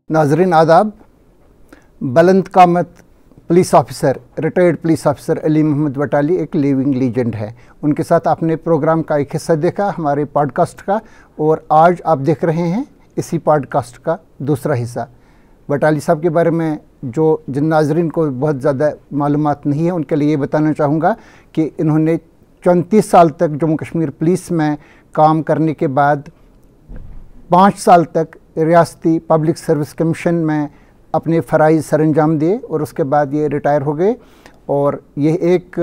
नाजरीन आदाब। बुलंद कामत police officer, retired police officer Ali Mohammad Watali एक लिविंग लीजेंड है। उनके साथ आपने प्रोग्राम का एक हिस्सा देखा हमारे पॉडकास्ट का, और आज आप देख रहे हैं इसी पॉडकास्ट का दूसरा हिस्सा। वटाली साहब के बारे में जिन नाजरीन को बहुत ज़्यादा मालूमात नहीं है उनके लिए ये बताना चाहूँगा कि इन्होंने 34 साल तक जम्मू कश्मीर पुलिस में काम करने के बाद 5 साल तक रियासती पब्लिक सर्विस कमीशन में अपने फ़राइज़ सरअंजाम दिए और उसके बाद ये रिटायर हो गए। और ये एक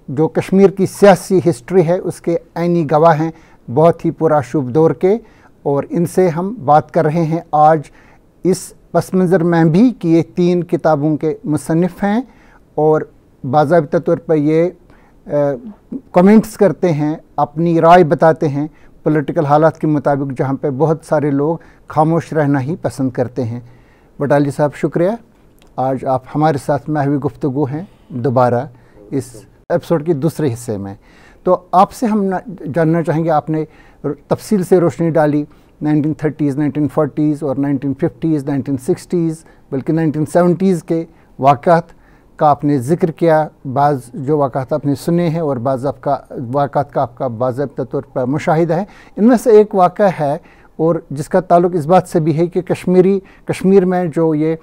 जो कश्मीर की सियासी हिस्ट्री है उसके ऐनी गवाह हैं, बहुत ही पूरा शुभ दौर के। और इनसे हम बात कर रहे हैं आज इस पस मंज़र में भी कि ये 3 किताबों के मुसन्निफ़ हैं और बाज़ाबिता तौर पर ये कमेंट्स करते हैं, अपनी राय बताते हैं पॉलिटिकल हालात के मुताबिक, जहाँ पे बहुत सारे लोग खामोश रहना ही पसंद करते हैं। वटाली साहब शुक्रिया, आज आप हमारे साथ महवी गुफ्तगू हैं दोबारा इस एपिसोड के दूसरे हिस्से में। तो आपसे हम जानना चाहेंगे, आपने तफसील से रोशनी डाली 1930s, 1940s और 1950s, 1960s बल्कि 1970s के वाक़ात का आपने ज़िक्र किया। बाज़ जो वाक़ात आपने सुने हैं और बाज़ वाक़ात का आपका बाज़ाब्ता तौर पर मुशाहिदा है। इनमें से एक वाक़ा है और जिसका ताल्लुक़ इस बात से भी है कि कश्मीर में जो ये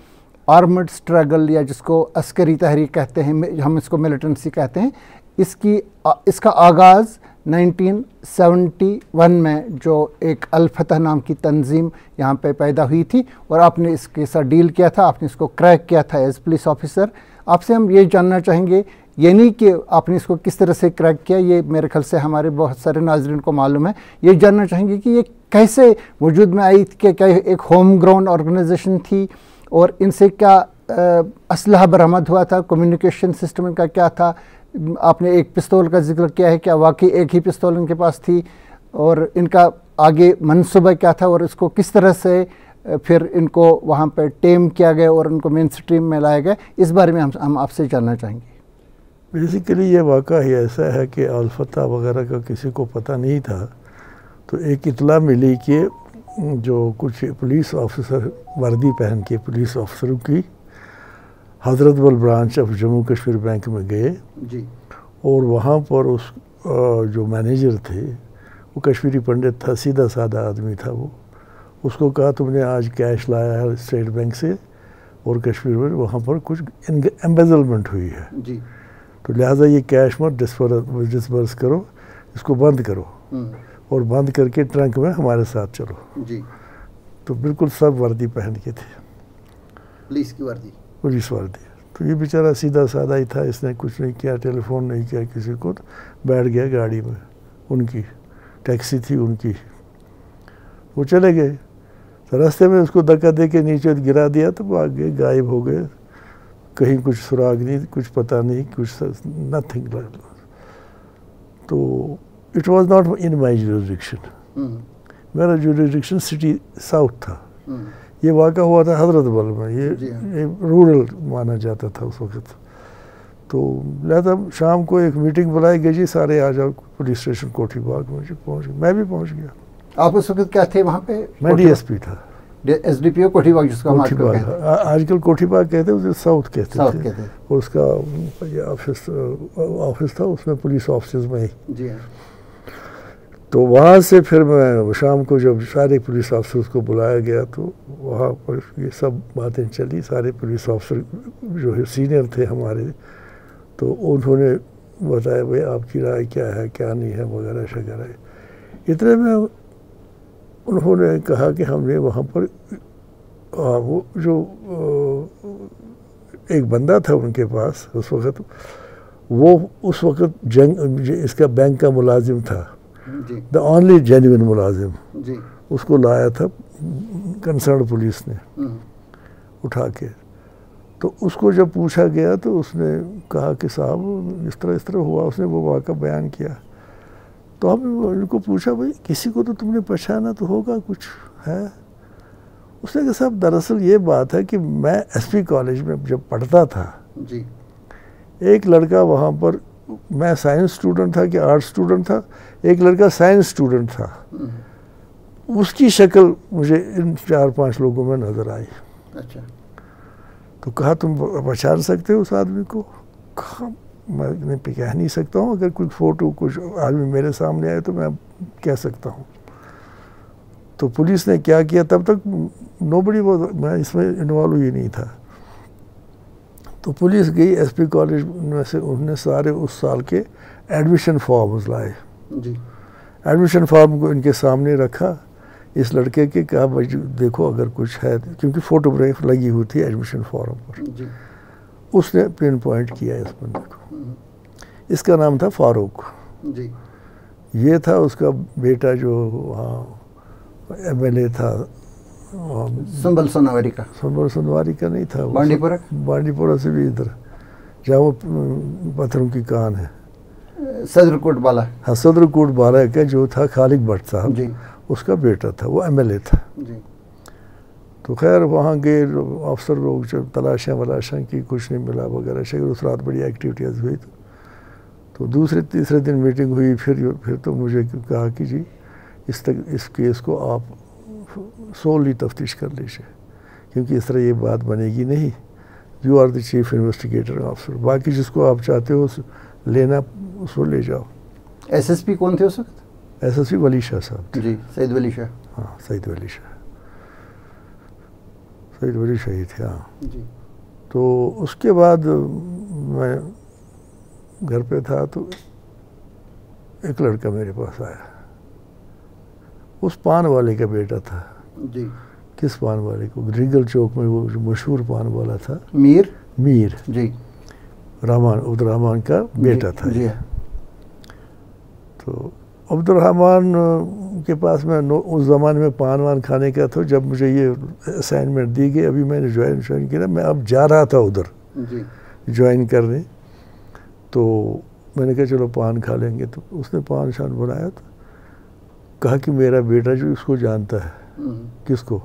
आर्मड स्ट्रगल या जिसको अस्करी तहरीक कहते हैं, हम इसको मिलिटेंसी कहते हैं, इसका आगाज़ 1971 में जो एक अल-फतह नाम की तंजीम यहाँ पे पैदा हुई थी और आपने इसके साथ डील किया था, आपने इसको क्रैक किया था एज पुलिस ऑफिसर। आपसे हम ये जानना चाहेंगे, ये नहीं कि आपने इसको किस तरह से क्रैक किया, ये मेरे ख्याल से हमारे बहुत सारे नाजरीन को मालूम है। ये जानना चाहेंगे कि ये कैसे वजूद में आई, क्या एक होम ग्राउंड ऑर्गेनाइजेशन थी और इनसे क्या असलहा बरामद हुआ था, कम्युनिकेशन सिस्टम इनका क्या था। आपने एक पिस्तौल का जिक्र किया है, क्या वाकई एक ही पिस्तौल इनके पास थी और इनका आगे मनसूबा क्या था और इसको किस तरह से फिर इनको वहाँ पर टेम किया गया और उनको मेन स्ट्रीम में लाया गया, इस बारे में हम आपसे जानना चाहेंगे। बेसिकली ये वाक़ा ही ऐसा है कि अल-फतह वगैरह का किसी को पता नहीं था। तो एक इतला मिली कि जो कुछ पुलिस ऑफिसर वर्दी पहन के पुलिस ऑफिसरों की Hazratbal branch of Jammu Kashmir bank में गए जी। और वहाँ पर उस जो मैनेजर थे वो कश्मीरी पंडित था, सीधा साधा आदमी था। वो उसको कहा तुमने आज कैश लाया है स्टेट बैंक से और कश्मीर में वहाँ पर कुछ एम्बेजलमेंट हुई है जी। तो लिहाजा ये कैश मत डिस्बर्स करो, इसको बंद करो और बंद करके ट्रंक में हमारे साथ चलो जी। तो बिल्कुल सब वर्दी पहन के थे, पुलिस की वर्दी, पुलिस वर्दी। तो ये बेचारा सीधा साधा ही था, इसने कुछ नहीं किया, टेलीफोन नहीं किया किसी को, तो बैठ गया गाड़ी में, उनकी टैक्सी थी उनकी, वो चले गए। तो रास्ते में उसको धक्का दे के नीचे गिरा दिया तो भाग गए, गायब हो गए, कहीं कुछ सुराग नहीं, कुछ पता नहीं, कुछ नथिंग। तो it was not in my jurisdiction, मेरा जुरिसडिक्शन सिटी साउथ था। ये वाक़ा हुआ था हज़रतबल में, ये रूरल माना जाता था उस वक़्त। तो लिहाजा शाम को एक मीटिंग बुलाई गई, जी सारे आ जाओ पुलिस स्टेशन कोठी बाग में। पहुँच गया, मैं भी पहुँच गया। आप उस वक्त क्या थे वहाँ पे? मैं डीएसपी था, एसडीपीओ कोठी बाग जिसको हम आजकल कहते हैं। आजकल कोठी बाग कहते हैं, उसे साउथ कहते थे। और उसका ऑफिस था उसमें पुलिस ऑफिस में ही जी। तो वहाँ से फिर मैं शाम को जब सारे पुलिस ऑफिसर्स को बुलाया गया तो वहाँ पर ये सब बातें चली। सारे पुलिस ऑफिसर जो है सीनियर थे हमारे, तो उन्होंने बताया भाई आपकी राय क्या है, क्या नहीं है वगैरह शगैरह। इतने में उन्होंने कहा कि हमने वहाँ पर वो जो एक बंदा था उनके पास उस वक़्त, वो उस वक़्त इसका बैंक का मुलाजिम था, द ओनली जेन्युइन मुलाजिम, उसको लाया था कंसर्न पुलिस ने उठा के। तो उसको जब पूछा गया तो उसने कहा कि साहब इस तरह हुआ, उसने वो वाक़ा बयान किया। तो हमने उनको पूछा भाई किसी को तो तुमने पहचाना तो होगा, कुछ है? उसने कहा साहब दरअसल ये बात है कि मैं एसपी कॉलेज में जब पढ़ता था जी, एक लड़का वहाँ पर, मैं साइंस स्टूडेंट था कि आर्ट स्टूडेंट था, एक लड़का साइंस स्टूडेंट था, उसकी शक्ल मुझे इन 4-5 लोगों में नज़र आई। अच्छा। तो कहा तुम पहचान सकते हो उस आदमी को? कहा मैं कह नहीं सकता हूँ, अगर कोई फ़ोटो कुछ आदमी मेरे सामने आए तो मैं कह सकता हूँ। तो पुलिस ने क्या किया, तब तक नोबडी वाज, मैं इसमें इन्वॉल्व ही नहीं था। तो पुलिस गई एसपी कॉलेज में से, उन्होंने सारे उस साल के एडमिशन फॉर्म्स लाए जी। एडमिशन फॉर्म को इनके सामने रखा इस लड़के के, कहा भाई देखो अगर कुछ है, क्योंकि फ़ोटोग्राफ लगी हुई थी एडमिशन फॉर्म पर जी। उसने पिन पॉइंट किया इस बंदे को। इसका नाम था फारूक जी। ये था उसका बेटा जो वहाँ एमएलए था, संबल सोनावारी का। संबल सोनावारी का नहीं था, बांडीपुरा। बांडीपुरा से भी इधर जहाँ वो पत्थरों की कान है, सदरकोट बाला। हाँ सदरकोट बाला का जो था खालिक भट्ट साहब जी। उसका बेटा था, वो एमएलए था। जी। तो खैर वहाँ गए अफसर लोग, जब तलाशियाँ वलाशियाँ की, कुछ नहीं मिला वगैरह शगर। उस रात बड़ी एक्टिविटीज़ हुई। तो दूसरे तीसरे दिन मीटिंग हुई। फिर तो मुझे कहा कि जी इस केस को आप सोली तफ्तीश कर लीजिए, क्योंकि इस तरह ये बात बनेगी नहीं। You are the chief investigator officer, बाकी जिसको आप चाहते हो लेना उसको ले जाओ। एसएसपी कौन थे उस वक्त? एसएसपी वली शाह साहब जी, सईद वली शाह। हाँ सईद वली शाह, सईद वली शाह ही थे। हाँ जी। तो उसके बाद मैं घर पे था तो एक लड़का मेरे पास आया, उस पान वाले का बेटा था। जी। किस पान वाले को? रिगल चौक में वो जो मशहूर पान वाला था, मीर। जी अब्दुल रहमान का बेटा था। जी। तो अब्दुल रहमान के पास मैं उस ज़माने में पान वान खाने का था। जब मुझे ये असाइनमेंट दी गई, अभी मैंने ज्वाइन किया, मैं अब जा रहा था उधर ज्वाइन करने। तो मैंने कहा चलो पान खा लेंगे। तो उसने पान शान बनाया, तो कहा कि मेरा बेटा जो इसको जानता है। किसको?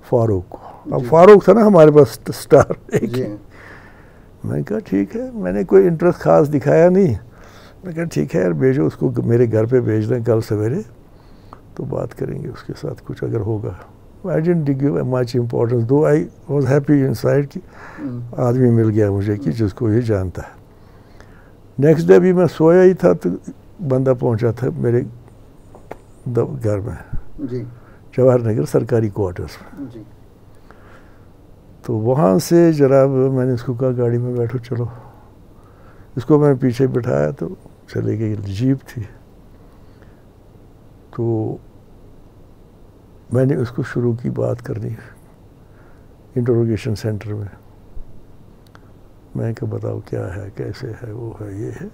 फारूक को। अब फारूक था ना हमारे पास स्टार एक। मैंने कहा ठीक है, मैंने कोई इंटरेस्ट खास दिखाया नहीं। मैं कहा ठीक है यार, भेजो उसको, मेरे घर पे भेज दें कल सवेरे, तो बात करेंगे उसके साथ कुछ अगर होगा। I didn't give much importance, दो आई वाज हैप्पी इनसाइड कि आदमी मिल गया मुझे कि जिसको ये जानता है। नेक्स्ट डे भी मैं सोया ही था तो बंदा पहुंचा था मेरे घर में जी, जवाहर नगर सरकारी क्वार्टर्स में। जी। तो वहाँ से जनाब मैंने इसको कहा गाड़ी में बैठो चलो। इसको मैं पीछे बिठाया तो चले गई, जीप थी। तो मैंने उसको शुरू की बात करनी इंटरोगेशन सेंटर में। मैं कहा बताओ क्या है, कैसे है, वो है, ये है।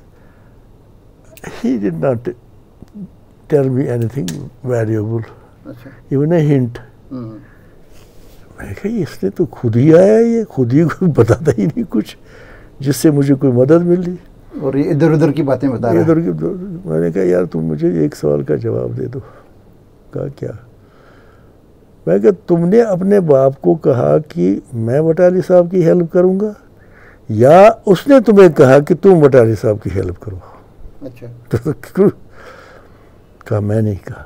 He did not tell me anything valuable, even a hint. मैं कहा इसने तो खुद ही आया, ये खुद ही बताता ही नहीं कुछ जिससे मुझे कोई मदद मिली, और ये इधर उधर की बातें बता रहा है। मैंने कहा यार तुम मुझे एक सवाल का जवाब दे दो। कहा क्या? मैं कहा तुमने अपने बाप को कहा कि मैं वटाली साहब की हेल्प करूंगा, या उसने तुम्हें कहा कि तुम वटाली साहब की हेल्प करो? अच्छा। तो कहा मैं नहीं कहा।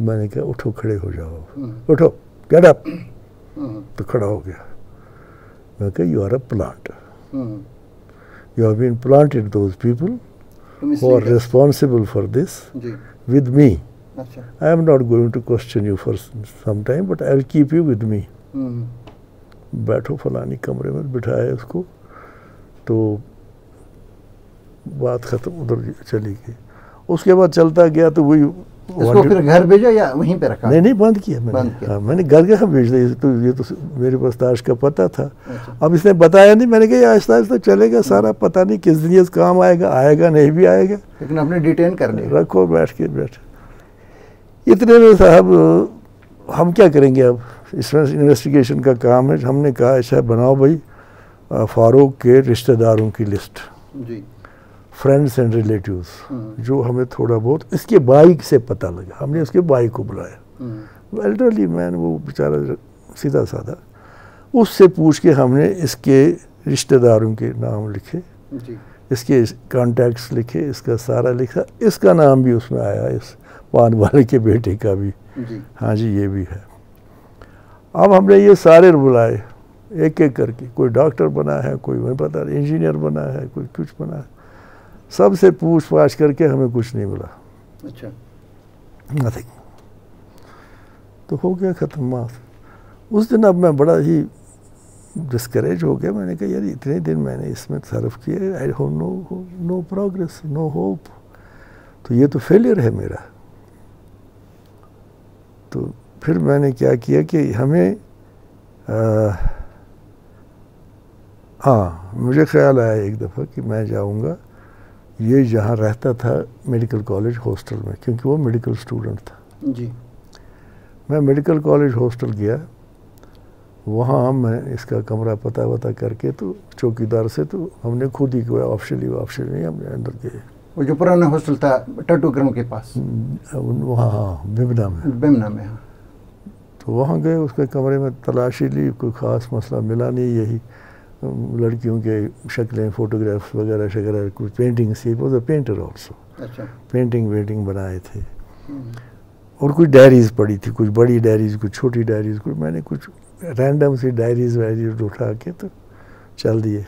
मैंने कहा उठो, खड़े हो जाओ, उठो, गेट अप। तो खड़ा हो गया। मैं कहा you are a plant, you have been planted those people who are responsible for this with me. I am not going to question you for some time, but I will keep you with me. बैठो, फलानी कमरे में बिठाया उसको। तो बात ख़त्म, उधर चली गई। उसके बाद चलता गया तो वही इसको फिर घर भेजा या वहीं पे रखा? नहीं, बंद किया मैंने। हाँ, मैंने घर कहाँ भेज दिया, ये तो मेरे पास ताश का पता था। अच्छा। अब इसने बताया नहीं, मैंने कहा आहिस्ता आहिस्ता चलेगा सारा, पता नहीं किस दिन ये काम आएगा नहीं भी आएगा, लेकिन आपने डिटेन कर लिया। रखो बैठ। इतने में साहब हम क्या करेंगे, अब इसमें इन्वेस्टिगेशन का काम है। हमने कहा अच्छा बनाओ भाई फारूक के रिश्तेदारों की लिस्ट, फ्रेंड्स एंड रिलेटिव्स, जो हमें थोड़ा बहुत इसके भाई से पता लगा। हमने उसके भाई को बुलाया, एल्डरली मैन, वो बेचारा सीधा साधा। उससे पूछ के हमने इसके रिश्तेदारों के नाम लिखे, इसके कॉन्टैक्ट्स लिखे, इसका सारा लिखा। इसका नाम भी उसमें आया, इस पान वाले के बेटे का भी। हाँ जी, ये भी है। अब हमने ये सारे बुलाए एक एक करके, कोई डॉक्टर बना है, कोई मैं पता नहीं इंजीनियर बना है, कोई कुछ बना है, सबसे पूछ पाछ करके हमें कुछ नहीं मिला। अच्छा, नथिंग। तो हो गया ख़त्म बात। उस दिन अब मैं बड़ा ही डिस्करेज हो गया। मैंने कहा यार इतने दिन मैंने इसमें सर्व किए, I have no progress, no hope, तो ये तो फेलियर है मेरा। तो फिर मैंने क्या किया कि हमें हाँ, मुझे ख्याल आया एक दफ़ा कि मैं जाऊंगा, ये जहाँ रहता था मेडिकल कॉलेज हॉस्टल में, क्योंकि वो मेडिकल स्टूडेंट था जी। मैं मेडिकल कॉलेज हॉस्टल गया, वहाँ मैं इसका कमरा पता वता करके तो चौकीदार से तो हमने खुद ही कोई ऑप्शनली नहीं, हमने अंदर गए। वो जो पुराना हॉस्टल था टैटू ग्राउंड के पास, वहाँ, हाँ, बिमना में। हाँ। तो वहाँ गए, उसके कमरे में तलाशी ली, कोई ख़ास मसला मिला नहीं, यही लड़कियों के शक्लें, फ़ोटोग्राफ्स वगैरह शगैरह, कुछ paintings, he was a painter also. अच्छा। पेंटिंग बनाए थे, और कुछ डायरीज़ पड़ी थी, कुछ बड़ी डायरीज़, कुछ छोटी डायरीज़, कुछ मैंने कुछ रैंडम सी डायरीज़ वायरीज़ उठा के तो चल दिए।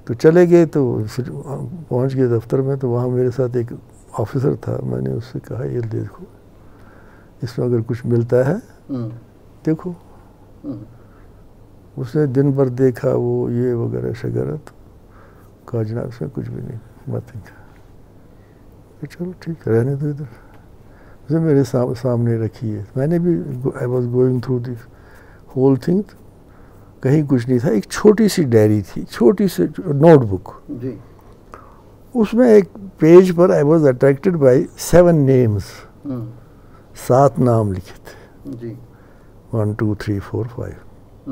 तो चले गए, तो फिर पहुंच गए दफ्तर में, तो वहाँ मेरे साथ एक ऑफिसर था। मैंने उससे कहा ये देखो, इसमें अगर कुछ मिलता है देखो। उसने दिन भर देखा, वो ये वगैरह शगैरह, तो कहा जनाब इसमें कुछ भी नहीं, मत नहीं। चलो ठीक है, रहने दो इधर। उसे मेरे सामने रखी है। मैंने भी I was going through this whole thing, कहीं कुछ नहीं था। एक छोटी सी डायरी थी, छोटी सी नोटबुक जी। उसमें एक पेज पर I was attracted by 7 names, 7 नाम लिखे थे जी। 1 2 3 4 5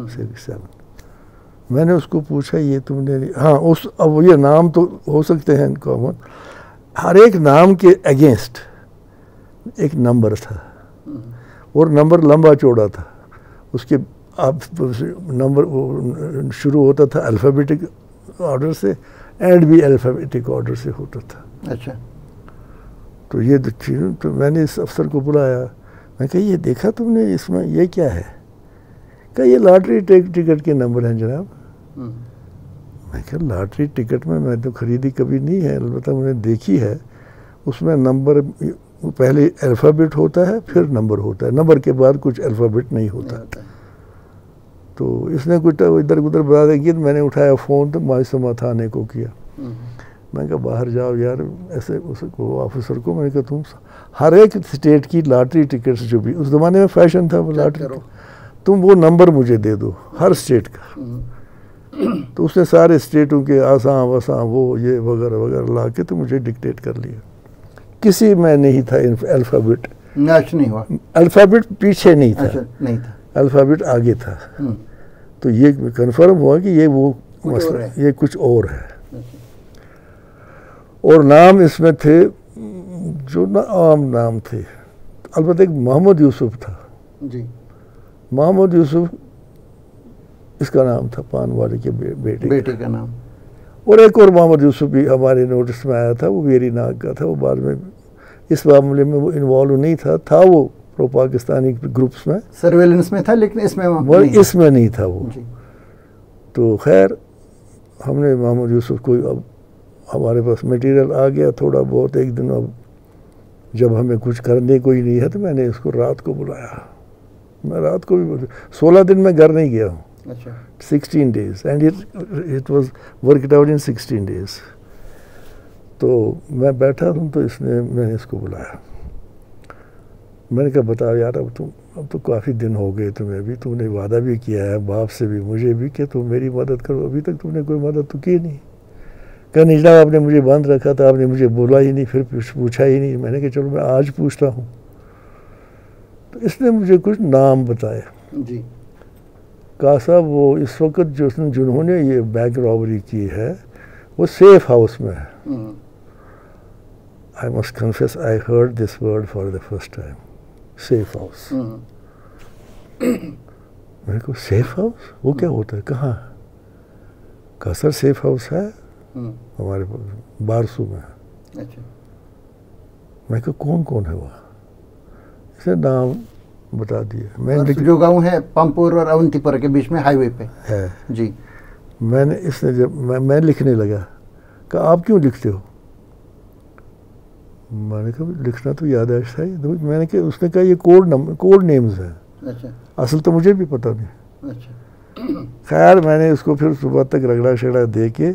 6 7। मैंने उसको पूछा ये तुमने, हाँ उस, अब ये नाम तो हो सकते हैं कॉमन, हर एक नाम के अगेंस्ट एक नंबर था, और नंबर लंबा चौड़ा था। उसके आप नंबर शुरू होता था अल्फ़ाबेटिक ऑर्डर से, एंड भी अल्फ़ाबेटिक ऑर्डर से होता था। अच्छा। तो ये तो मैंने इस अफसर को बुलाया, मैं कहा ये देखा तुमने, इसमें ये क्या है? कहा ये लॉटरी टिकट के नंबर हैं जनाब। मैं कहा लॉटरी टिकट में मैं तो खरीदी कभी नहीं है, अलबत्ता मैंने देखी है। उसमें नंबर पहले अल्फ़ाबेट होता है, फिर नंबर होता है, नंबर के बाद कुछ अल्फ़ाबेट नहीं होता। तो इसने कुछ इधर उधर बता देगी। तो मैंने उठाया फ़ोन, तो मासूमा थाने को किया। मैं कहा बाहर जाओ यार, ऐसे उसको ऑफिसर को मैंने कहा तुम हर एक स्टेट की लॉटरी टिकट्स, जो भी उस ज़माने में फैशन था वो लॉटरी, तुम वो नंबर मुझे दे दो हर स्टेट का। तो उसने सारे स्टेटों के आसाम वसाम वो ये वगैरह वगैरह ला के तो मुझे डिक्टेट कर लिया। किसी में नहीं था अल्फ़ाबेट, मैच नहीं हुआ, अल्फ़ाबेट पीछे नहीं था। अच्छा, नहीं था, अल्फ़ाबेट आगे था। तो ये कंफर्म हुआ कि ये वो मसला, ये कुछ और है। और नाम इसमें थे जो ना आम नाम थे। अलबत्ता एक मोहम्मद यूसुफ था जी। मोहम्मद यूसुफ इसका नाम था, पान वाले के बेटे का नाम। और एक और मोहम्मद यूसुफ भी हमारे नोटिस में आया था, वो वेरी नाग का था। वो बाद में इस मामले में वो इन्वॉल्व नहीं था वो प्रो पाकिस्तानी ग्रुप्स में सर्वेलेंस में था, लेकिन इसमें नहीं था वो जी। तो खैर हमने मोहम्मद यूसुफ को, अब हमारे पास मटेरियल आ गया थोड़ा बहुत। एक दिन अब जब हमें कुछ करने को ही नहीं है, तो मैंने इसको रात को बुलाया। मैं रात को भी 16 दिन मैं घर नहीं गया हूँ। अच्छा। 16 days and it was worked out in 16 days। तो मैं बैठा हूँ, तो मैंने इसको बुलाया। मैंने कहा बताओ यार, अब तो काफ़ी दिन हो गए तुम्हें भी, तुमने वादा भी किया है बाप से भी मुझे भी कि तुम मेरी मदद करो, अभी तक तुमने कोई मदद तो की नहीं। कहा नहीं जनाब, आपने मुझे बंद रखा था, आपने मुझे बोला ही नहीं, फिर पूछा ही नहीं। मैंने कहा चलो मैं आज पूछता हूँ। तो इसने मुझे कुछ नाम बताया जी। कहा साहब वो इस वक्त जिन्होंने ये बैंक रॉबरी की है वो सेफ हाउस में है। I must confess I heard this word for the first time, safe house. मेरे को सेफ हाउस वो क्या होता है, कहाँ? कहा सर सेफ हाउस है हमारे बारसू में। अच्छा। मैं कहा कौन कौन है वहाँ? इसे नाम बता दिया। मैं जो गांव है पामपुर और अवंतीपुरा के बीच में हाईवे पे है जी। मैंने इसने जब मैं लिखने लगा, कहा आप क्यों लिखते हो? मैंने कहा लिखना तो याददाश्त है। तो मैंने कहा, उसने कहा ये कोड नेम्स हैं। अच्छा। असल तो मुझे भी पता नहीं। अच्छा। खैर मैंने उसको फिर सुबह तक रगड़ा शगड़ा दे के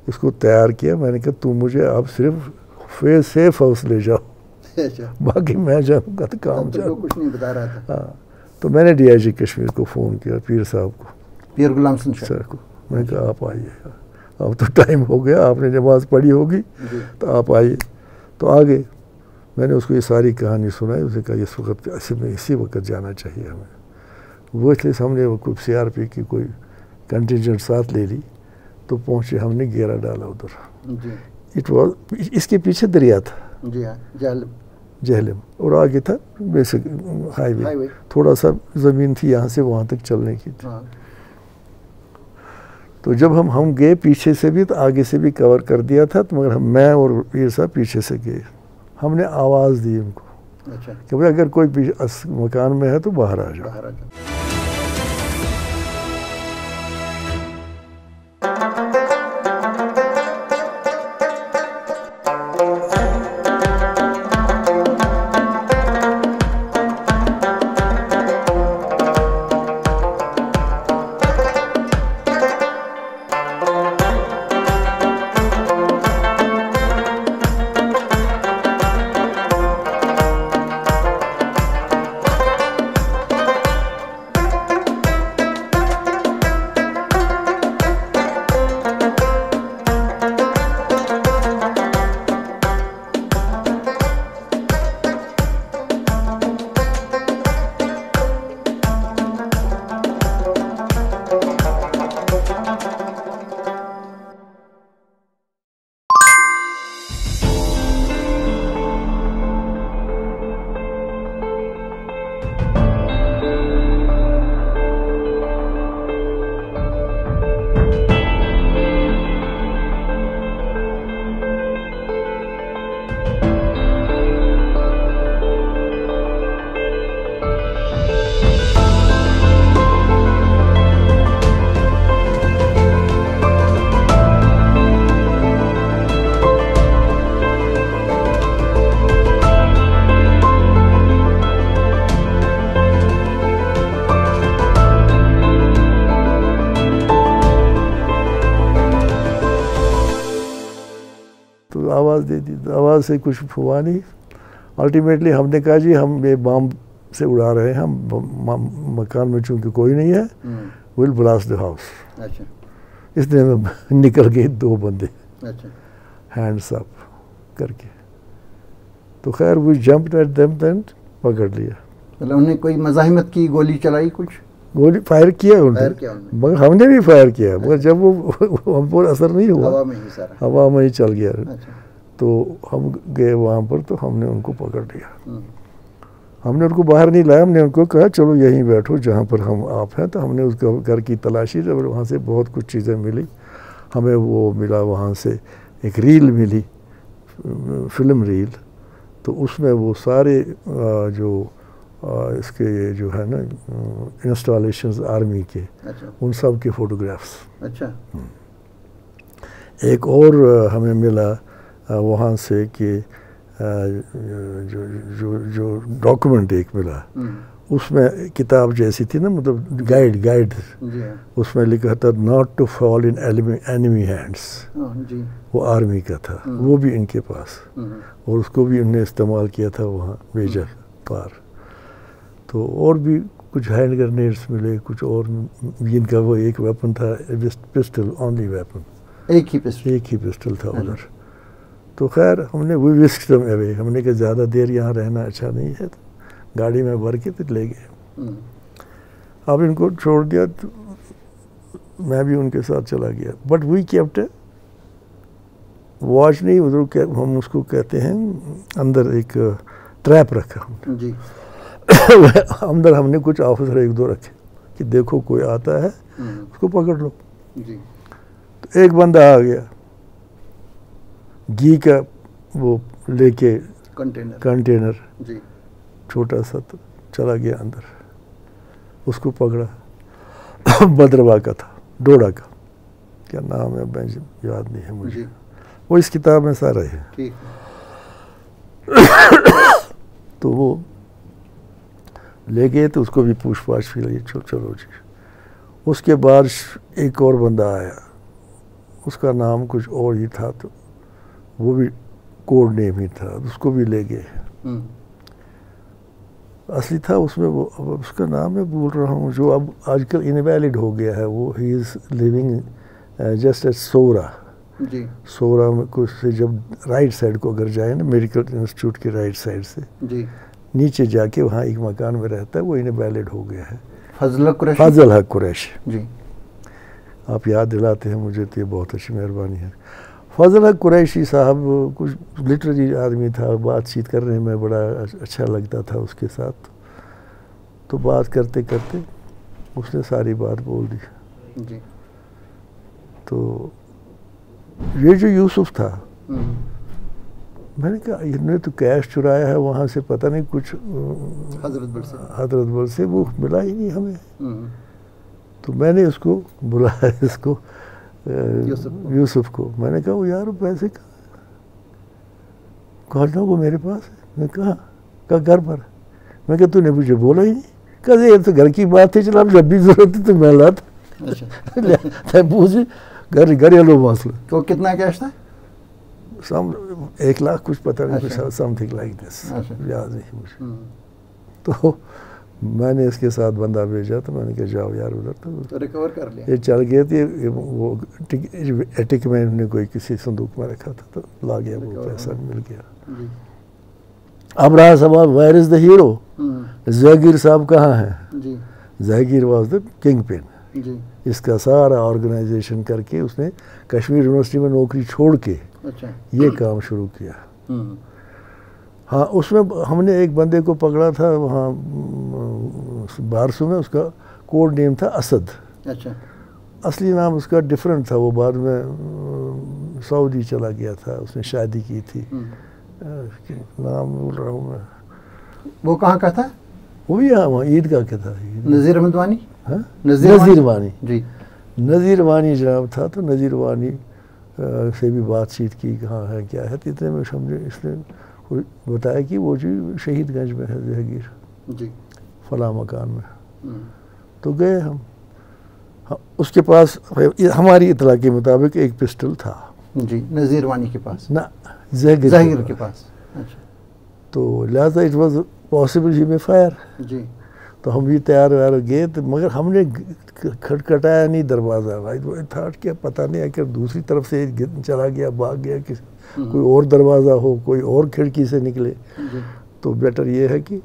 इसको तैयार किया। मैंने कहा तुम मुझे अब सिर्फ सेफ हाउस ले जाओ, अच्छा। बाकी मैं जाऊँगा तो काम तो कुछ नहीं बता रहा था। हाँ, तो मैंने DIG कश्मीर को फ़ोन किया, पीर साहब को, पीर गुलाम सिंह सर को। मैंने कहा आप आइए, अब तो टाइम हो गया, आपने नमाज़ पढ़ी होगी तो आप आइए। तो आ गए। मैंने उसको ये सारी कहानी सुनाई। उसने कहा इस वक्त इसी वक्त जाना चाहिए हमें। वो इसलिए हमने वो कोई CRP की कोई कंटिजेंट साथ ले ली, तो पहुँचे, हमने घेरा डाला उधर। इट वॉज, इसके पीछे दरिया था जी हाँ, जहलम, और आगे था बेसिक हाईवे। थोड़ा सा ज़मीन थी यहाँ से वहाँ तक चलने की थी। हाँ। तो जब हम गए पीछे से भी, तो आगे से भी कवर कर दिया था, तो मगर मैं और पीर साहब पीछे से गए। हमने आवाज़ दी उनको। अच्छा। कि भाई अगर कोई मकान में है तो बाहर आ जाओ। आवाज़ दे दी, तो आवाज़ से कुछ हुआ नहीं। अल्टीमेटली हमने कहा जी हम ये बम से उड़ा रहे हैं, हम मकान में चूँकि कोई नहीं है, विल ब्लास्ट द हाउस। अच्छा। इसलिए निकल गए 2 बंदे। अच्छा। हैंड्स अप करके। तो खैर वो जंप्ड एट देम, देन पकड़ लिया। मतलब उन्होंने कोई मज़ाहिमत की, गोली चलाई, कुछ गोली फायर किया उन्होंने, मगर हमने भी फायर किया। मगर जब वो हम पर असर नहीं हुआ, हवा में ही सारा, हवा में ही चल गया। अच्छा। तो हम गए वहाँ पर, तो हमने उनको पकड़ लिया। हमने उनको बाहर नहीं लाया, हमने उनको कहा चलो यहीं बैठो जहाँ पर हम आप हैं। तो हमने उसका घर की तलाशी, जब वहाँ से बहुत कुछ चीज़ें मिली। हमें वो मिला वहाँ से एक रील मिली, फिल्म रील। तो उसमें वो सारे जो इसके ये जो है ना इंस्टॉलेशंस आर्मी के, अच्छा। उन सब के फ़ोटोग्राफ्स। अच्छा। एक और हमें मिला वहाँ से कि जो जो जो डॉक्यूमेंट एक मिला, उसमें किताब जैसी थी ना, मतलब गाइड, उसमें लिखा था not to fall in enemy hands. वो आर्मी का था, वो भी इनके पास, और उसको भी उन्होंने इस्तेमाल किया था वहाँ भेजा पार। तो और भी कुछ हैंड ग्रेनेड्स मिले, कुछ और जिनका वो एक वेपन था, पिस्टल, ओनली वेपन, एक ही पिस्टल था उधर। तो खैर हमने वो विस्क्ड देम अवे, हमने कहा ज़्यादा देर यहाँ रहना अच्छा नहीं है, तो गाड़ी में भर के तो ले गए। अब इनको छोड़ दिया, तो मैं भी उनके साथ चला गया। बट वी केप्ट वॉच नहीं, उधर हम उसको कहते हैं, अंदर एक ट्रैप रखा हमने जी। अंदर हमने कुछ ऑफिसर 1-2 रखे कि देखो कोई आता है उसको पकड़ लो जी। तो एक बंदा आ गया, घी का वो लेके कंटेनर जी, छोटा सा, तो चला गया अंदर, उसको पकड़ा। बद्रवा का था, डोडा का, क्या नाम है मैं याद नहीं है मुझे, वो इस किताब में सारा है। तो वो ले गए तो उसको भी पूछताछ भी लगी, चलो जी। उसके बाद एक और बंदा आया, उसका नाम कुछ और ही था, तो वो भी कोड नेम ही था, उसको भी ले गए। असली था उसमें वो, अब उसका नाम मैं भूल रहा हूँ, जो अब आजकल इनवैलिड हो गया है। वो he is living just at Soura जी। सोरा में कुछ से जब राइट साइड को अगर जाए ना, मेडिकल इंस्टीट्यूट के राइट साइड से जी, नीचे जाके वहाँ एक मकान में रहता है, वो इनवैलिड हो गया है। फजल हक कुरैशी जी। आप याद दिलाते हैं मुझे, तो ये बहुत अच्छी मेहरबानी है। फजल हक कुरैशी साहब कुछ लिटरेरी आदमी था, बातचीत करने में बड़ा अच्छा लगता था उसके साथ। तो बात करते करते उसने सारी बात बोल दी जी। तो ये जो यूसुफ था, मैंने कहा इन्होंने तो कैश चुराया है वहाँ से, पता नहीं कुछ हजरत बल से वो मिला ही नहीं हमें। तो मैंने उसको बुलाया, इसको यूसुफ को। मैंने कहा वो यार पैसे कहा वो मेरे पास है। मैं कहा घर पर। मैं कहा तूने मुझे बोला ही नहीं। कहा ये तो घर की बात थी, चला जब भी जरूरत थी तो मैं लाता। अच्छा पूछी घर ये लो मसला। तो कितना कैश था? 1 लाख कुछ, पता नहीं कुछ, समथिंग लाइक दिस, याद नहीं मुझे। तो मैंने इसके साथ बंदा भेजा, तो मैंने कहा जाओ यार उधर, तो रिकवर कर लिया। ये चल गए थे, वो एटिक में उन्होंने कोई किसी संदूक में रखा था, तो ला गया वो पैसा, मिल गया। अब रहा सवाल where is the hero, Jahangir साहब कहाँ हैं? Jahangir was the kingpin. इसका सारा ऑर्गेनाइजेशन करके उसने कश्मीर यूनिवर्सिटी में नौकरी छोड़ के ये काम शुरू किया। हाँ, उसमें हमने एक बंदे को पकड़ा था वहाँ बारसू में, उसका कोड नेम था असद। अच्छा। असली नाम उसका डिफरेंट था, वो बाद में सऊदी चला गया था, उसने शादी की थी। नाम भूल रहा हूँ मैं। वो कहाँ का था? वो भी यहाँ वहाँ ईदगाह का था। नज़ीर अहमद वानी? हाँ, नज़ीर वानी जी। नज़ीर वानी जनाब था, तो नज़ीर वानी से भी बातचीत की, कहाँ है क्या है। इतने में समझे इसने बताया कि वो जी शहीदगंज में है जहांगीर जी, फला मकान में। तो गए हम। हाँ, उसके पास हमारी इतला के मुताबिक एक पिस्टल था जी, नज़ीर वानी के पास ना, जहांगीर के पास। अच्छा। तो लिहाजा इट वाज पॉसिबल ही में फायर जी। तो हम भी तैयार व्यार गए, तो मगर हमने खटखटाया नहीं दरवाज़ा। भाई वो था क्या पता नहीं, अगर दूसरी तरफ से चला गया, भाग गया, किसी कोई और दरवाज़ा हो, कोई और खिड़की से निकले, तो बेटर ये है कि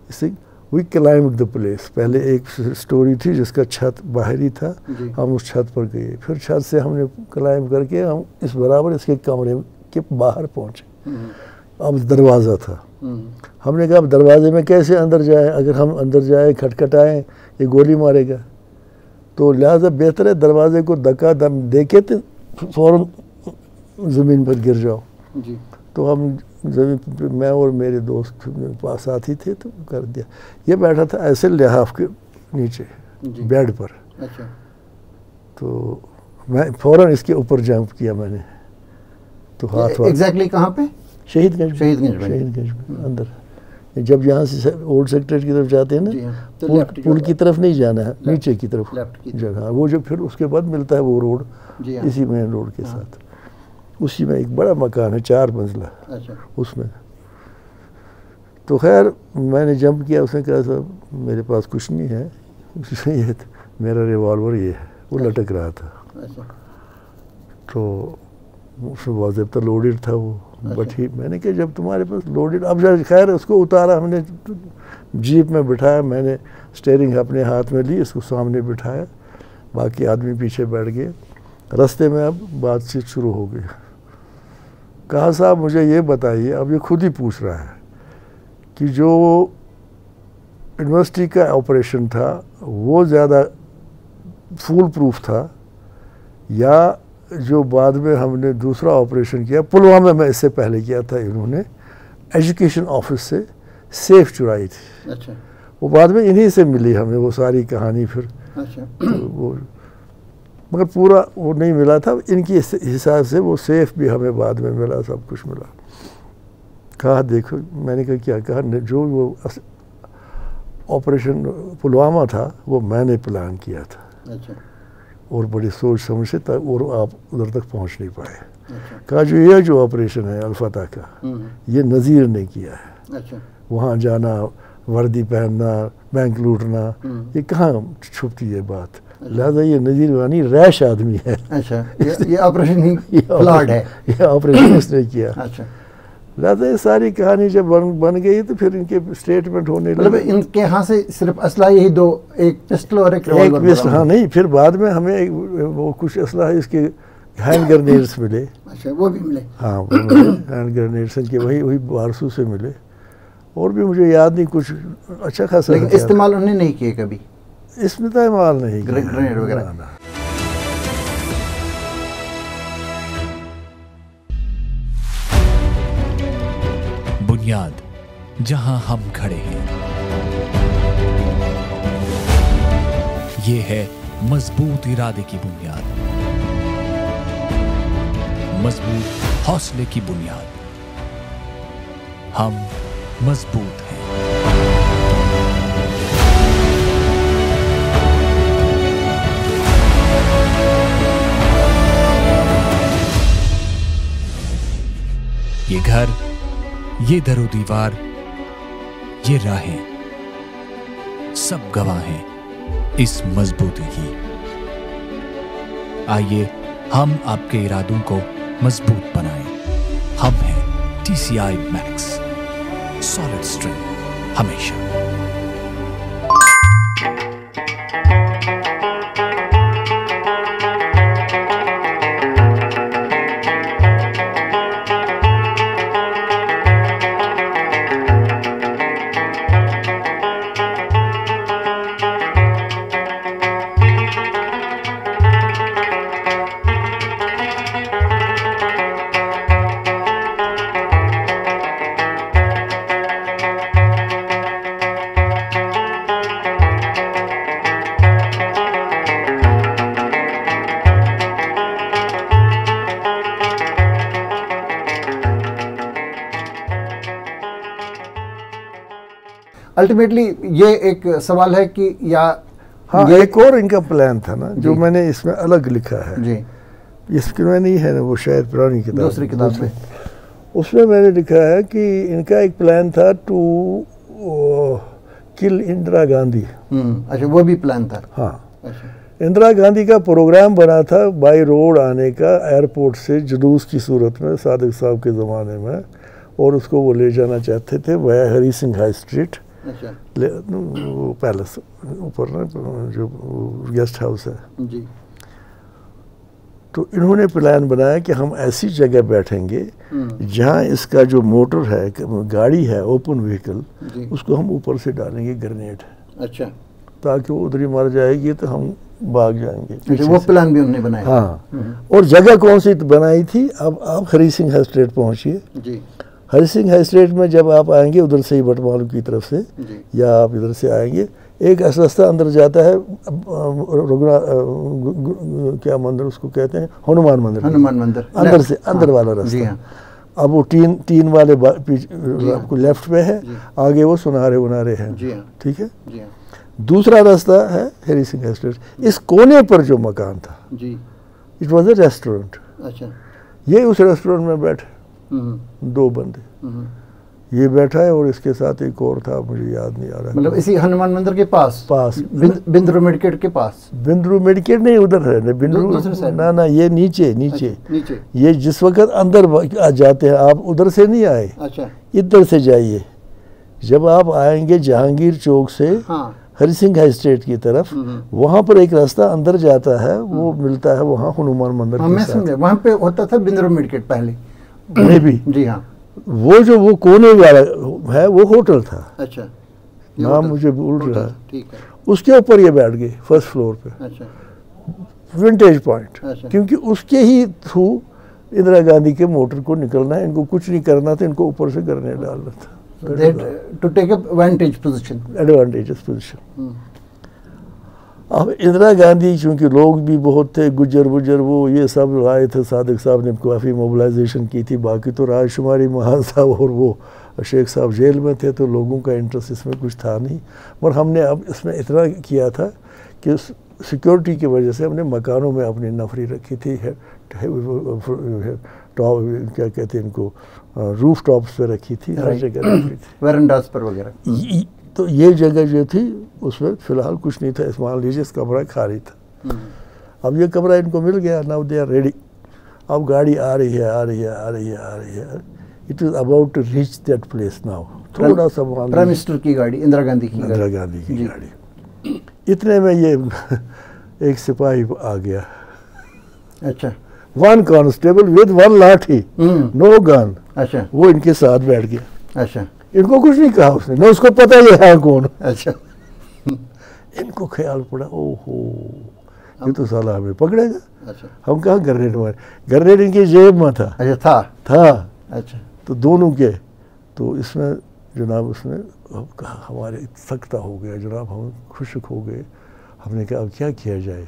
इससे वी क्लाइम्ड द प्लेस। पहले एक स्टोरी थी जिसका छत बाहरी था, हम उस छत पर गए, फिर छत से हमने क्लाइम करके हम इस बराबर इसके कमरे के बाहर पहुँचे। अब दरवाज़ा था, हमने कहा अब दरवाजे में कैसे अंदर जाए, अगर हम अंदर जाए खटखटाएँ ये गोली मारेगा, तो लिहाजा बेहतर है दरवाजे को धक्का दम दे के तो फ़ौरन ज़मीन पर गिर जाओ जी। तो हम ज़मीन पर, मैं और मेरे दोस्त पास साथी थे, तो कर दिया। ये बैठा था ऐसे लिहाफ के नीचे बेड पर। अच्छा। तो मैं फ़ौरन इसके ऊपर जंप किया मैंने, तो हाथ एग्जैक्टली कहाँ पे? शहीदगंज में अंदर। जब यहाँ से ओल्ड सेक्रेटरी की तरफ जाते हैं ना, तो पुल की तरफ नहीं जाना है, नीचे की तरफ जगह, वो जो फिर उसके बाद मिलता है वो रोड, इसी मेन रोड के साथ। उसी में एक बड़ा मकान है 4 मंजिला। अच्छा। उसमें तो खैर मैंने जंप किया, उसने कहा साहब मेरे पास कुछ नहीं है, ये मेरा रिवॉल्वर ये है, वो लटक रहा था। अच्छा। तो उसमें वाज़ेबता लोडेड था वो। अच्छा। बट ही मैंने कहा जब तुम्हारे पास लोडेड, अब जब खैर उसको उतारा, हमने जीप में बिठाया, मैंने स्टीयरिंग अपने हाथ में ली, इसको सामने बिठाया, बाकी आदमी पीछे बैठ गए। रास्ते में अब बातचीत शुरू हो गई। कहा साहब मुझे ये बताइए, अब ये खुद ही पूछ रहा है कि जो यूनिवर्सिटी का ऑपरेशन था वो ज़्यादा फूल प्रूफ था, या जो बाद में हमने दूसरा ऑपरेशन किया पुलवामा में, इससे पहले किया था इन्होंने, एजुकेशन ऑफिस से सेफ चुराई थी। अच्छा। वो बाद में इन्हीं से मिली हमें वो सारी कहानी फिर। अच्छा। तो वो मगर पूरा वो नहीं मिला था, इनकी हिसाब से वो सेफ भी हमें बाद में मिला, सब कुछ मिला। कहा देखो, मैंने कहा क्या कहा, जो वो ऑपरेशन पुलवामा था वो मैंने प्लान किया था। अच्छा। और बड़ी सोच समझ से था, और आप उधर तक पहुंच नहीं पाए। अच्छा। कहा जो ऑपरेशन है अल-फतह का, ये नज़ीर ने किया है। अच्छा। वहाँ जाना, वर्दी पहनना, बैंक लूटना, ये कहाँ छुपती है बात। लिहाजा ये नज़ीर वानी रैश आदमी है। अच्छा, ये ऑपरेशन ही फ्लॉड है, ये ऑपरेशन इसने किया। अच्छा। लिहाजा ये सारी कहानी जब बन गई तो फिर इनके स्टेटमेंट होने लगे। मतलब इनके यहाँ से सिर्फ असला यही दो, एक पिस्टल और एक रिवॉल्वर। हाँ नहीं, फिर बाद में हमें वो कुछ असला इसके हैंड ग्रेनेड्स मिले। अच्छा, वो भी मिले। हाँ वो मिले हैंड ग्रेनेड्स के, वही बारसू से मिले। और भी मुझे याद नहीं, कुछ अच्छा खासा। लेकिन इस्तेमाल उन्होंने नहीं किए कभी, इसमें तो इस्तेमाल नहीं किया ग्रेनेड वगैरह। बुनियाद जहां हम खड़े हैं, ये है मजबूत इरादे की बुनियाद, मजबूत हौसले की बुनियाद। हम मजबूत हैं। ये घर, ये दरो दीवार, ये राहें, सब गवाह हैं इस मजबूती की। आइए हम आपके इरादों को मजबूत बनाएं। हम हैं TCI Max, सॉलिड स्ट्रेंथ हमेशा। अल्टीमेटली ये एक सवाल है कि या हाँ, एक और इनका प्लान था ना, जो मैंने इसमें अलग लिखा है जी, इसमें नहीं है ना, वो शायद पुरानी किताब, दूसरी किताब में, उसमें मैंने लिखा है कि इनका एक प्लान था टू किल इंदिरा गांधी। अच्छा, वो भी प्लान था। हाँ, अच्छा। इंदिरा गांधी का प्रोग्राम बना था बाई रोड आने का, एयरपोर्ट से जुलूस की सूरत में सादिक साहब के ज़माने में, और उसको वो ले जाना चाहते थे via Hari Singh high street. अच्छा। वो पैलेस ऊपर ना, जो गेस्ट हाउस है जी। तो इन्होंने प्लान बनाया कि हम ऐसी जगह बैठेंगे जहाँ इसका जो मोटर है, गाड़ी है, ओपन व्हीकल, उसको हम ऊपर से डालेंगे ग्रेनेड। अच्छा। ताकि वो उधर ही मर जाएगी तो हम भाग जाएंगे। वो प्लान भी उन्होंने बनाया। हाँ, और जगह कौन सी बनाई थी, अब आप हरी सिंह हाई स्ट्रीट पहुँचिए जी। हरी सिंह हाई स्ट्रीट में जब आप आएंगे उधर से ही बटमालू की तरफ से, या आप इधर से आएंगे, एक रास्ता अंदर जाता है, क्या मंदिर उसको कहते हैं, हनुमान मंदिर। हनुमान मंदिर अंदर से, अंदर वाला रास्ता। अब वो तीन वाले आपको लेफ्ट में है, आगे वो सुनारे उनारे हैं। ठीक है। दूसरा रास्ता है हरी सिंह हाई स्ट्रीट। इस कोने पर जो मकान था, इट वॉज ए रेस्टोरेंट। अच्छा। ये उस रेस्टोरेंट में बैठे दो बंदे, ये बैठा है और इसके साथ एक और था, मुझे याद नहीं आ रहा। मतलब इसी हनुमान मंदिर के पास बिंद्रू मेडिकेट के पास। बिंद्रू मेडिकेट नहीं, उधर है ना बिंद्रू, ना ये नीचे नीचे नीचे। ये जिस वक्त अंदर आ जाते हैं आप, उधर से नहीं आए। अच्छा। इधर से जाइए। जब आप आएंगे जहांगीर चौक से हरी सिंह हाई स्ट्रीट की तरफ, वहाँ पर एक रास्ता अंदर जाता है, वो मिलता है वहाँ हनुमान मंदिर के साथ। वहाँ पे होता था बिंद्रू मेडिकेट पहले में भी। जी हाँ। वो कोने वाला है वो होटल था। अच्छा। नाम मुझे भूल रहा है। ठीक है। उसके ऊपर ये बैठ गए फर्स्ट फ्लोर पे। अच्छा। Vintage point. अच्छा। क्योंकि उसके ही थ्रू इंदिरा गांधी के मोटर को निकलना है, इनको कुछ नहीं करना था, इनको ऊपर से ग्रेनेड डालना था। to take up advantageous position. अब इंदिरा गांधी चूँकि लोग भी बहुत थे, गुजर वो ये सब आए थे, सादिक साहब ने काफ़ी मोबिलाइजेशन की थी, बाकी तो राजकुमारी महान साहब और वो शेख साहब जेल में थे, तो लोगों का इंटरेस्ट इसमें कुछ था नहीं। पर हमने अब इसमें इतना किया था कि सिक्योरिटी की वजह से हमने मकानों में अपनी नफरी रखी थी, टॉप क्या कहते हैं इनको, रूफ टॉप्स पे रखी थी, हर जगह रखी थी, वेरांडास पर वगैरह। तो ये जगह जो थी उसमें फ़िलहाल कुछ नहीं था, इस मान लीजिए इस कमरा खाली था। अब ये कमरा इनको मिल गया, नाउ दे आर रेडी। अब गाड़ी आ रही है, it is about to reach that place now. थोड़ा सा प्राइम मिनिस्टर की गाड़ी, इंदिरा गांधी की गाड़ी। इतने में ये एक सिपाही आ गया, अच्छा, वन कांस्टेबल विद वन लाठी, नो गन, अच्छा, वो इनके साथ बैठ गया। अच्छा, इनको कुछ नहीं कहा उसने, न उसको पता ये है कौन। अच्छा, इनको ख्याल पड़ा, ओहो ये तो साला हमें पकड़ेगा। अच्छा, हम कहाँ ग्रेनेड मारे, ग्रेनेड इनकी जेब में था। अच्छा, था। अच्छा, तो दोनों के, तो इसमें जनाब उसने कहा हमारे सख्ता हो गया जनाब, हम खुशक हो गए। हमने कहा अब क्या किया जाए,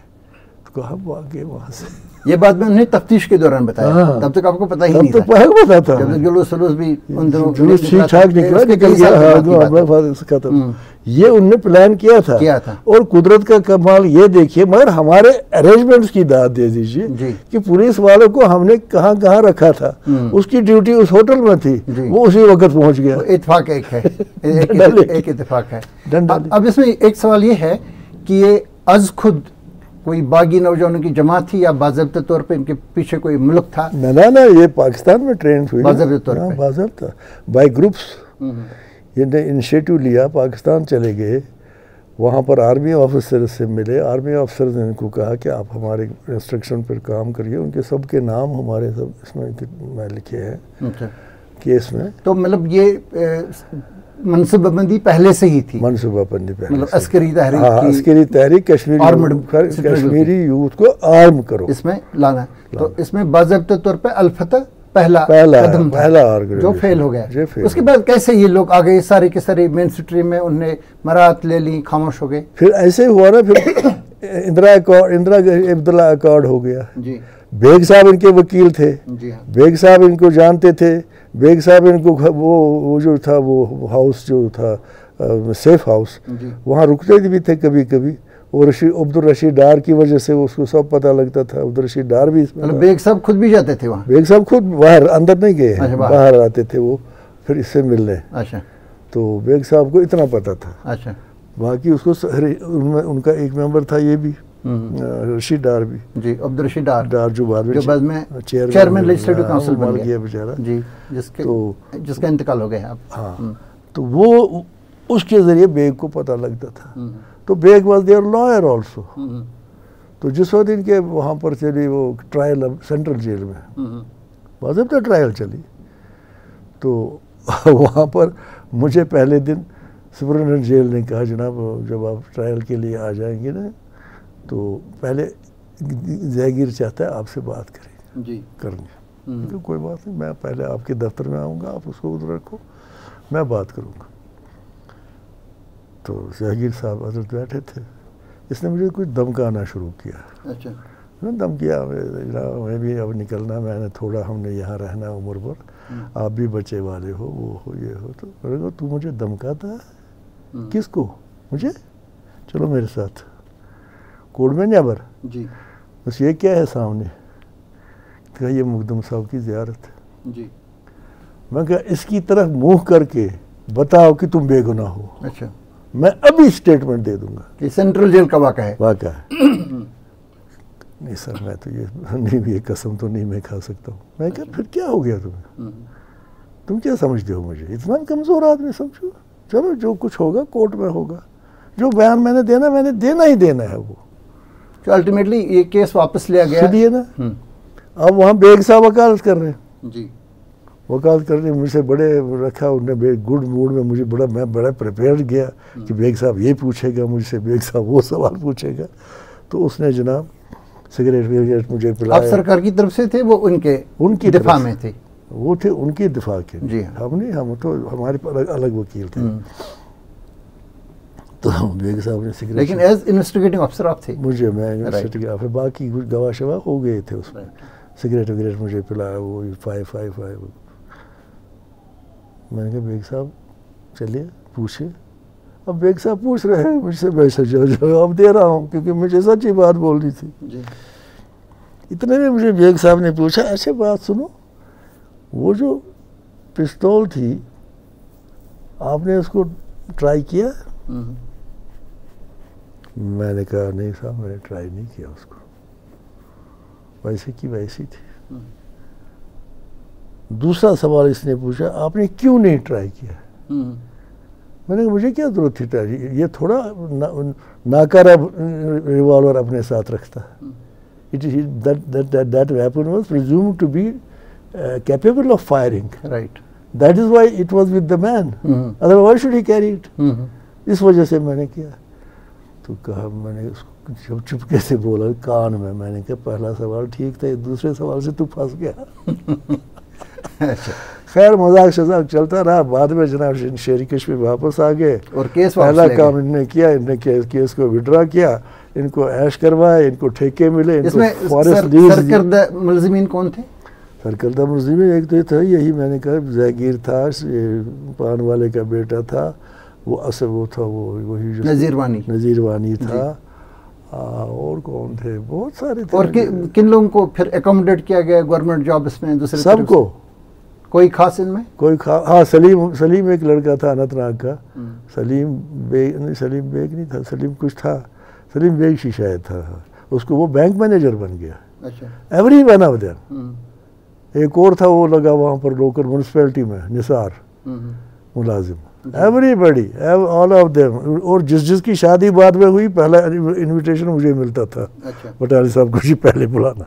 तो कहा हम भागे वहाँ से। ये बात में उन्हें तफ्तीश के दौरान बताया। हाँ। तब तक आपको पता ही नहीं था। तब तो पता था। जब जुलूस भी उन दिनों जुलूस ठीक ठाक निकल गया, खत्म। ये उनने प्लान किया था। और कुदरत का कमाल ये देखिए, मगर हमारे अरेंजमेंट्स की दाद दे दीजिए कि पुलिस वालों को हमने कहाँ कहाँ रखा था, उसकी ड्यूटी उस होटल में थी, वो उसी वक्त पहुँच गया। इत्तेफाक एक है, एक इत्तेफाक है। अब इसमें एक सवाल ये है कि ये अज खुद कोई बागी नौजवानों की जमात थी या बाज़ाब्ता तौर पे इनके पीछे कोई मुल्क था? ना, ये पाकिस्तान में ट्रेन हुई बाज़ाब्ता तौर पे, बाज़ाब्ता बाय ग्रुप्स। ये इनिशिएटिव लिया, पाकिस्तान चले गए, वहाँ पर आर्मी ऑफिसर से मिले। आर्मी ऑफिसर ने इनको कहा कि आप हमारे इंस्ट्रक्शन पर काम करिए। उनके सब के नाम हमारे सब इसमें लिखे हैं केस में। तो मतलब ये मनसूबाबंदी पहले से ही थी? मनसूबाबंदी पहले, मतलब अस्करी तहरीक, अस्करी तहरीक कश्मीरी यूथ को आर्म करो, इसमें लाना। तो इसमें बाज़ाब्ता तौर पे अल-फतह पहला जो फेल हो गया। उसके बाद कैसे ये लोग आ गए सारे के सारे मेन स्ट्रीम में, उन्हें मराहत ले ली, खामोश हो गए? फिर ऐसे हुआ ना, फिर इंदिरा अब्दुल्ला अकॉर्ड हो गया जी। बेग साहब इनके वकील थे जी। बेग साहब इनको जानते थे। बेग साहब इनको वो जो था, वो हाउस जो था सेफ हाउस, वहाँ रुकते भी थे कभी कभी। और अब्दुल रशीद डार की वजह से उसको सब पता लगता था। अब्दुल रशीद डार भी इसमें, बेग साहब खुद भी जाते थे वहाँ? बेग साहब खुद बाहर, अंदर नहीं गए, बाहर आते थे वो फिर इससे मिलने। अच्छा, तो बेग साहब को इतना पता था। अच्छा, बाकी उसको उनका एक मेंबर था ये भी, रशीद डार भी जी, अब्दुल रशीद डार जो बाद में चेयरमैन लेजिस्लेटिव काउंसिल बन गया बेचारा जी, जिसका इंतकाल हो गया अब। हाँ, तो वो उसके जरिए बेग को पता लगता था। तो Baig was there lawyer also. तो जिस वक्त इनके वहाँ पर चली वो ट्रायल सेंट्रल जेल में, बाज़ाब्ता ट्रायल चली, तो वहाँ पर मुझे पहले दिन सुपरिटेंडेंट जेल ने कहा जनाब जब आप ट्रायल के लिए आ जाएंगे ना, तो पहले जहांगीर चाहता है आपसे बात करें जी, करेंगे। तो कोई बात नहीं, मैं पहले आपके दफ्तर में आऊँगा, आप उसको उधर रखो, मैं बात करूँगा। तो जहांगीर साहब हजरत बैठे थे। इसने मुझे कुछ धमकाना शुरू किया। अच्छा, धमकिया, मैं भी अब निकलना, मैंने थोड़ा, हमने यहाँ रहना उम्र भर, आप भी बच्चे वाले हो, वो हो, ये हो। तो मैंने कहा तू मुझे धमकाता है? किसको? मुझे? चलो मेरे साथ कोर्ट में न्याबर जी। बस ये क्या है सामने? तो ये मुकदम साहब की ज़ियारत है जी। मैं कहा इसकी तरफ मुँह करके बताओ कि तुम बेगुनाह हो। अच्छा, मैं अभी स्टेटमेंट दे दूंगा। ये सेंट्रल जेल का वाक़ा है? वाक़ा है। नहीं सर, मैं तो ये नहीं, ये कसम तो नहीं मैं खा सकता हूँ। मैं कहा फिर क्या हो गया तुम्हें? तुम क्या समझते हो मुझे? इतना कमज़ोर आदमी समझो? चलो जो कुछ होगा कोर्ट में होगा, जो बयान मैंने देना ही देना है वो। तो अल्टीमेटली ये केस वापस लिया गया, सुनिए ना। अब वहाँ बेग साहब वकालत कर रहे हैं जी, वकालत करने मुझसे बड़े रखा उन्होंने, गुड मूड में मुझे मैं बड़ा प्रिपेयर्ड गया कि बेग साहब ये पूछेगा मुझसे, बेग साहब वो सवाल पूछेगा। तो उसने जनाब सिगरेट विगरेट मुझे पिलाया। आप सरकार की तरफ से थे, वो उनकी दिफा में थे? वो थे उनके दिफा के। जी हम नहीं, हम तो हमारे अलग वकील थे। तो बेग साहब ने सिगरेट, लेकिन एज इन्वेस्टिगेटिंग अफसर आप थे? मुझे, मैं इन्वेस्टिगेटिंग ऑफिसर, बाकी कुछ गवाह शवा हो गए थे उसमें। सिगरेट वगैरह मुझे पिलाया, वो 555। मैंने कहा बेग साहब चलिए पूछिए। अब बेग साहब पूछ रहे हैं मुझसे, मैं जवाब दे रहा हूँ क्योंकि मुझे सच्ची बात बोलनी थी जी। इतने में मुझे बेग साहब ने पूछा, अच्छा बात सुनो, वो जो पिस्तौल थी आपने उसको ट्राई किया? मैंने कहा नहीं साहब, मैंने ट्राई नहीं किया उसको, वैसे की वैसी थी। दूसरा सवाल इसने पूछा, आपने क्यों नहीं ट्राई किया? मैंने कहा मुझे क्या जरूरत थी ट्राई, ये थोड़ा नाकारा रिवॉल्वर अपने साथ रखता। It is that weapon was presumed to be capable of firing, right, that is why it was with the man, otherwise why should he carry it. इस वजह से मैंने किया। तो कहा, मैंने उसको जब चुपके से बोला कान में, मैंने कहा पहला सवाल ठीक था, दूसरे सवाल से तू फंस गया। खैर मजाक शजाक चलता रहा। बाद में जनाब शेरी कश्मीर वापस आ गए और केस पहला काम इन्होंने किया, इन्होंने केस को विड्रॉ किया, इनको ऐश करवाए, इनको ठेके मिले, इनको फॉरेस्ट लीज। सरकर्दा मुलजिमीन कौन थे? सरकर्दा मुलजिमीन एक तो था, यही मैंने कहा जहांगीर था, पान वाले का बेटा था, वो असल वो था, वो वही जो नज़ीर वानी था, और कौन थे, बहुत सारे थे। और किन लोगों को फिर एकोमोडेट किया गया गवर्नमेंट जॉब्स में? दूसरे सबको। कोई खास इनमें? कोई खास, हाँ सलीम एक लड़का था अनंतनाग का, सलीम बेग नहीं था, सलीम कुछ था, सलीम बेग ही शायद था, उसको वो बैंक मैनेजर बन गया। अच्छा। Every one of them. एक और था वो लगा वहाँ पर लोकल म्यूनसिपैलिटी में, निसार मुलाजिम, एवरीबॉडी, ऑल ऑफ देम। और जिसकी शादी बाद में हुई, पहला इनविटेशन मुझे मिलता था। अच्छा। बटाली साहब को जी पहले बुलाना।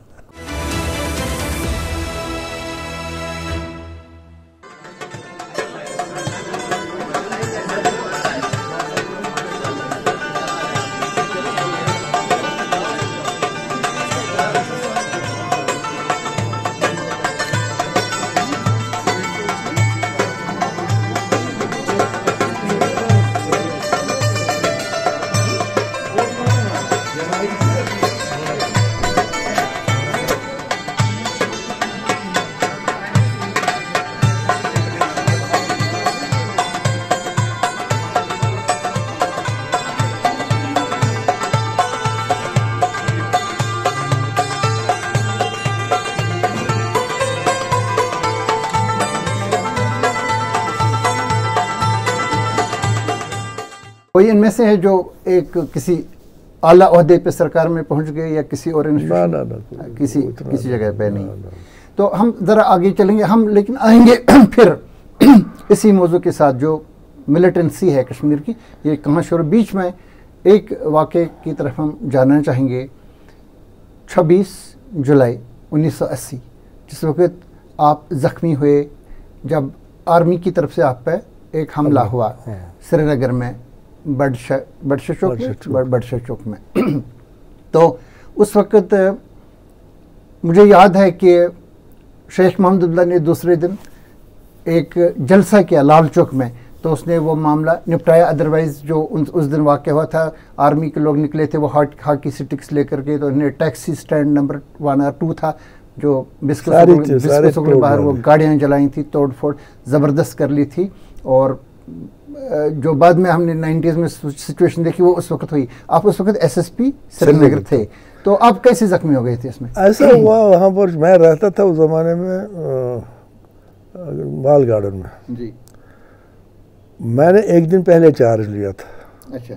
कोई इनमें से है जो एक किसी आला ओहदे पे सरकार में पहुंच गए या किसी और किसी जगह पे नहीं? तो हम ज़रा आगे चलेंगे हम, लेकिन आएंगे फिर इसी मौजू के साथ जो मिलिटेंसी है कश्मीर की, ये कहाँ शुरू। बीच में एक वाक़े की तरफ हम जानना चाहेंगे। 26 जुलाई 1980 जिस वक्त आप ज़ख्मी हुए, जब आर्मी की तरफ से आप पे एक हमला हुआ श्रीनगर में, बडशा चौक में। तो उस वक्त मुझे याद है कि शेख मोहम्मद अब्दुल्ला ने दूसरे दिन एक जलसा किया लाल चौक में, तो उसने वो मामला निपटाया। अदरवाइज़ जो उस दिन वाक़या हुआ था, आर्मी के लोग निकले थे वो हॉकी स्टिक्स लेकर के, तो उन्हें टैक्सी स्टैंड नंबर 1 और 2 था जो बिस्कुट के बाहर वो गाड़ियाँ जलाई थी, तोड़ फोड़ ज़बरदस्त कर ली थी। और जो बाद में हमने 90s में सिचुएशन देखी वो उस वक्त हुई। आप उस वक्त SSP श्रीनगर थे, तो आप कैसे जख्मी हो गए थे इसमें? ऐसा हुआ, वहाँ पर मैं रहता था उस ज़माने में माल गार्डन में जी। मैंने एक दिन पहले चार्ज लिया था। अच्छा।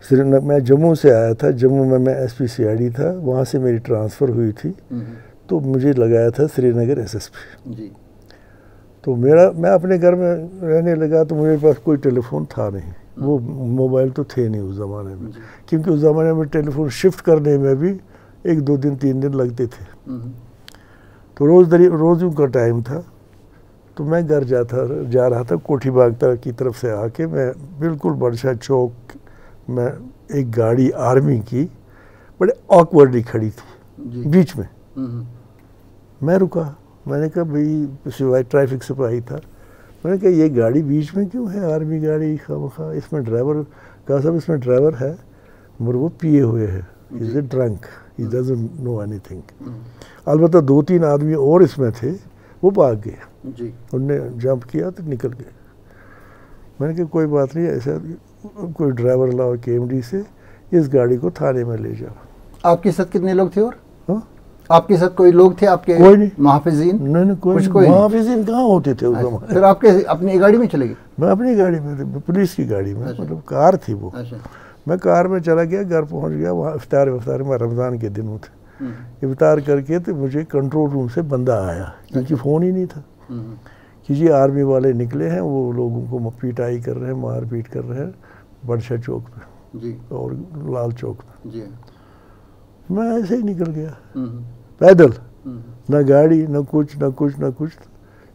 श्रीनगर, मैं जम्मू से आया था, जम्मू में मैं SP CID था, वहाँ से मेरी ट्रांसफ़र हुई थी, तो मुझे लगाया था श्रीनगर SSP जी। तो मैं अपने घर में रहने लगा, तो मेरे पास कोई टेलीफोन था नहीं, वो मोबाइल तो थे नहीं उस ज़माने में, क्योंकि उस ज़माने में टेलीफोन शिफ्ट करने में भी 1-2 दिन 3 दिन लगते थे। तो रोज़ों का टाइम था, तो मैं घर जा रहा था कोठी बाग की तरफ से आके, मैं बिल्कुल बडशा चौक में एक गाड़ी आर्मी की बड़े ऑकवर्डली खड़ी थी बीच में। मैं रुका, मैंने कहा भाई सिवाय ट्रैफिक सिपाही था, मैंने कहा ये गाड़ी बीच में क्यों है, आर्मी गाड़ी खामखा, इसमें ड्राइवर, कहा साहब इसमें ड्राइवर है मगर वो पिए हुए है, is a drunk, he doesn't know anything. अलबत्ता 2-3 आदमी और इसमें थे, वो भाग गए जी, उनने जंप किया तो निकल गए। मैंने कहा कोई बात नहीं, ऐसा कोई ड्राइवर लाओ KMD से, इस गाड़ी को थाने में ले जाओ। आपके साथ कितने लोग थे और आपके साथ कोई लोग थे आपके? कोई नहीं, मुहाफिजीन? नहीं कोई मुहाफिजीन कहाँ होते थे उस जमाने। फिर आपके अपनी गाड़ी में चले गए? मैं अपनी गाड़ी में, पुलिस की गाड़ी में, मतलब कार थी वो। मैं कार में चला गया, घर पहुंच गया, वहाँ इफ्तार में रमज़ान के दिनों थे, इफ्तार करके तो मुझे कंट्रोल रूम से बंदा आया, क्योंकि फ़ोन ही नहीं था कि जी आर्मी वाले निकले हैं, वो लोगों को पिटाई कर रहे हैं, मार पीट कर रहे हैं बड़शाह चौक पे जी और लाल चौक पे जी। मैं ऐसे ही निकल गया पैदल, ना गाड़ी ना कुछ,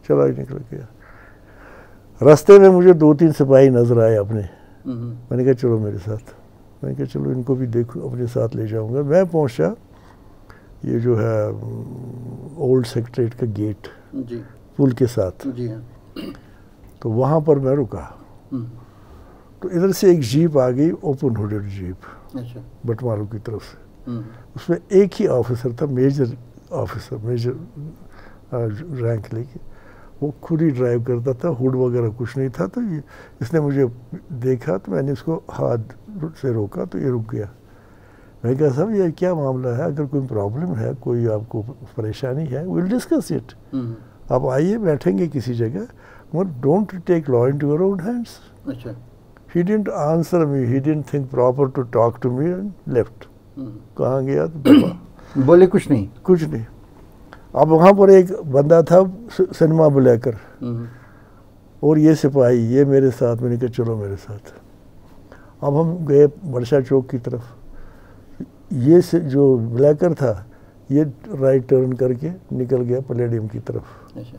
चला ही निकल गया। रास्ते में मुझे 2-3 सिपाही नजर आए अपने, मैंने कहा चलो मेरे साथ, मैंने कहा चलो इनको भी देखो, अपने साथ ले जाऊंगा। मैं पहुंचा, ये जो है ओल्ड सेक्रेटरीट का गेट जी, पुल के साथ जी, तो वहाँ पर मैं रुका, तो इधर से एक जीप आ गई, ओपन हुडेड जीप, अच्छा, बटमालू की तरफ से। उसमें एक ही ऑफिसर था, मेजर ऑफिसर, मेजर रैंक लेके, वो खुद ही ड्राइव करता था, हुड वगैरह कुछ नहीं था। तो ये इसने मुझे देखा तो मैंने इसको हाथ से रोका तो ये रुक गया। मैं कहा साहब ये क्या मामला है, अगर कोई प्रॉब्लम है, कोई आपको परेशानी है, विल डिस्कस इट, आप आइए बैठेंगे किसी जगह, मगर don't take law into your own hands. अच्छा, he didn't answer me, he didn't think proper to talk to me and left. कहाँ गया तो बोले कुछ नहीं। अब वहाँ पर एक बंदा था सिनेमा बुलाकर, और ये सिपाही, ये मेरे साथ, मैंने कहा चलो मेरे साथ। अब हम गए बड़शाह चौक की तरफ, ये जो बुलाकर था ये राइट टर्न करके निकल गया पैलेडियम की तरफ। अच्छा।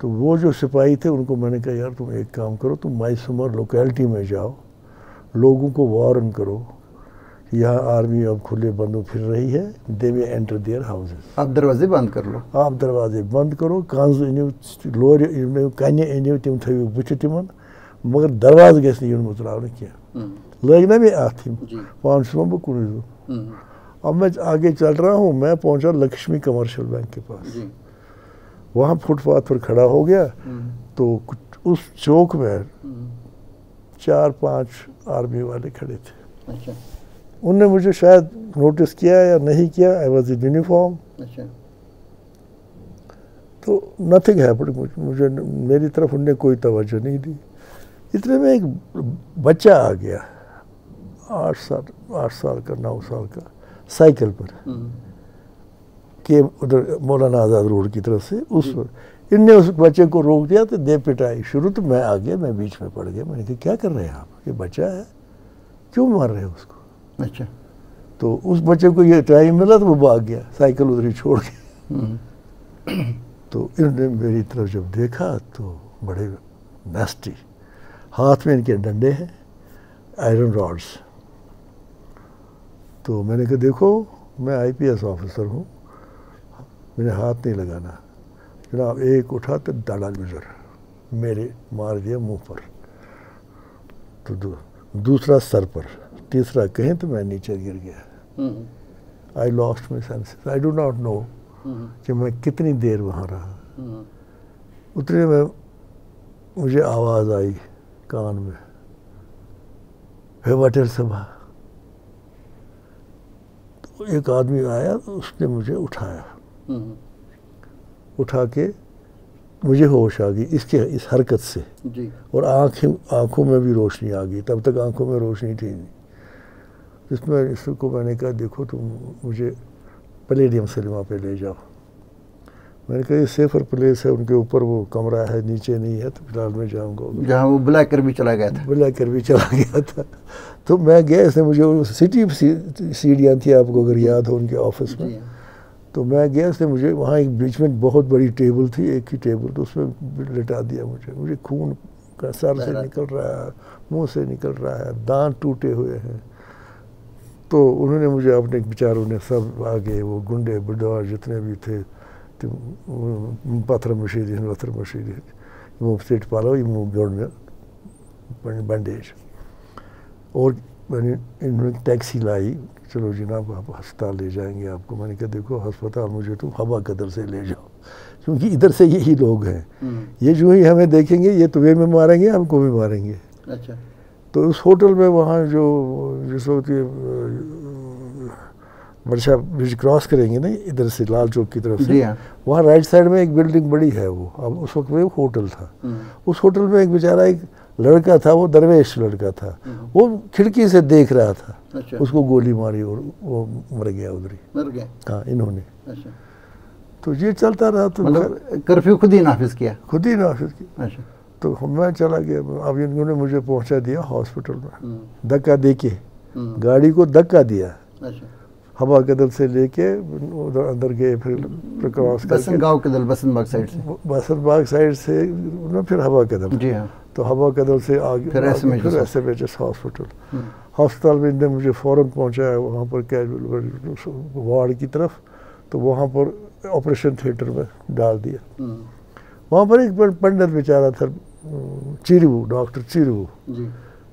तो वो जो सिपाही थे उनको मैंने कहा यार तुम एक काम करो, तुम माइसुमर लोकेलिटी में जाओ, लोगों को वार्न करो, यहाँ आर्मी अब खुले बंदों फिर रही है, दे में एंटर देयर हाउसेस। आप दरवाजे बंद कर लो, आप दरवाजे बंद करो, कांज लोर कन्या अनिव तम थो बुच तिमन, मगर दरवाज गस उतराव क्या लग ना मे अथ पान बह कुन। अब मैं आगे चल रहा हूँ, मैं पहुँचा लक्ष्मी कमर्शियल बैंक के पास, वहाँ फुटपाथ पर खड़ा हो गया, तो उस चौक में 4-5 आर्मी वाले खड़े थे। अच्छा। उनने मुझे शायद नोटिस किया या नहीं किया, आई वॉज इन यूनिफॉर्म। अच्छा। तो नथिंग हैपेंड, मुझे मेरी तरफ उनने कोई तवज्जो नहीं दी। इतने में एक बच्चा आ गया, 8 साल का 9 साल का, साइकिल पर के उधर मौलाना आज़ाद रोड की तरफ से, उस पर इनने उस बच्चे को रोक दिया तो दे पिटाई शुरू। तो मैं आ गया, मैं बीच में पड़ गया, मैंने कहा क्या कर रहे हैं आप, ये बच्चा है, क्यों मार रहे हैं उसको। अच्छा। तो उस बच्चे को ये टाइम मिला तो वो भाग गया, साइकिल उधर ही छोड़ के। तो इन्होंने मेरी तरफ जब देखा तो बड़े नेस्टी, हाथ में इनके डंडे हैं, आयरन रॉड्स। तो मैंने कहा देखो मैं IPS ऑफिसर हूँ, मैंने हाथ नहीं लगाना। जनाब एक उठा तो दाड़ा गुजर, मेरे मार दिया मुंह पर, तो दूसरा सर पर, तीसरा कहें तो मैं नीचे गिर गया। I lost my senses, I do not know कि मैं कितनी देर वहाँ रहा। उतने में मुझे आवाज़ आई कान में, वटेर सभा। तो एक आदमी आया, तो उसने मुझे उठाया, उठा के मुझे होश आ गई इस हरकत से जी। और आँखों में भी रोशनी आ गई, तब तक आँखों में रोशनी थी नहीं। इसमें इसको मैंने कहा देखो तुम मुझे पैलेडियम सिनेमा पे ले जाओ। मैंने कहा ये सेफर प्लेस है, उनके ऊपर वो कमरा है, नीचे नहीं है, तो फिलहाल मैं जाऊँगा। जहाँ वो बुलाकर भी चला गया था। तो मैं गया, इसने मुझे सिटी सीढ़ियाँ थी, आपको अगर याद हो उनके ऑफिस में। तो मैं गया, इसने मुझे वहाँ एक बीच में बहुत बड़ी टेबल थी, एक ही टेबल, तो उसमें लिटा दिया मुझे खून का सर से निकल रहा है, मुँह से निकल रहा है, दांत टूटे हुए हैं। तो उन्होंने मुझे अपने बेचारों ने सब आगे वो गुंडे बुढ़वा जितने भी थे पत्थर मशीदी स्टेट पालो गोड में बैंडेज। और मैंने इन्होंने टैक्सी लाई, चलो जनाब आप अस्पताल ले जाएंगे आपको। मैंने कहा देखो अस्पताल मुझे तुम हवा कदर से ले जाओ, क्योंकि इधर से यही लोग हैं, ये जो ही हमें देखेंगे ये तुम्हें में मारेंगे हमको भी मारेंगे। अच्छा। तो उस होटल में वहाँ जो जिस वक्त वर्षा ब्रिज क्रॉस करेंगे ना इधर से लाल चौक की तरफ से, वहाँ राइट साइड में एक बिल्डिंग बड़ी है वो, अब उस वक्त में होटल था। उस होटल में एक बेचारा एक लड़का था, वो दरवेश लड़का था, वो खिड़की से देख रहा था। अच्छा। उसको गोली मारी और वो मर गया उधर ही। मर गया? हाँ, इन्होंने। अच्छा। तो ये चलता रहा। तो मतलब कर्फ्यू खुद ही नाफिज किया? खुद ही नाफिज किया। अच्छा। तो मैं चला गया, अब इन्होंने मुझे पहुंचा दिया हॉस्पिटल में, धक्का दे के गाड़ी को धक्का दिया। अच्छा। हवा कदल से लेके उधर अंदर गए, फिर क्रॉस करके गाँव कदल बसंतबाग साइड से, बसंतबाग साइड से ना, फिर हवा कदल। जी हाँ। तो हवा कदल से आगे फिर एसएमएचएस हॉस्पिटल में इन्हें मुझे फ़ौरन पहुंचाया वहाँ पर कैजुअल वार्ड की तरफ। तो वहाँ पर ऑपरेशन थिएटर में डाल दिया। वहाँ पर एक पंडित बेचारा था, चिरू, डॉक्टर चिरू,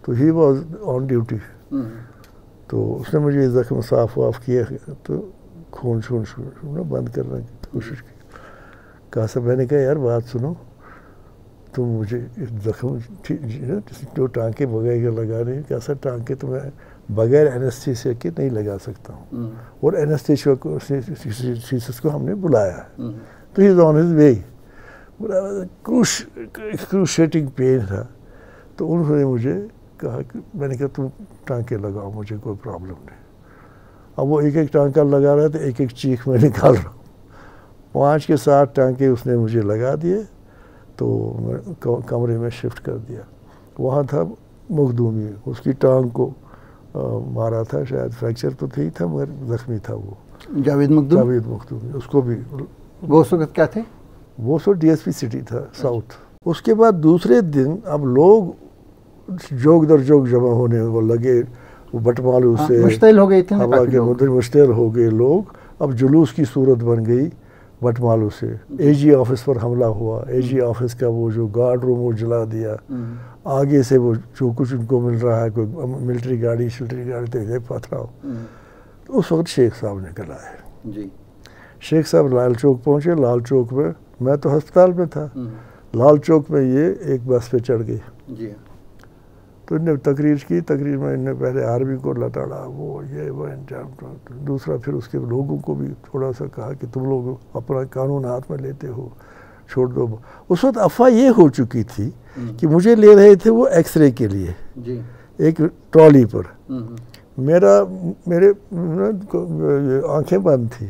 तो ही वॉज ऑन ड्यूटी। तो उसने मुझे ज़ख्म साफ वाफ किया, तो खून बंद करने की कोशिश की। कहा सब, मैंने कहा यार बात सुनो, तुम मुझे ज़ख्म जो टाँके वगैरह लगा रहे हैं, कैसा टाँके तो मैं बगैर एनेस्थीसिया के नहीं लगा सकता हूँ, और एनेस्थीसिया को हमने बुलाया है। तो he is on his way. Excruciating pain था। तो उन्होंने मुझे कहा कि, मैंने कहा तुम टाँके लगाओ, मुझे कोई प्रॉब्लम नहीं। अब वो एक एक टाँका लगा रहा था, एक एक चीख में निकाल रहा हूँ। 5 के 7 टाँके उसने मुझे लगा दिए। तो मैं कमरे में शिफ्ट कर दिया। वहाँ था मखदूमी, उसकी टांग को मारा था, शायद फ्रैक्चर तो नहीं था मगर जख्मी था वो, जावेद मखदूमी। उसको भी, वो उस वक्त क्या थे? वो सो डीएसपी सिटी था साउथ। उसके बाद दूसरे दिन अब लोग जोग दर जोग जमा होने वो लगे, वो बटमालू से मुश्तिल हो गई थी, हवा के मुद्दे मुश्तिल हो गए लोग। अब जुलूस की सूरत बन गई बटमालू से। एजी ऑफिस पर हमला हुआ, एजी ऑफिस का वो जो गार्ड रूम वो जला दिया। आगे से वो जो कुछ उनको मिल रहा है, कोई मिलिट्री गाड़ी तो पथराव। तो उस वक्त शेख साहब निकल आए जी। शेख साहब लाल चौक पहुँचे। लाल चौक में, मैं तो अस्पताल में था, लाल चौक में ये एक बस पे चढ़ गई जी। तो इन्हें तकरीर की, तकरीर में इन्हें पहले आर्मी को लताड़ा, वो ये वो दूसरा, फिर उसके लोगों को भी थोड़ा सा कहा कि तुम लोग अपना कानून हाथ में लेते हो, छोड़ दो। उस वक्त अफवाह ये हो चुकी थी कि मुझे ले रहे थे वो एक्सरे के लिए जी। एक ट्रॉली पर। मेरे आंखें बंद थी।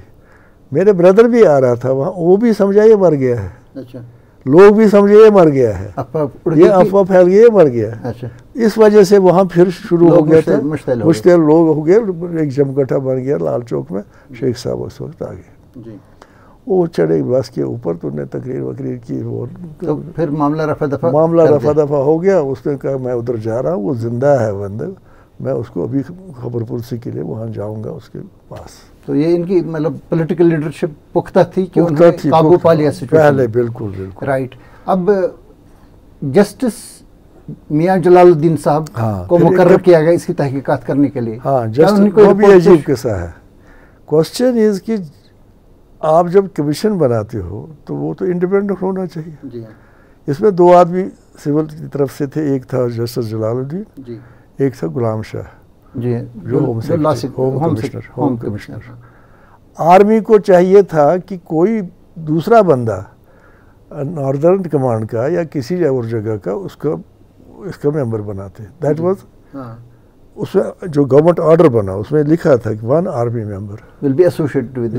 मेरे ब्रदर भी आ रहा था वहाँ, वो भी समझा ये मर गया है। अच्छा। लोग भी समझे ये मर गया है, ये अफवाह फैल गई, ये मर गया है। अच्छा। इस वजह से वहाँ फिर शुरू हो गया था, मुश्तिल लोग हो गए, एक जमघटा बन गया लाल चौक में। शेख साहब उस वक्त आ गए, वो चढ़े बस के ऊपर, तो उन्हें तकरीर वकरीर की। तो फिर मामला रफा दफा हो गया। उसने कहा मैं उधर जा रहा हूँ, वो जिंदा है बंदा, मैं उसको अभी खबरपुरसी के लिए वहाँ जाऊँगा उसके पास। तो ये इनकी मतलब पॉलिटिकल लीडरशिप पुख्ता थी कि उन्होंने काबू पा लिया सिचुएशन पहले। बिल्कुल राइट। अब जस्टिस मियां जलालुद्दीन साहब को मुकर्रर किया गया इसकी तहकीकात करने के लिए। हाँ, जस्टिस को भी अजीब किस्सा है। क्वेश्चन इज कि आप जब कमीशन बनाते हो तो वो तो इंडिपेंडेंट होना चाहिए जी। इसमें 2 आदमी सिविल की तरफ से थे, एक था जस्टिस जलालुद्दीन जी, एक था गुलाम शाह जी, जो होम कमिश्नर। आर्मी को चाहिए था कि कोई दूसरा बंदा नॉर्दर्न कमांड का या किसी और जगह का इसका मेंबर बनाते। दैट वाज उसमें जो गवर्नमेंट ऑर्डर बना उसमें लिखा था कि 1 army member will be associated with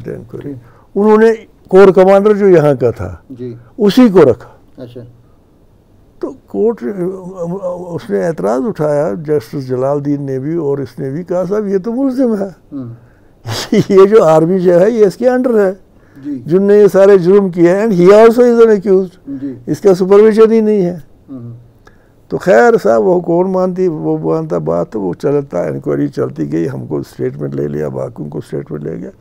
the inquiry. उन्होंने कोर कमांडर जो यहाँ का था जी, उसी को रखा। अच्छा। तो कोर्ट उसने एतराज़ उठाया, जस्टिस जलालुद्दीन ने भी और इसने भी कहा साहब ये तो मुल्ज़िम है, ये जो आर्मी जो है ये इसके अंडर है जिनने ये सारे जुर्म किए हैं, and he also is an accused, इसका सुपरविजन ही नहीं है। तो खैर साहब वो कौन मानता बात, वो चलता, इंक्वायरी चलती गई, हमको स्टेटमेंट ले लिया, बाकी को स्टेटमेंट ले गया।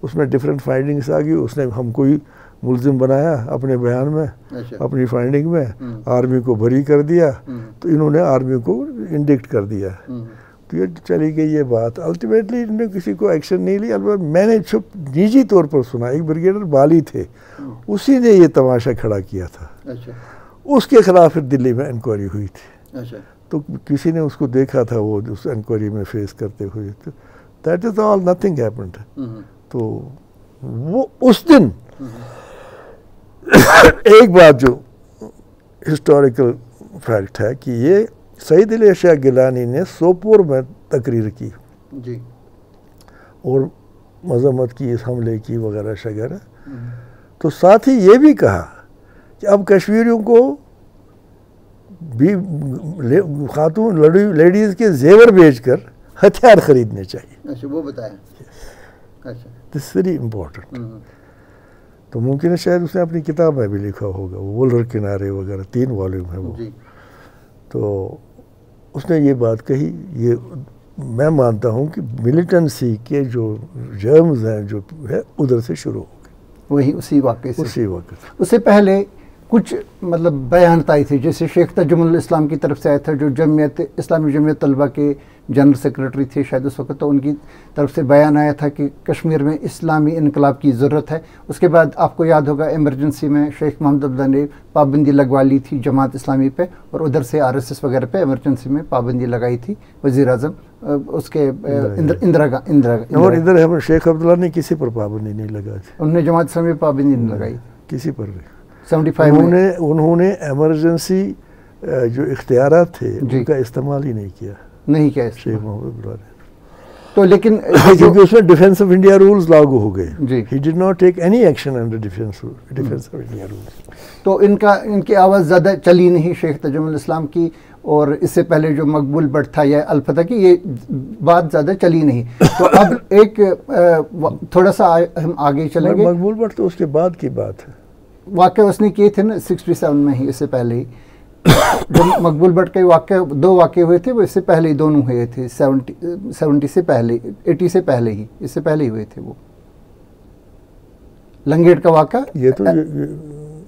उसमें डिफरेंट फाइंडिंग्स आ गई, उसने हमको ही मुलजिम बनाया अपने बयान में, अपनी फाइंडिंग में, आर्मी को बरी कर दिया, तो इन्होंने आर्मी को इंडिक्ट कर दिया। तो ये चली गई ये बात। अल्टीमेटली इन्होंने किसी को एक्शन नहीं लिया। मैंने छुप निजी तौर पर सुना, एक ब्रिगेडियर बाली थे, उसी ने ये तमाशा खड़ा किया था। उसके खिलाफ फिर दिल्ली में इंक्वायरी हुई थी। तो किसी ने उसको देखा था वो उस इंक्वायरी में फेस करते हुए। तो that is all, nothing happened. तो वो उस दिन एक बात जो हिस्टोरिकल फैक्ट है कि ये सईद अली शाह गिलानी ने सोपोर में तकरीर की जी, और मजम्मत की इस हमले की वगैरह शगैरह। तो साथ ही ये भी कहा कि अब कश्मीरियों को भी खातून लेडीज़ के जेवर बेचकर हथियार खरीदने चाहिए। अच्छा, वो बताया। अच्छा, दिस वेरी इम्पोर्टेंट। तो मुमकिन है शायद उसने अपनी किताब में भी लिखा होगा, वो वुलर किनारे वगैरह 3 वॉल्यूम है वो। तो उसने ये बात कही। ये मैं मानता हूँ कि मिलिटेंसी के जो जर्म्स हैं जो है उधर से शुरू हो गए, वही उसी वाक़े से। उसी वक्त उससे पहले कुछ मतलब बयान आई थी, जैसे शेख तजुमुल इस्लाम की तरफ से आया था, जो जमीयत इस्लामी जमीयत तलबा के जनरल सेक्रेटरी थे शायद उस वक्त, तो उनकी तरफ से बयान आया था कि कश्मीर में इस्लामी इनकलाब की ज़रूरत है। उसके बाद आपको याद होगा इमरजेंसी में शेख मोहम्मद अब्दुल्ला ने पाबंदी लगवा ली थी जमात इस्लामी पे, और उधर से RSS वगैरह पे इमरजेंसी में पाबंदी लगाई थी वज़ीर आज़म उसके इंदिरा। और इधर है शेख अब्दुल्ला ने किसी पर पाबंदी नहीं लगाई थी, उन्होंने जमात इस्लामी पर पाबंदी नहीं लगाई किसी पर भी। 75 उन्होंने एमरजेंसी जो इख्तियारात थे उनका इस्तेमाल ही नहीं किया शेख मोहम्मद अब्दुल्ला ने। तो लेकिन क्योंकि उसमें डिफेंस ऑफ इंडिया रूल्स लागू हो गए। He did not take any action under defence of India rules. तो इनकी आवाज़ ज़्यादा चली नहीं शेख तजुमुल इस्लाम की, और इससे पहले जो मकबूल भट्ट था या अल-फतह की, ये बात ज़्यादा चली नहीं। तो अब एक थोड़ा सा हम आगे चलेंगे। मकबूल भट्ट तो उसके बाद की बात है। वाक़े उसने किए थे ना 67 में ही, इससे पहले ही जो मकबूल भट्ट के वाक़े 2 वाक़े हुए थे, वो इससे पहले ही दोनों हुए थे। 70 से पहले, 80 से पहले ही, इससे पहले ही हुए थे वो। लंगेट का वाक़ा ये तो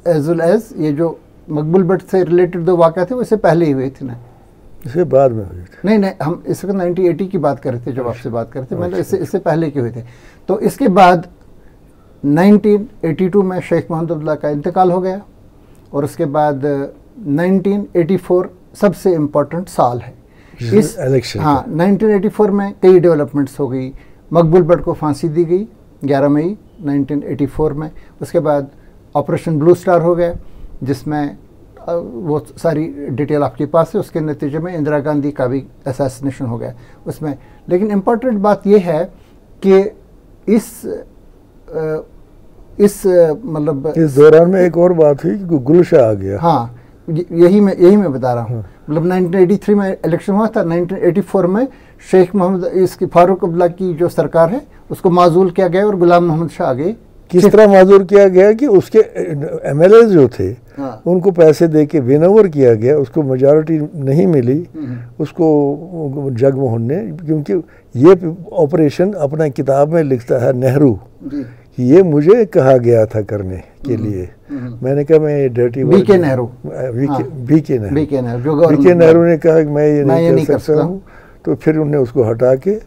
एज वेल एज ये जो मकबूल भट्ट से रिलेटेड 2 वाक़े थे वो इससे पहले ही हुए थे ना, इससे बाद में हुए थे। नहीं, हम इस वक्त 1980 की बात कर रहे थे जब आपसे बात कर रहे थे, मतलब इससे पहले के हुए थे। तो इसके बाद 1982 में शेख मोहम्मद अब्दुल्ला का इंतकाल हो गया, और उसके बाद 1984 सबसे इम्पोर्टेंट साल है इस इलेक्शन। हाँ, 1984 में कई डेवलपमेंट्स हो गई। मकबूल भट्ट को फांसी दी गई 11 मई 1984 में। उसके बाद ऑपरेशन ब्लू स्टार हो गया, जिसमें वो सारी डिटेल आपके पास है। उसके नतीजे में इंदिरा गांधी का भी असैसिनेशन हो गया उसमें। लेकिन इम्पोर्टेंट बात यह है कि इस मतलब इस दौरान में एक और बात हुई कि गुलशाह आ गया। हाँ, यही मैं बता रहा हूँ। मतलब 1983 में इलेक्शन हुआ था, 1984 में शेख मोहम्मद इसकी फारूक अब्दुल्ला की जो सरकार है उसको माजूल किया गया और गुलाम मोहम्मद शाह आ गए। किस तरह माजूल किया गया कि उसके MLA जो थे उनको पैसे दे के विनओवर किया गया, उसको मेजॉरिटी नहीं मिली उसको जगमोहन ने, क्योंकि ये ऑपरेशन अपना किताब में लिखता है नेहरू, ये मुझे कहा गया था करने के लिए। मैंने कहा मैं ये डर्टी बीके नेहरू ने कहा कि मैं ये नहीं कर सकता हूँ। तो फिर उन्होंने उसको हटा के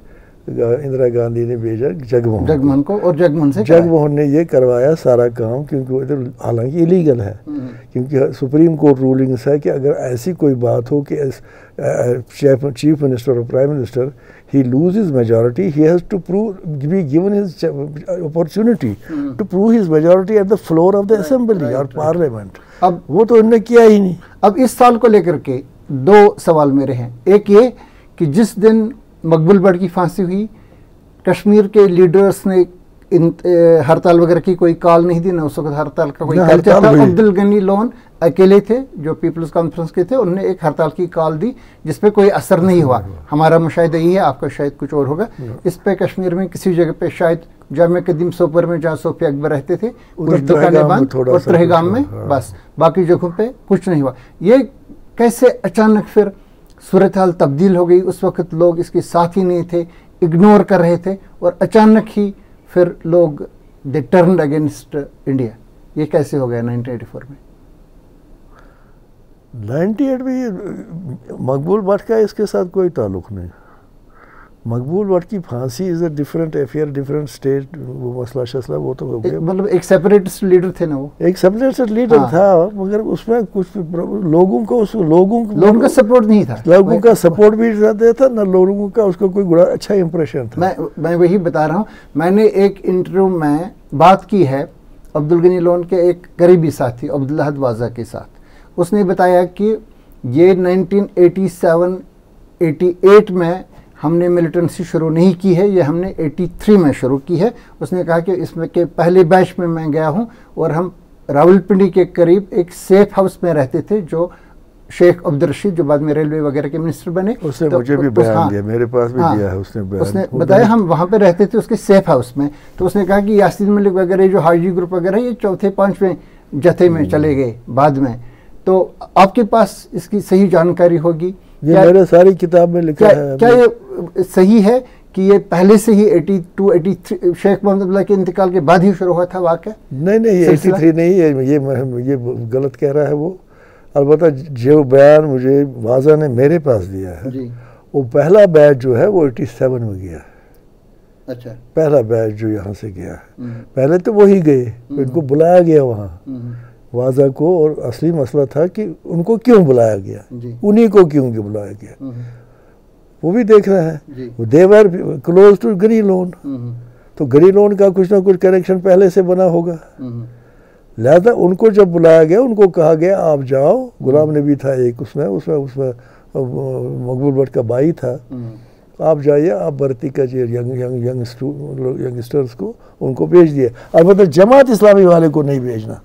इंदिरा गांधी ने भेजा जगमोहन को, और जगमोहन ने ये करवाया सारा काम, क्योंकि वो इधर हालांकि इलीगल है, क्योंकि सुप्रीम कोर्ट रूलिंग्स है कि अगर ऐसी कोई बात हो कि चीफ मिनिस्टर और prime minister he loses majority, he has to be given his opportunity to prove his majority at the floor of the assembly or parliament. अब वो तो उन्होंने किया ही नहीं। अब इस साल को लेकर के 2 सवाल मेरे हैं। एक ये कि जिस दिन मकबूल भट्ट की फांसी हुई, कश्मीर के लीडर्स ने हड़ताल वगैरह की कोई कॉल नहीं दी, ना उस वक्त हड़ताल का कोई कल्चर था। अब्दुल गनी लोन अकेले थे जो पीपल्स कॉन्फ्रेंस के थे, उन्होंने एक हड़ताल की कॉल दी जिस पे कोई असर नहीं हुआ। हमारा मुशाहिदा यही है, आपका शायद कुछ और होगा। इस पे कश्मीर में किसी जगह पे शायद जामे कदीम सोपर में जहाँ सोफिया अकबर रहते थे कुछ दुकानें बंद, और तरहेगाम में बस, बाकी जगहों पे कुछ नहीं हुआ। ये कैसे अचानक फिर सूरत हाल तब्दील हो गई? उस वक्त लोग इसके साथ ही नहीं थे, इग्नोर कर रहे थे, और अचानक ही फिर लोग दे टर्न्ड अगेंस्ट इंडिया। ये कैसे हो गया 1984 में? 98 में ये मकबूल भट्ट का इसके साथ कोई ताल्लुक़ नहीं। मकबूल भट्ट की फांसी is a different affair, different state, वो मसला शसला वो तो हो गया। मतलब एक सेपरेटिस्ट लीडर थे ना वो? एक सेपरेटिस्ट लीडर था, मगर उसमें कुछ लोगों का सपोर्ट नहीं था। लोगों का सपोर्ट भी ज़्यादा था ना, लोगों का उसका कोई बड़ा अच्छा इंप्रेशन था। मैं वही बता रहा हूँ। मैंने एक इंटरव्यू में बात की है अब्दुल गनी लोन के एक करीबी साथी अब्दुल अहद वाजा के साथ। उसने बताया कि ये 1987-88 में हमने मिलिटेंसी शुरू नहीं की है, ये हमने 83 में शुरू की है। उसने कहा कि इसमें के पहले बैच में मैं गया हूँ और हम रावलपिंडी के करीब एक सेफ हाउस में रहते थे, जो शेख अब्दुल रशीद जो बाद में रेलवे वगैरह के मिनिस्टर बने, उसने मुझे भी बयान दिया, मेरे पास भी दिया है उसने बयान। उसने बताया हम वहाँ पे रहते थे उसके सेफ हाउस में। तो उसने कहा कि यासीन मलिक वगैरह जो हाजी ग्रुप वगैरह ये चौथे पांचवें जत्थे में चले गए बाद में। तो आपके पास इसकी सही जानकारी होगी? ये मेरे सारी किताब में लिखा है। क्या ये सही है कि ये पहले से ही 82-83 शेख मोहम्मद अब्दुल्ला के इंतकाल के बाद ही शुरू हुआ था वाक़या? नहीं 83 नहीं, ये गलत कह रहा है वो। अलबत्ता जो बयान मुझे वाजा ने मेरे पास दिया है जी। वो पहला बैच जो है वो 87 में गया है। अच्छा। पहला बैच जो यहाँ से गया है, पहले तो वही गए, इनको बुलाया गया वहाँ वाजा को। और असली मसला था कि उनको क्यों बुलाया गया, उन्हीं को क्यों बुलाया गया, वो भी देख रहे हैं। दे वर क्लोज टू गनी लोन, तो गनी लोन का कुछ ना कुछ कनेक्शन पहले से बना होगा। लिहाजा उनको जब बुलाया गया, उनको कहा गया आप जाओ। गुलाम नबी था एक उसमें मकबूल भट्ट का भाई था, आप जाइए, आप भर्ती कीजिए यंगस्टर्स को, उनको भेज दिए। अलबत्ता जमात इस्लामी वाले को नहीं भेजना,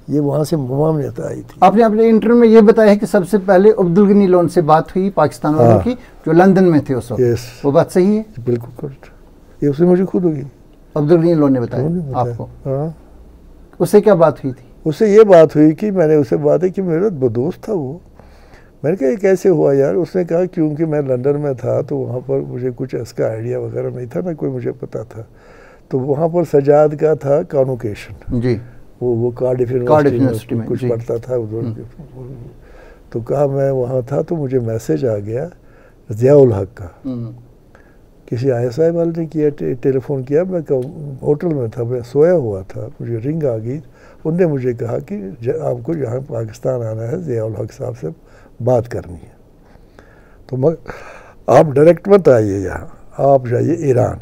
ये वहाँ से मामला आई थी। आपने अपने इंटरव्यू में ये बताया है कि सबसे पहले अब्दुल गनी लोन से बात हुई पाकिस्तान वालों की, जो लंदन में थे उस वक्त। वो बात सही है? बिल्कुल करेक्ट, ये उससे मुझे खुद हुई। अब्दुल गनी लोन ने बताया आपको? हाँ। उससे क्या बात हुई थी? उससे ये बात हुई कि मैंने उससे बात है कि मेरा दोस्त था वो। मैंने कहा ये कैसे हुआ यार? उसने कहा क्योंकि मैं लंदन में था तो वहाँ पर मुझे कुछ इसका आइडिया वगैरह नहीं था ना, कोई मुझे पता था। तो वहाँ पर सजाद का था कॉन्वोकेशन जी, वो कार्डिफ यूनिवर्सिटी में कुछ पढ़ता था उधर। तो कहा मैं वहाँ था तो मुझे मैसेज आ गया ज़ियाउल हक का, किसी ISI वाले ने किया, टेलीफोन किया। मैं होटल में था, मैं सोया हुआ था, मुझे रिंग आ गई। उनने मुझे कहा कि आपको यहाँ पाकिस्तान आना है, ज़ियाउल हक साहब से बात करनी है। तो आप डायरेक्ट मत आइए यहाँ, आप जाइए ईरान।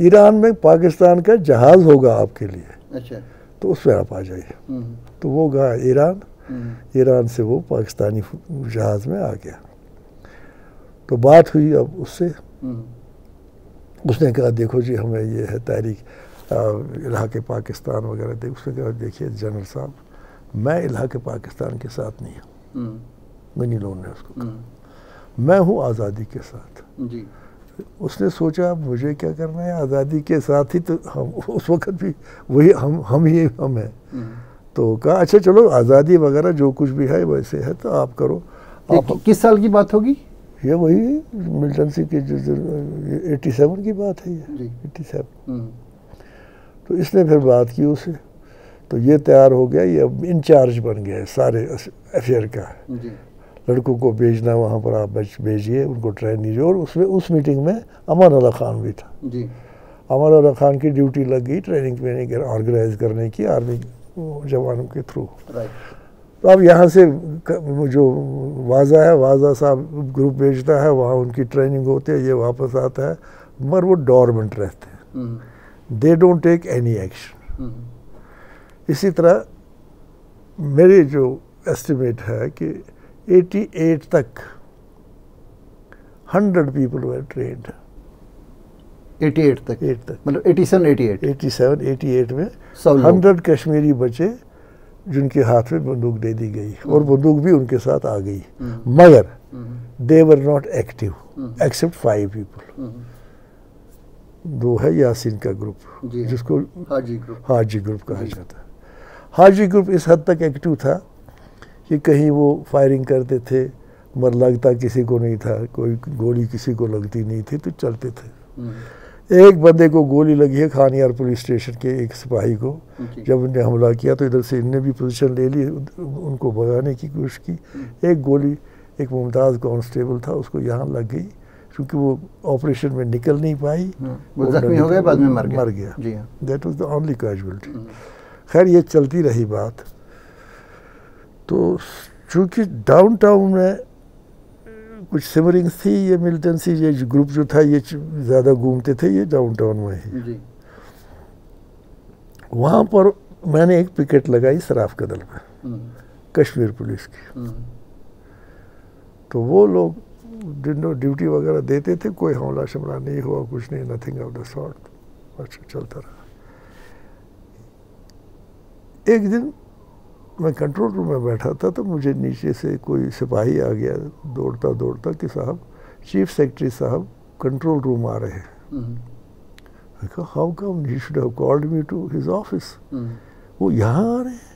ईरान में पाकिस्तान का जहाज़ होगा आपके लिए। अच्छा। तो उस पर आप आ जाइए। तो वो गया ईरान, ईरान से वो पाकिस्तानी जहाज़ में आ गया। तो बात हुई अब उससे, उसने कहा देखो जी हमें ये है तहरीक इलाक़ पाकिस्तान वगैरह देख। उसने कहा देखिए जनरल साहब, मैं इलाक़ पाकिस्तान के साथ नहीं हूँ। गनी लोन ने उसको कहा, मैं हूँ आज़ादी के साथ जी। उसने सोचा मुझे क्या करना है, आज़ादी के साथ ही तो हम उस वक़्त भी वही हम हैं। तो कहा अच्छा चलो आज़ादी वगैरह जो कुछ भी है वैसे है तो आप करो। आप किस साल की बात होगी? ये वही मिलिटेंसी की जो 87 की बात है ये 87। तो इसने फिर बात की उससे, तो ये तैयार हो गया, ये अब इंचार्ज बन गया है सारे अफेयर का। लड़कों को भेजना वहाँ पर, आप भेजिए उनको ट्रेन दीजिए। और उसमें उस मीटिंग में अमान अल्लाह खान भी था जी। अमान अल्लाह खान की ड्यूटी लग गई ट्रेनिंग ऑर्गेनाइज करने की आर्मी जवानों के थ्रू। तो अब यहाँ से जो वाजा है, वाजा साहब ग्रुप भेजता है, वहाँ उनकी ट्रेनिंग होती है, ये वापस आता है, मगर वो डॉर्मेंट रहते हैं, they don't take any action. इसी तरह मेरी जो एस्टिमेट है कि 88 तक 100 पीपल वर ट्रेंड। 88 तक मतलब 87-88 में 100 कश्मीरी बचे जिनके हाथ में बंदूक दे दी गई, और बंदूक भी उनके साथ आ गई, मगर they were not active except 5 people. 2 है यासीन का ग्रुप जिसको हाजी ग्रुप कहा जाता है। हाजी ग्रुप इस हद तक एक्टिव था कि कहीं वो फायरिंग करते थे, मगर लगता किसी को नहीं था, कोई गोली किसी को लगती नहीं थी, तो चलते थे। एक बंदे को गोली लगी है खानियार पुलिस स्टेशन के एक सिपाही को। जब उन्हें हमला किया तो इधर से इनने भी पोजीशन ले ली, उनको भगाने की कोशिश की। एक गोली एक मुमताज़ कांस्टेबल था, उसको यहाँ लग गई, क्योंकि वो ऑपरेशन में निकल नहीं पाई, वो जख्मी हो गया, बाद में मर गया। That was the only casualty. खैर ये चलती रही बात। तो चूँकि डाउनटाउन में कुछ सिमरिंग थी, ये मिलिटेंसी, ये ग्रुप जो था ये ज़्यादा घूमते थे ये डाउनटाउन में ही। वहाँ पर मैंने एक पिकेट लगाई सराफ कदल में, कश्मीर पुलिस की। तो वो लोग ड्यूटी वगैरह देते थे, कोई हमला शमला नहीं हुआ, कुछ नहीं, नथिंग ऑफ द सॉर्ट। अच्छा चलता रहा। एक दिन मैं कंट्रोल रूम में बैठा था तो मुझे नीचे से कोई सिपाही आ गया दौड़ता दौड़ता कि साहब चीफ सेक्रेटरी साहब कंट्रोल रूम आ रहे हैं। मैं कहा how come, he should have called me to his office. वो यहाँ आ रहे हैं।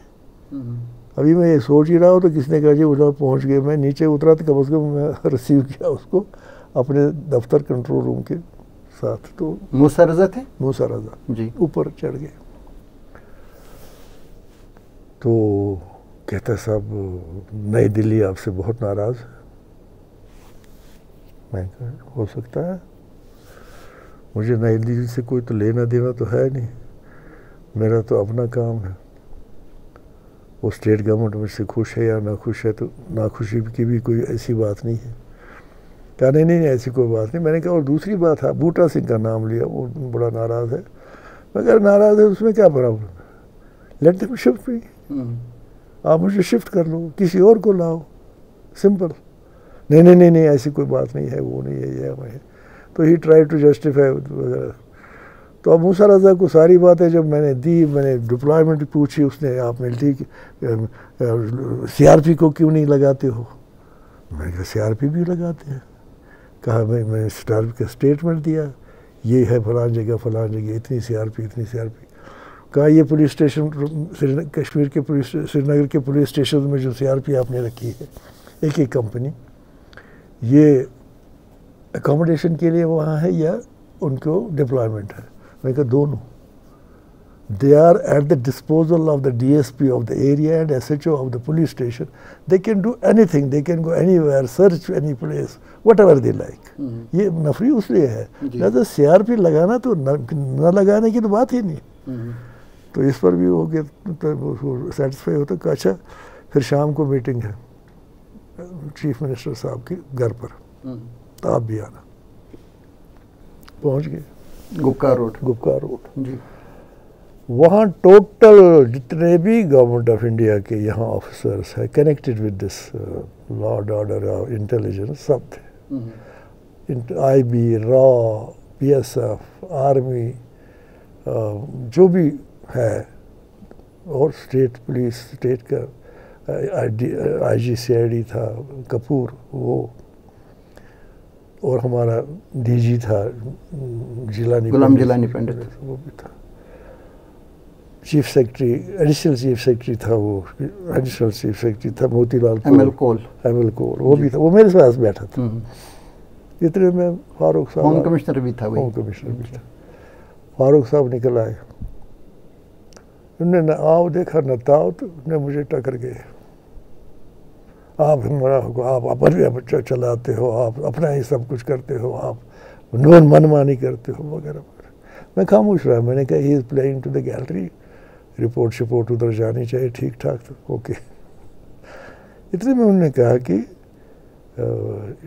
अभी मैं ये सोच ही रहा हूँ तो किसने कहा जी उधर पहुँच गए। मैं नीचे उतरा तो कम से कम मैं रिसीव किया उसको अपने दफ्तर कंट्रोल रूम के साथ। तो मूसा रज़ा थे, मूसा रज़ा जी, ऊपर चढ़ गए। तो कहता साहब नई दिल्ली आपसे बहुत नाराज़ है। मैं कहा हो सकता है, मुझे नई दिल्ली से कोई तो लेना देना तो है नहीं, मेरा तो अपना काम है। वो स्टेट गवर्नमेंट मुझसे खुश है या ना खुश है, तो नाखुशी की भी कोई ऐसी बात नहीं है। कहा नहीं ऐसी कोई बात नहीं। मैंने कहा और दूसरी बात है, बूटा सिंह का नाम लिया, वो बड़ा नाराज़ है। मैं कहा नाराज़ है उसमें क्या प्रॉब्लम है, लेट देम शिफ्ट मी, आप मुझे शिफ्ट कर लो, किसी और को लाओ, सिंपल। नहीं ऐसी कोई बात नहीं है, वो नहीं है, ये है। तो ही ट्राई टू जस्टिफाई वगैरह। तो अब मूसा रज़ा को सारी बातें जब मैंने दी, मैंने डिप्लॉयमेंट पूछी, उसने आप मिलिट्री CRP को क्यों नहीं लगाते हो। मैंने कहा CRP भी लगाते हैं। कहा मैंने स्टेटमेंट दिया, ये है फलान जगह इतनी CRP। कहा ये पुलिस स्टेशन कश्मीर के पुलिस श्रीनगर के पुलिस स्टेशन में जो CRP आपने रखी है एक कंपनी, ये अकोमोडेशन के लिए वहाँ है या उनको डिप्लॉयमेंट है। मैं कहा दोनों। They are at the disposal of the DSP of the area and SHO of the police station. They can do anything, they can go anywhere, search any place, whatever they like. ये नफरी उसलिए है, लिहाजा CRP लगाना तो न लगाने की तो बात ही नहीं। तो इस पर भी हो गया, तो सेटिस्फाई होता। कि अच्छा फिर शाम को मीटिंग है चीफ मिनिस्टर साहब के घर पर, तो आप भी आना। पहुंच गए गुपकार रोड जी। वहाँ टोटल जितने भी गवर्नमेंट ऑफ इंडिया के यहाँ ऑफिसर्स हैं connected with this law and order और इंटेलिजेंस, सब थे। IB, रॉ, PSF, आर्मी, जो भी है, और स्टेट पुलिस, स्टेट का IG CID था कपूर वो, और हमारा DG था गुलाम जिलानी पंडित, वो भी था। Chief secretary, additional chief secretary था वो, एडिशनल चीफ सेक्रेटरी था मोतीलाल ML कोल, वो भी था, वो मेरे पास बैठा था। इतने में फारूक साहब, होम कमिश्नर भी था, होम कमिश्नर भी था। फारूक साहब निकल आए, उन्होंने न आओ देखा न ताओ, तो उन्होंने मुझे टकर गए। आप हमारा आप अपने बच्चा चलाते हो, आप अपना ही सब कुछ करते हो, आप मनमानी करते हो वगैरह वगैरह। मैं खामोश रहा। मैंने कहा he is playing to the gallery, report उधर जानी चाहिए ठीक ठाक, तो ओके। इतने में उन्होंने कहा कि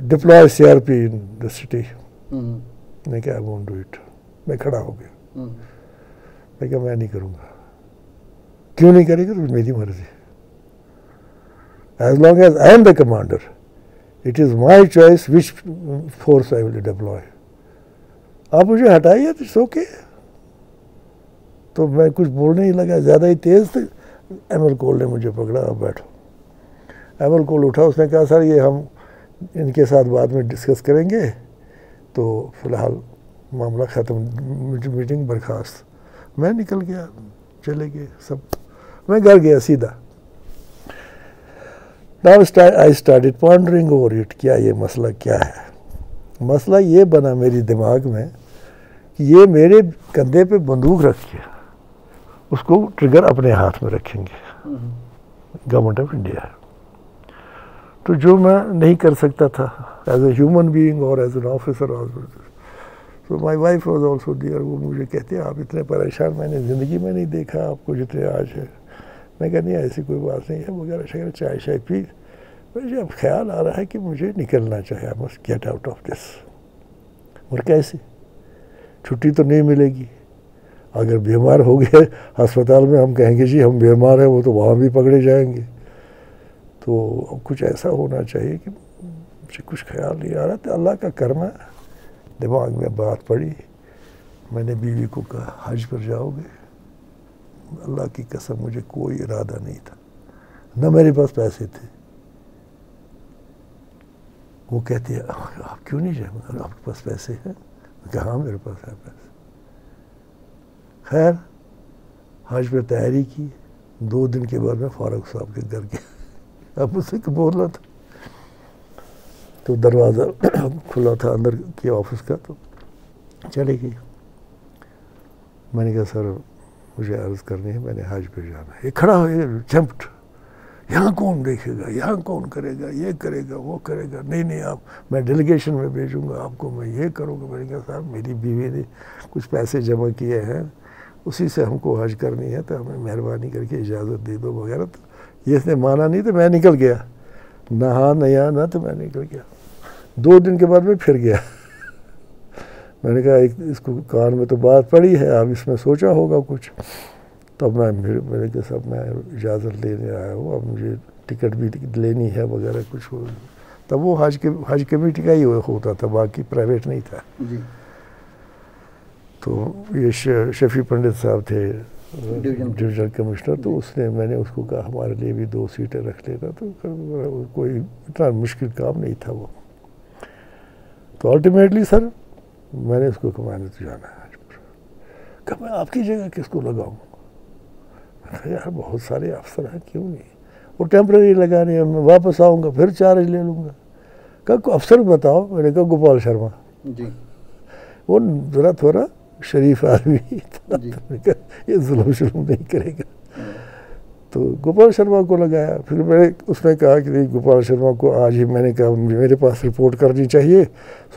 deploy CRP in the city. मैं क्या आई वोंट डू इट। मैं खड़ा हो गया। मैं क्या मैं नहीं करूँगा। क्यों नहीं करेगा, तो मेरी मर्जी। As long as I am the commander, it is my choice which force I will deploy. आप मुझे हटाइए तो इट्स ओके। तो मैं कुछ बोलने ही लगा, ज़्यादा ही तेज़ थे। ML कोल ने मुझे पकड़ा, अब बैठो। ML कोल उठा, उसने कहा सर ये हम इनके साथ बाद में डिस्कस करेंगे, तो फिलहाल मामला ख़त्म, मीटिंग बर्खास्त। मैं निकल गया, चले गए सब। मैं घर गया सीधा। Now I started pondering over it, क्या ये मसला क्या है। मसला ये बना मेरी दिमाग में कि ये मेरे कंधे पे बंदूक रख के उसको ट्रिगर अपने हाथ में रखेंगे, गवर्नमेंट ऑफ इंडिया है। तो जो मैं नहीं कर सकता था एज ए ह्यूमन बीइंग और एज एन ऑफिसर ऑल्सो, तो my wife was also there. वो मुझे कहते हैं आप इतने परेशान मैंने ज़िंदगी में नहीं देखा आपको जितने आज है। मैं कहा नहीं ऐसी कोई बात नहीं है वगैरह शगैरह, चाय शाय पी। मुझे अब ख्याल आ रहा है कि मुझे निकलना चाहिए, I must get out of this. और कैसे, छुट्टी तो नहीं मिलेगी। अगर बीमार हो गए अस्पताल में, हम कहेंगे जी हम बीमार हैं, वो तो वहाँ भी पकड़े जाएंगे। तो अब कुछ ऐसा होना चाहिए कि मुझे कुछ ख्याल नहीं आ रहा था। अल्लाह का कर्म है, दिमाग में बात पड़ी। मैंने बीवी को कहा हज पर जाओगे? अल्लाह की कसम मुझे कोई इरादा नहीं था, न मेरे पास पैसे थे। वो कहती है आप क्यों नहीं जाएंगे, आपके पास पैसे हैं? मैं कहा हाँ मेरे पास है पैसे। खैर हज पर तैयारी की। 2 दिन के बाद मैं फारूक साहब के घर गया। अब मुझसे बोलना था, तो दरवाज़ा खुला था अंदर के ऑफिस का, तो चले गई। मैंने कहा सर मुझे अर्ज़ करनी है, मैंने हज पे जाना है। ये खड़ा हो जंप्ड, यहाँ कौन देखेगा, यहाँ कौन करेगा, ये करेगा वो करेगा। नहीं नहीं आप, मैं डेलीगेशन में भेजूँगा आपको, मैं ये करूँगा। मैंने कहा साहब मेरी बीवी ने कुछ पैसे जमा किए हैं, उसी से हमको हज करनी है, तो हमें मेहरबानी करके इजाज़त दे दो वगैरह। तो ये इसने माना नहीं, तो मैं निकल गया। नहा नया ना, तो मैं निकल गया। 2 दिन के बाद मैं फिर गया। मैंने कहा एक इसको कान में तो बात पड़ी है, अब इसमें सोचा होगा कुछ। तब मैंने कहा साहब मैं इजाज़त लेने आया हूँ, अब मुझे टिकट भी लेनी है वगैरह कुछ हो। तब वो हज कमेटी का ही होता था, बाकी प्राइवेट नहीं था जी। तो ये शफी पंडित साहब थे डिवीजनल कमिश्नर, तो उसने मैंने उसको कहा हमारे लिए भी 2 सीटें रख लेना। तो कोई इतना मुश्किल काम नहीं था वो। तो अल्टीमेटली सर मैंने उसको मैंने तो जाना है आज पर। कब मैं आपकी जगह किसको लगाऊँ? यार बहुत सारे अफसर हैं, क्यों नहीं, वो टेम्परेरी लगाने हैं, मैं वापस आऊँगा फिर चार्ज ले लूँगा। कब अफसर बताओ? मैंने कहा गोपाल शर्मा जी। वो ज़रा थोड़ा शरीफ आदमी, ये जुल्म शुल्म नहीं करेगा। तो गोपाल शर्मा को लगाया। फिर मैंने उसने कहा कि नहीं गोपाल शर्मा को आज ही, मैंने कहा मेरे पास रिपोर्ट करनी चाहिए,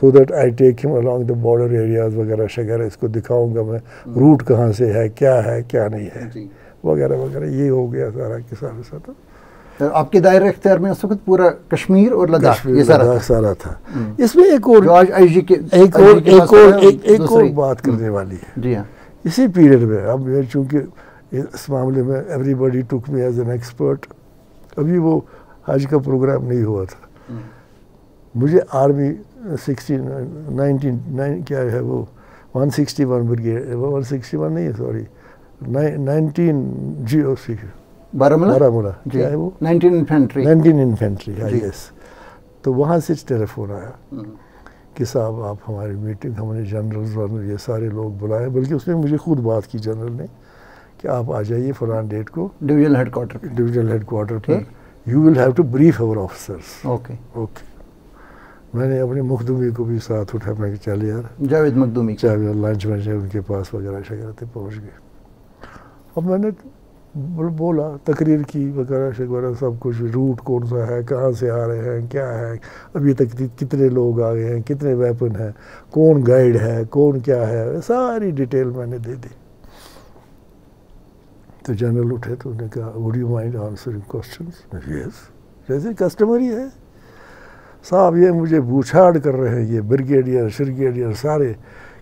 so that I take him along the border areas वगैरह शगैरह। इसको दिखाऊंगा मैं रूट कहाँ से है क्या नहीं है वगैरह वगैरह। ये हो गया सारा के सारा। तो आपके दायरे इख्तियार में उस वक्त पूरा कश्मीर और लद्दाख ये सारा था। इसमें एक और जो आज आईजी के एक और बात करने वाली है जी हाँ। इसी पीरियड में। अब चूँकि इस मामले में everybody took me as an expert, अभी वो हज का प्रोग्राम नहीं हुआ था। मुझे आर्मी 19 क्या है वो 161 ब्रिगेड, 161 नहीं है सॉरी 19 GOC बारामूला क्या है वो 19 इन्फेंट्री यस। तो वहाँ से टेलीफोन आया कि साहब आप हमारी मीटिंग, हमने जनरल ये सारे लोग बुलाए, बल्कि उसने मुझे खुद बात की जनरल ने कि आप आ जाइए फलान डेट को डिवीजनल हेडक्वार्टर पर, you will have to brief our officers. Okay. मैंने अपने मखदूमी को भी साथ उठा, मैं चल यार जावेद मखदूमी लंच में उनके पास वगैरह शगैरह थे, पहुँच गए। अब मैंने बोला, तकरीर की वगैरह शगैरह सब कुछ, रूट कौन सा है, कहाँ से आ रहे हैं, क्या है, अभी तक कितने लोग आ गए हैं, कितने वेपन हैं, कौन गाइड है, कौन क्या है, सारी डिटेल मैंने दे दी। तो जनरल उठे तो उन्होंने कहा would you mind answering questions? Yes, जैसे कस्टमरी है साहब। ये मुझे बूछाड़ कर रहे हैं ये ब्रिगेडियर सारे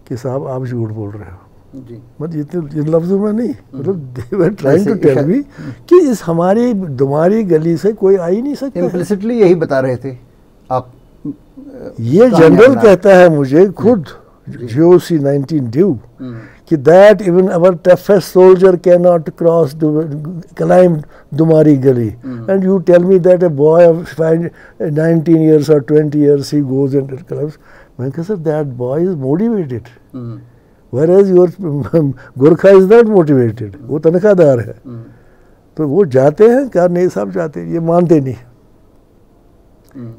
कि साहब आप झूठ बोल रहे हो जी। मतलब इन लफ्ज़ों में नहीं, मतलब they were trying to tell me कि इस हमारी तुम्हारी गली से कोई आ ही नहीं सकता। इम्प्लिसिटली यही बता रहे थे आप। ये जनरल कहता है मुझे खुद GOC 19 ड्यू कि that even our toughest soldier can not climb तुम्हारी गली, and you tell me that a boy of 19 years or 20 years he goes and climbs। मैं कहा sir that boy is motivated, whereas your Gorkha is not motivated, वो तनख्वाहदार है। तो वो जाते हैं क्या नहीं साहब जाते हैं, ये मानते नहीं।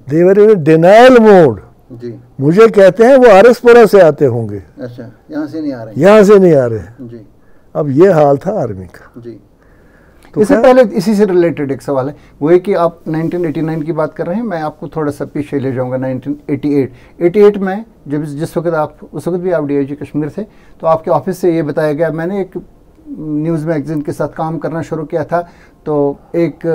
दे वर इन डिनायल मोड जी। मुझे कहते हैं वो आरएसपुरा से आते होंगे। अच्छा, यहाँ से नहीं आ रहे? यहाँ से नहीं आ रहे जी। अब ये हाल था आर्मी का। जी। तो इससे पहले इसी से रिलेटेड एक सवाल है, वो है कि आप 1989 की बात कर रहे हैं, मैं आपको थोड़ा सा पीछे ले जाऊंगा। 1988 में जब जिस वक्त आप, उस वक्त भी आप डीआईजी कश्मीर थे, तो आपके ऑफिस से ये बताया गया, मैंने एक न्यूज़ मैगजीन के साथ काम करना शुरू किया था, तो एक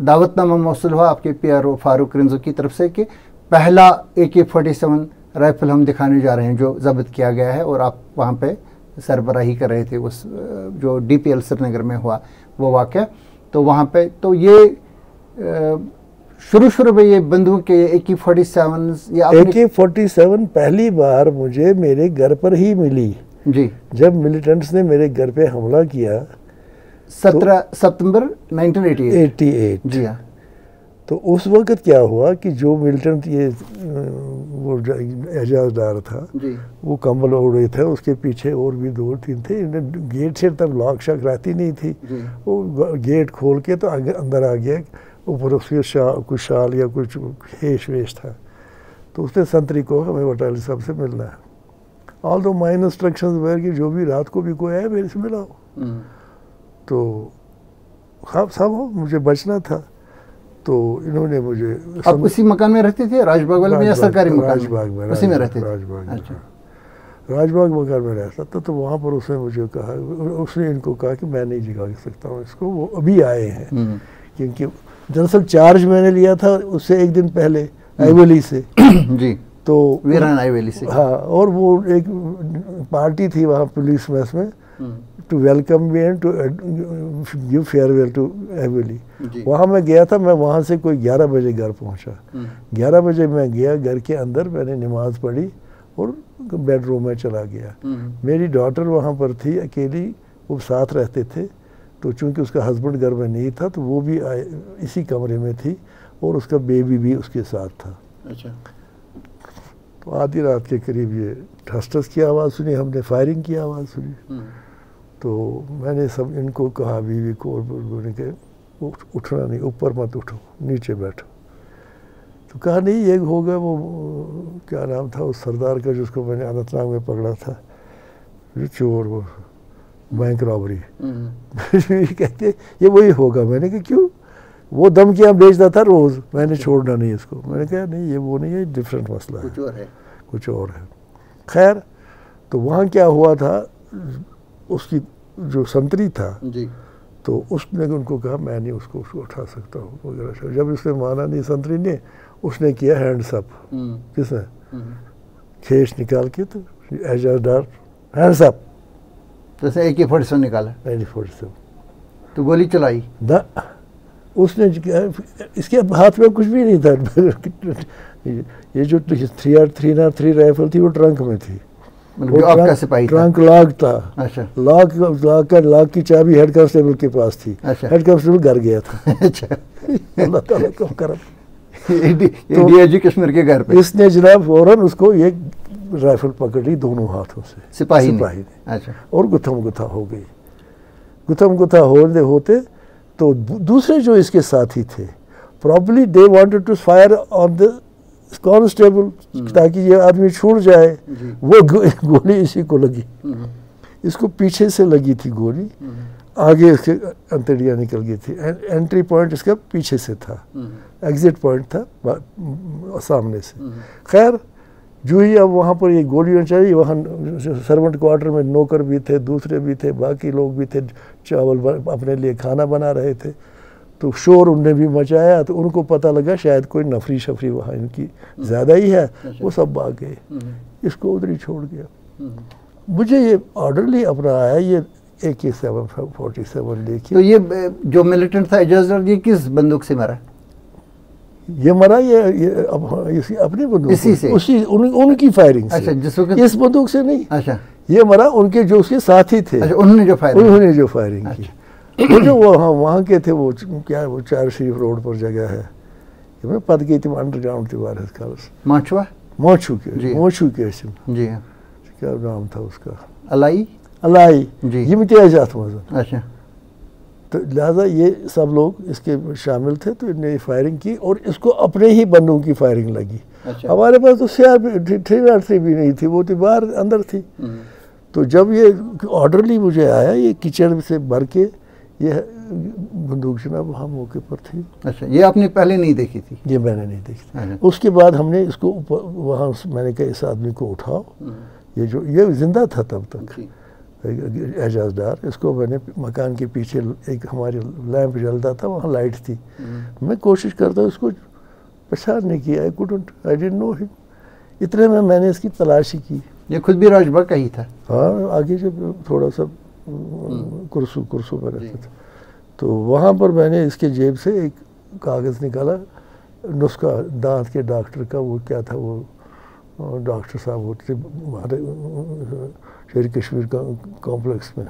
दावतनामा मौसूल हुआ आपके पीआरओ फारूक रिंजो की तरफ से कि पहला AK-47 राइफल हम दिखाने जा रहे हैं जो जब्त किया गया है, और आप वहाँ पे सरबराही कर रहे थे उस जो DPL श्रीनगर में हुआ वो वाक़या। तो वहाँ पे तो ये शुरू में ये बंदूक के AK-47 या AK-47 पहली बार मुझे मेरे घर पर ही मिली जी, जब मिलिटेंट्स ने मेरे घर पे हमला किया 17 सितंबर 1988। जी हाँ। तो उस वक्त क्या हुआ कि जो मिलिटेंट ये वो एजाज डार था जी, वो कंबल ओढ़े थे, उसके पीछे और भी 2-3 थे। इन्हें गेट से तब लॉक शॉक रहती नहीं थी जी। वो गेट खोल के तो अंदर आ गया, ऊपर उसके कुछ शाल या कुछ हेश वेश था। तो उसने संतरी को हमें बटाली साहब से मिलना है। ऑल दो माई इंस्ट्रक्शंस वेयर कि जो भी रात को भी कोई आया मेरे से मिलाओ। तो हाँ सब हो, मुझे बचना था। तो इन्होंने मुझे आप उसी मकान में रहते थे, राजबाग वाले में या सरकारी मकान? राजबाग में, उसी में रहते थे? राजबाग में। अच्छा। राजबाग मकान में रहता था। तो वहाँ पर उसने मुझे कहा, उसने इनको कहा कि मैं नहीं जगा सकता हूँ इसको, वो अभी आए हैं। क्योंकि दरअसल चार्ज मैंने लिया था उससे एक दिन पहले आईवली से जी, तो वीरान आईवली से। हाँ, और वो एक पार्टी थी वहाँ पुलिस मेस में, to welcome me and to give farewell to आईवली। वहाँ मैं गया था। मैं वहाँ से कोई 11 बजे घर पहुँचा। 11 बजे मैं गया घर के अंदर, मैंने नमाज़ पढ़ी और बेडरूम में चला गया। मेरी डॉटर वहाँ पर थी अकेली, वो साथ रहते थे। तो चूँकि उसका हस्बैंड घर में नहीं था तो वो भी इसी कमरे में थी, और उसका बेबी भी उसके साथ था। अच्छा। तो आधी रात के करीब ये ठस ठस की आवाज़ सुनी, हमने फायरिंग की आवाज़ सुनी। तो मैंने सब इनको कहा, बीवी को, और के उठना नहीं, ऊपर मत उठो, नीचे बैठो। तो कहा नहीं ये होगा, वो क्या नाम था उस सरदार का जिसको मैंने अनंतनाग में पकड़ा था, जो चोर, वो बैंक रॉबरी। कहते ये वही होगा। मैंने कहा क्यों? वो धमकियाँ भेजता था रोज़, मैंने छोड़ना नहीं इसको। मैंने कहा नहीं ये वो नहीं है, डिफरेंट मसला है, कुछ और है। खैर, तो वहाँ क्या हुआ था, उसकी जो संतरी था जी, तो उसने उनको कहा मैं नहीं उसको उठा सकता हूँ वगैरह। जब उसने माना नहीं संतरी ने, उसने किया हैंड्स अप। किसने? खेस निकाल के, तो एजाज डार हैंड्स अप, जैसे AK-47 निकाला। AK-47 तो गोली चलाई ना उसने। इसके हाथ में कुछ भी नहीं था। ये जो 303 राइफल थी वो ट्रंक में थी। जो आपका सिपाही था? ट्रंक लॉक था। अच्छा। लॉक की चाबी हेड कांस्टेबल के पास थी। अच्छा। हेड कांस्टेबल घर गया था। अच्छा। अल्लाह ताला का करम। तो डीआईजी कश्मीर के घर पे इसने जनाब फौरन उसको ये राइफल पकड़ ली दोनों हाथों से, सिपाही ने। अच्छा। और गुथम गुथा हो गई। गुथम गुथा होते तो दूसरे जो इसके साथी थे, probably they wanted to fire on the constable ताकि ये आदमी छूट जाए। वो गोली इसी को लगी, इसको पीछे से लगी थी गोली, आगे इसके अंतड़ियाँ निकल गई थी। एंट्री पॉइंट इसका पीछे से था, एग्जिट पॉइंट था सामने से। खैर जो ही अब वहाँ पर ये गोलियाँ चली, वहाँ सर्वेंट क्वार्टर में नौकर भी थे, दूसरे भी थे, बाकी लोग भी थे, चावल अपने लिए खाना बना रहे थे। तो शोर उनने भी मचाया, तो उनको पता लगा शायद कोई नफरी शफरी वहाँ इनकी ज़्यादा ही है। वो सब भाग गए, इसको उधर ही छोड़ गया। मुझे ये ऑर्डरली अपना आया, ये AK-47 लेके। तो ये जो मिलिटेंट था एजाज डार, ये किस बंदूक से मरा? ये मरा ये अपनी बंदूक, इसी से? उनकी फायरिंग से। अच्छा, जिस वक्त इस बंदूक से नहीं। अच्छा। ये मरा उनके जो उसके साथी थे। अच्छा, उन्होंने जो फायरिंग की। वो जो वहाँ के थे, वो क्या है, वो 4 शरीफ रोड पर जगह है, मैं पद गई थी अंडरग्राउंड थी वारस खालस मोछू के जी, क्या नाम था उसका, अलाई जी, ये इम्तियाज़ात मज़ा। अच्छा। तो लिहाजा ये सब लोग इसके शामिल थे, तो इन्हें फायरिंग की और इसको अपने ही बंदूक की फायरिंग लगी। अच्छा। हमारे पास तो CRP 303 भी नहीं थी, वो तो बाहर अंदर थी। तो जब ये ऑर्डरली मुझे आया, ये किचन से भर के, ये बंदूक जनाब वहाँ मौके पर थी। अच्छा, ये आपने पहले नहीं देखी थी? ये मैंने नहीं देखी थी। अच्छा। उसके बाद हमने इसको वहाँ मैंने कहा इस आदमी को उठाओ, ये जिंदा था तब तक, एजाज डार। इसको मैंने मकान के पीछे एक हमारे लैंप जलता था, वहाँ लाइट थी, मैं कोशिश करता हूँ इसको पहचानने की। I didn't know him. इतने में मैंने इसकी तलाशी की। ये खुद भी राजबाग का ही था? हाँ, आगे जब थोड़ा सा कुर्सू पर रहता था, तो वहाँ पर मैंने इसके जेब से एक कागज़ निकाला, नुस्खा दांत के डॉक्टर का, वो क्या था, वो डॉक्टर साहब होते थे हमारे शेर कश्मीर कॉम्प्लेक्स में,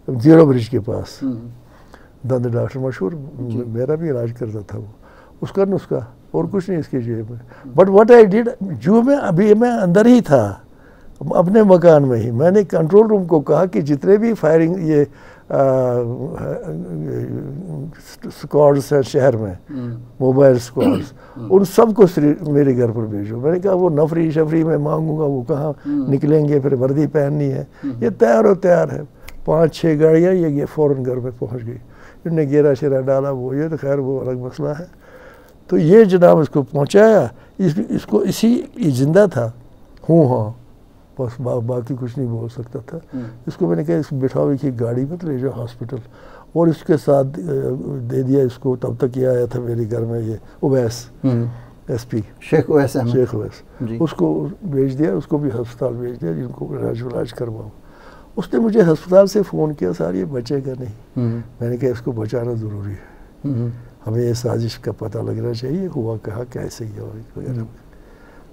जीरो ब्रिज के पास, दंत डॉक्टर मशहूर, मेरा भी इलाज करता था वो, उसका नुस्खा, और कुछ नहीं इसके जेब में। बट व्हाट आई डिड, जो मैं अभी मैं अंदर ही था अपने मकान में ही, मैंने कंट्रोल रूम को कहा कि जितने भी फायरिंग ये स्क्वाड्स हैं शहर में, मोबाइल स्क्वाड्स, उन सब को मेरे घर पर भेजो। मैंने कहा वो नफरी शफरी में मांगूंगा, वो कहाँ निकलेंगे, फिर वर्दी पहननी है, ये तैयार है। 5-6 गाड़ियाँ ये फ़ौरन घर में पहुँच गई। इन्होंने घेरा शेरा डाला, वो ये तो खैर वो अलग मसला है। तो ये जनाब इसको पहुँचाया, इसको ये जिंदा था, हाँ, बस बाकी कुछ नहीं बोल सकता था। इसको मैंने कहा इसको बिठाओ एक गाड़ी में, तो ले जाओ हॉस्पिटल, और इसके साथ दे दिया इसको। तब तक ये आया था मेरे घर में, ये उवैस SP शेख उवैस, उसको भेज दिया, उसको भी अस्पताल भेज दिया जिनको इलाज करवाओ। उसने मुझे अस्पताल से फ़ोन किया, सर ये बचेगा नहीं। मैंने कहा इसको बचाना ज़रूरी है, हमें ये साजिश का पता लगना चाहिए, हुआ कहा कैसे किया वगैरह।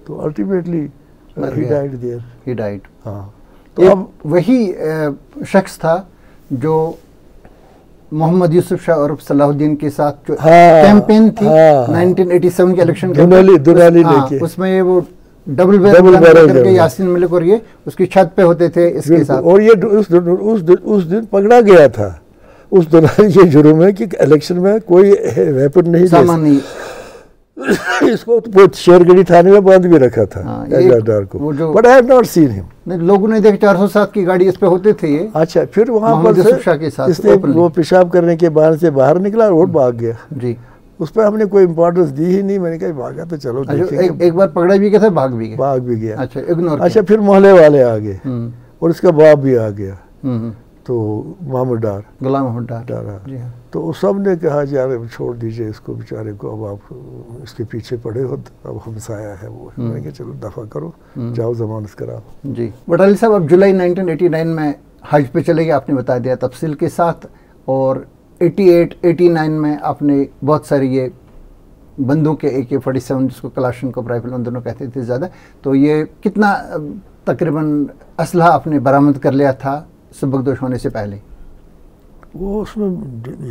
तो ultimately he died there. He died. हाँ। तो अब वही शख्स था जो मोहम्मद यूसुफ शाह और सलाहुद्दीन के साथ जो कैंपेन थी 1987 के इलेक्शन के, दुनाली लेके, उसमें वो डबल बैरल करके यासीन मलिक और ये उसकी छत पे होते थे इसके साथ। और ये उस दिन पकड़ा गया था उस दुनाली के जुर्म में कि इलेक्शन में कोई वेपन नहीं, सामान नहीं। इसको तो शेरगढ़ी थाने में बंद भी रखा था एजाज को, but I have not seen him. लोगों ने देखा 407 की गाड़ी इस पे होते थे ये। अच्छा, फिर वहाँ पर से इसने वो पेशाब करने के बाद से बाहर निकला और भाग गया जी। उस पर हमने कोई इम्पोर्टेंस दी ही नहीं। मैंने कहा भागा तो चलो देखेंगे। एक बार पकड़ा भी गया था, भाग भी गया। अच्छा, इग्नोर। अच्छा, फिर मोहल्ले वाले आ गए और इसका बाप भी आ गया, तो मोहम्मद डार, गुलाम मोहम्मद डार। तो सब ने कहा यार छोड़ दीजिए इसको बेचारे को, अब आप इसके पीछे पड़े हो, अब हमसाया है वो। मैंने कहा चलो दफा करो, जाओ जमानत कराओ जी। वटाली साहब, अब जुलाई 1989 में हज पे चले गए, आपने बता दिया तफसील के साथ, और 88-89 में आपने बहुत सारी ये बंदूकें AK-47 जिसको कलाशनकोव राइफल उन दोनों कहते थे ज़्यादा, तो ये कितना तकरीबन असलहा आपने बरामद कर लिया था सबकदोश होने से पहले? वो उसमें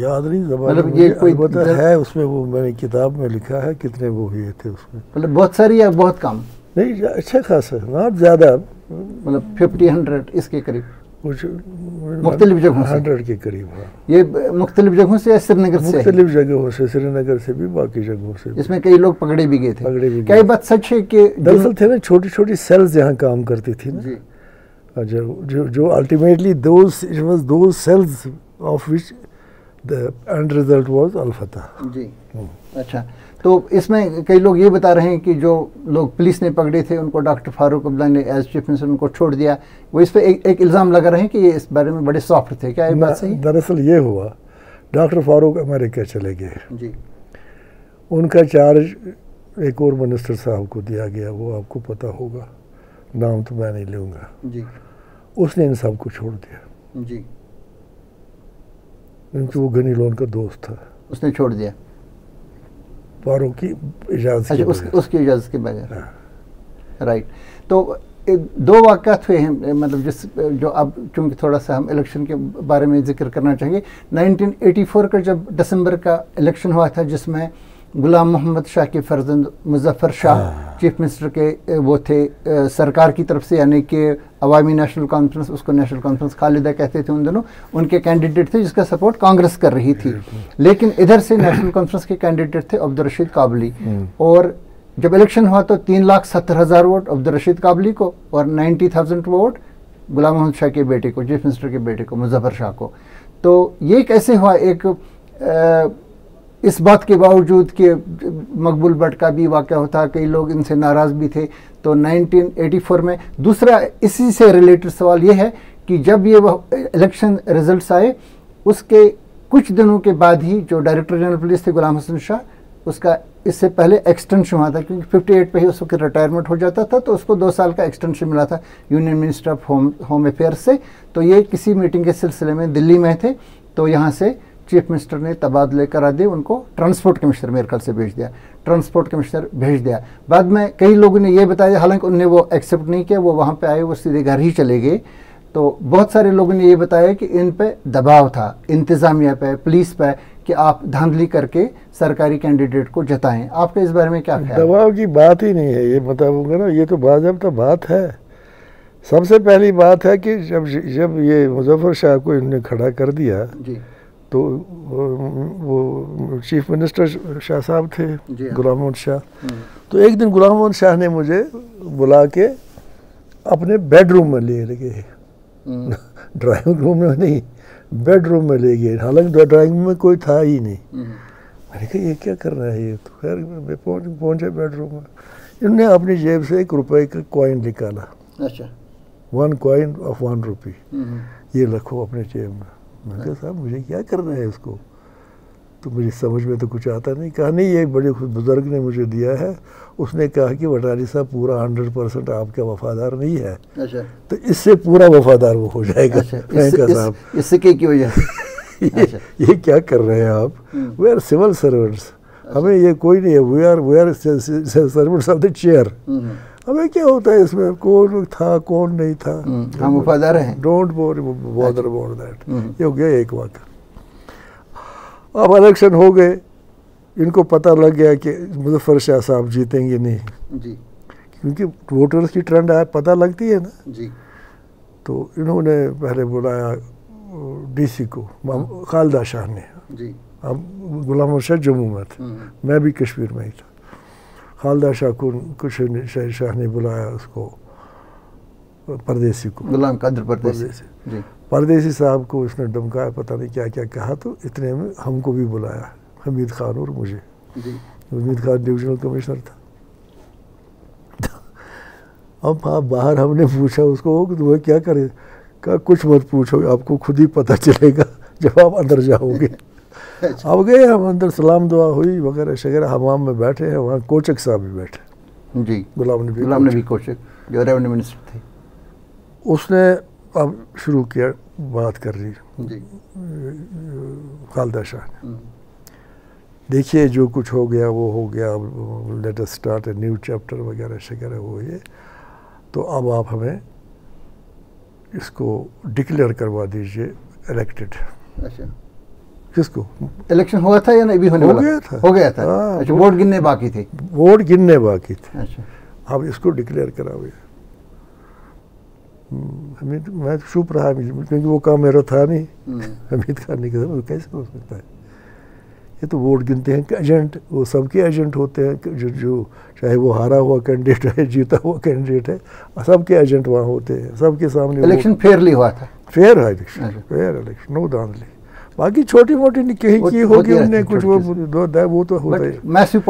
याद नहीं, मतलब ये कोई है उसमें, वो मैंने किताब में लिखा है कितने वो हुए थे उसमें। मतलब बहुत सारी या बहुत कम? नहीं, अच्छा खासा, नॉट ज़्यादा, मतलब 50-100 इसके करीब, कुछ मुख्तलिफ जगहों से 100 के करीब। हाँ, ये मुख्तलिफ जगहों से या श्रीनगर से? मुख्तलिफ जगहों से, श्रीनगर से भी, बाकी जगहों से। इसमें कई लोग पकड़े भी गए थे। क्या ये बात सच है कि दरअसल थे ना छोटी छोटी सेल्स जहाँ काम करती थी ना, जो ultimately those cells of which the end result was Al-Fatah जी। अच्छा, तो इसमें कई लोग ये बता रहे हैं कि जो लोग पुलिस ने पकड़े थे उनको डॉक्टर फारूक अब्दुल्ला ने एज चीफ मिनिस्टर उनको छोड़ दिया, वो इस पर एक इल्ज़ाम लगा रहे हैं कि ये इस बारे में बड़े सॉफ्ट थे। क्या ये बात सही? दरअसल ये हुआ, डॉक्टर फारूक अमेरिका चले गए जी, उनका चार्ज एक और मिनिस्टर साहब को दिया गया, वो आपको पता होगा, नाम तो मैं नहीं लूँगा जी। उसने इन सब को छोड़ दिया जी, क्योंकि वो गनी लोन का दोस्त था, उसने छोड़ दिया फारूक की इजाज़त। अच्छा, उसकी इजाज़त के बगैर। राइट। तो 2 वाक़यात हुए हैं, मतलब जो अब चूँकि थोड़ा सा हम इलेक्शन के बारे में जिक्र करना चाहेंगे। 1984 का जब दिसंबर का इलेक्शन हुआ था, जिसमें गुलाम मोहम्मद शाह के फर्जंद मुजफ्फर शाह चीफ मिनिस्टर के वो थे सरकार की तरफ से, यानी कि अवामी नेशनल कॉन्फ्रेंस, उसको नेशनल कॉन्फ्रेंस खालिदा कहते थे उन दोनों, उनके कैंडिडेट थे जिसका सपोर्ट कांग्रेस कर रही थी। लेकिन इधर से नेशनल कॉन्फ्रेंस के कैंडिडेट थे अब्दुल रशीद काबली, और जब इलेक्शन हुआ तो 3,70,000 वोट अब्दुल रशीद काबली को और 90,000 वोट गुलाम मोहम्मद शाह के बेटे को, चीफ मिनिस्टर के बेटे को, मुजफ्फर शाह को। तो ये कैसे हुआ? एक इस बात के बावजूद कि मकबूल भट्ट का भी वाक़या होता, कई लोग इनसे नाराज़ भी थे। तो 1984 में दूसरा इसी से रिलेटेड सवाल ये है कि जब ये इलेक्शन रिजल्ट्स आए उसके कुछ दिनों के बाद ही जो डायरेक्टर जनरल पुलिस थे गुलाम हसन शाह, उसका इससे पहले एक्सटेंशन हुआ था, क्योंकि 58 पे ही उस वक्त रिटायरमेंट हो जाता था, तो उसको 2 साल का एक्सटेंशन मिला था union minister of home affairs से। तो ये किसी मीटिंग के सिलसिले में दिल्ली में थे, तो यहाँ से चीफ मिनिस्टर ने तबादले करा दिए, उनको ट्रांसपोर्ट कमिश्नर मेरे ख्याल से भेज दिया, ट्रांसपोर्ट कमिश्नर भेज दिया। बाद में कई लोगों ने ये बताया, हालांकि उनने वो एक्सेप्ट नहीं किया, वो वहाँ पे आए, वो सीधे घर ही चले गए। तो बहुत सारे लोगों ने ये बताया कि इन पे दबाव था इंतज़ामिया पे, पुलिस पे, कि आप धांधली करके सरकारी कैंडिडेट को जताएं। आपका इस बारे में क्या ख्याल है? दबाव की बात ही नहीं है, ये बताऊंगा ना, ये तो बाज़ाब्ता बात है। सबसे पहली बात है कि जब ये मुजफ्फर शाह को इन्होंने खड़ा कर दिया जी, तो वो चीफ मिनिस्टर शाह साहब थे, गुलाम मोहम्मद शाह। तो एक दिन गुलाम मोहम्मद शाह ने मुझे बुला के अपने बेडरूम में ले गए, ड्राइंग रूम में नहीं, बेडरूम में ले गए। हालांकि ड्राइंग रूम में कोई था ही नहीं। मैंने कहा ये क्या कर रहा है ये? तो खैर मैं पहुंचे बेडरूम में, इन्होंने अपनी जेब से 1 रुपए का कॉइन निकाला। अच्छा, 1 कॉइन ऑफ 1 रुपी, ये रखो अपने जेब में। मैंने कहा साहब मुझे क्या करना है इसको? तो मुझे समझ में तो कुछ आता नहीं। कहा नहीं, ये बड़े बुजुर्ग ने मुझे दिया है, उसने कहा कि वटाली साहब पूरा 100% आपका वफादार नहीं है। अच्छा। तो इससे पूरा वफादार वो हो जाएगा। अच्छा, साहब इससे की वजह ये क्या कर रहे हैं आप? वी आर सिविल सर्वेंट्स, हमें ये कोई नहीं है, we are servants of the chair. हमें क्या होता है इसमें, कौन था कौन नहीं था, हम वफादार हैं, डोंट बॉदर अबाउट दैट। ये हो गया एक वाक़या। अब इलेक्शन हो गए, इनको पता लग गया कि मुजफ्फर शाह साहब जीतेंगे नहीं जी, क्योंकि वोटर्स की ट्रेंड है, पता लगती है ना जी। तो इन्होंने पहले बुलाया डीसी को, खालिदा शाह ने जी। अब गुलाम मोहम्मद शाह जम्मू में थे, मैं भी कश्मीर में ही था। खालिदा शाह को कुछ शाह ने बुलाया उसको, परदेसी को, गुलाम कादिर परदेसी। परदेसी साहब को उसने धमकाया, पता नहीं क्या क्या कहा। तो इतने में हमको भी बुलाया, हमीद खान और मुझे। हमीद खान डिविजनल कमिश्नर था। अब आप बाहर हमने पूछा उसको कि तुम्हें क्या करे? कहा कुछ मत पूछो, आपको खुद ही पता चलेगा जब आप अंदर जाओगे। अब गए हम अंदर, सलाम दुआ हुई वगैरह शगैरह, हमाम में बैठे हैं, वहाँ कोचक साहब भी बैठे जी, गुलाम नबी कोचक जो रेवेन्यू मिनिस्टर थे। उसने अब शुरू किया बात कर रही खालिदा शाह ने, देखिए जो कुछ हो गया वो हो गया, अब let us start a new chapter वगैरह शगैरह वो ये। तो अब आप हमें इसको डिक्लेयर करवा दीजिए इलेक्टेड। अच्छा, किसको? इलेक्शन हुआ था या नहीं? भी होने वाला था? हो गया था। अच्छा, वोट गिनने बाकी थे? वोट गिनने बाकी थे। अच्छा, अब इसको डिक्लेयर कराओगे। हमीद, मैं चुप रहा क्योंकि वो काम मेरा था नहीं। हमीद खान ने कहा कैसे हो सकता है, ये तो वोट गिनते हैं एजेंट, वो सबके एजेंट होते हैं, जो चाहे वो हारा हुआ कैंडिडेट है, जीता हुआ कैंडिडेट है, सबके एजेंट वहाँ होते हैं, सबके सामने। इलेक्शन फेयरली हुआ था? फेयर है इलेक्शन, फेयर इलेक्शन, नो धांधली। बाकी छोटी मोटी कहीं की होगी उनने कुछ, वो तो होता है। मैसिव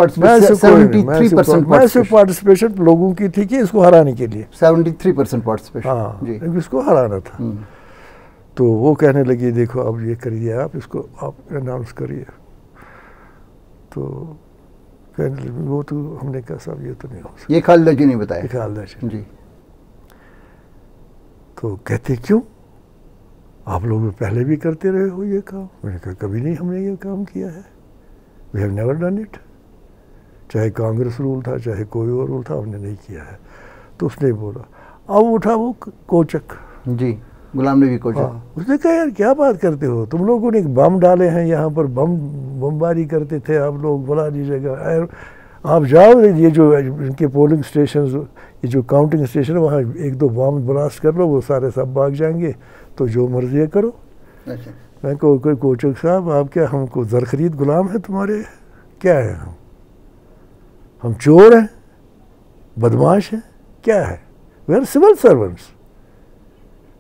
पार्टिसिपेशन लोगों की थी कि इसको हराने के लिए 73% पार्टिसिपेशन। हाँ, इसको हराना था। तो वो कहने लगी देखो अब ये करिए, आप इसको आप अनाउंस करिए। तो कहने लगी, वो तो हमने कहा साहब ये तो नहीं हो सकता। ये खालिदा जी ने बताया? खालिदा जी। तो कहते क्यों, आप लोग पहले भी करते रहे हो ये काम? मैंने कहा कभी नहीं हमने ये काम किया है, we have never done it. चाहे कांग्रेस रूल था चाहे कोई और रूल था, हमने नहीं किया है। तो उसने बोला, अब उठा वो कोचक जी, गुलाम नबी कोचक। हाँ, उसने कहा यार क्या बात करते हो, तुम लोगों ने एक बम डाले हैं यहाँ पर, बमबारी करते थे आप लोग, बुला दीजिएगा, आप जाओ, ये जो इनके पोलिंग स्टेशन, ये जो काउंटिंग स्टेशन है, वहाँ 1-2 बम ब्लास्ट कर लो, वो सारे सब भाग जाएंगे, तो जो मर्जी करो। अच्छा, मैं को कोई कोचक साहब आप क्या हमको ज़र खरीद गुलाम है तुम्हारे? क्या है हम चोर हैं, बदमाश हैं, क्या है? We are civil servants,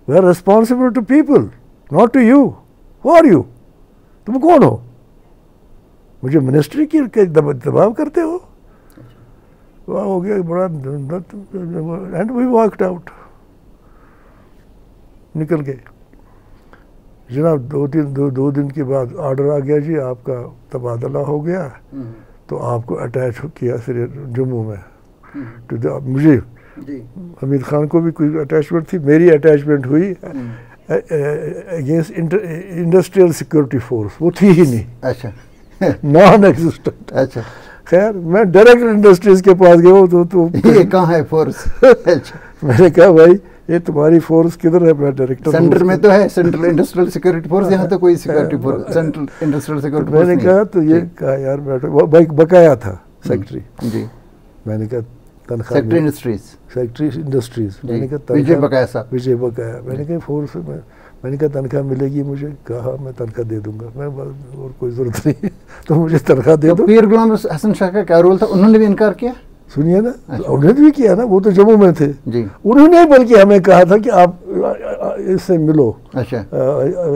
we are responsible to people, not to you. Who are you? तुम कौन हो? मुझे मिनिस्ट्री की दबाव करते हो? वह हो गया बड़ा, एंड वी वॉकड आउट, निकल गए। जनाब दो दिन के बाद ऑर्डर आ गया जी आपका तबादला हो गया, तो आपको अटैच किया फिर जम्मू में। तो मुझे हमीद खान को भी कोई अटैचमेंट थी, मेरी अटैचमेंट हुई अगेंस्ट इंडस्ट्रियल सिक्योरिटी फोर्स, वो थी ही नहीं। अच्छा नॉन एग्जिस्टेंट। अच्छा खैर मैं डायरेक्ट इंडस्ट्रीज के पास गया, तो ये कहाँ है फोर्स? अच्छा मैंने कहा भाई ये तुम्हारी फोर्स किधर है? मैं डायरेक्टर सेंटर में तो है, सेंट्रल इंडस्ट्रियल सिक्योरिटी फोर्स, यहाँ तो कोई security force, central industrial security force. मैंने कहा तो ये कहा यार बैठो, बकाया था सेक्रेटरी जी। मैंने कहा तनख्वाह सेक्रेटरी इंडस्ट्रीज, सेक्रेटरी इंडस्ट्रीज, मैंने कहा विजय बकाया साहब, विजय बकाया। मैंने कहा फोर्स में, मैंने कहा तनख्वाह मिलेगी मुझे? कहा मैं तनख्वाह दे दूंगा, मैं और कोई ज़रूरत नहीं है तो मुझे तनख्वाह दे दो। पीर गुलाम हसन शाह का क्या रोल था? उन्होंने भी इनकार किया? सुनिए ना, उन्होंने भी किया ना, वो तो जम्मू में थे जी। उन्होंने बल्कि हमें कहा था कि आप इससे मिलो, अच्छा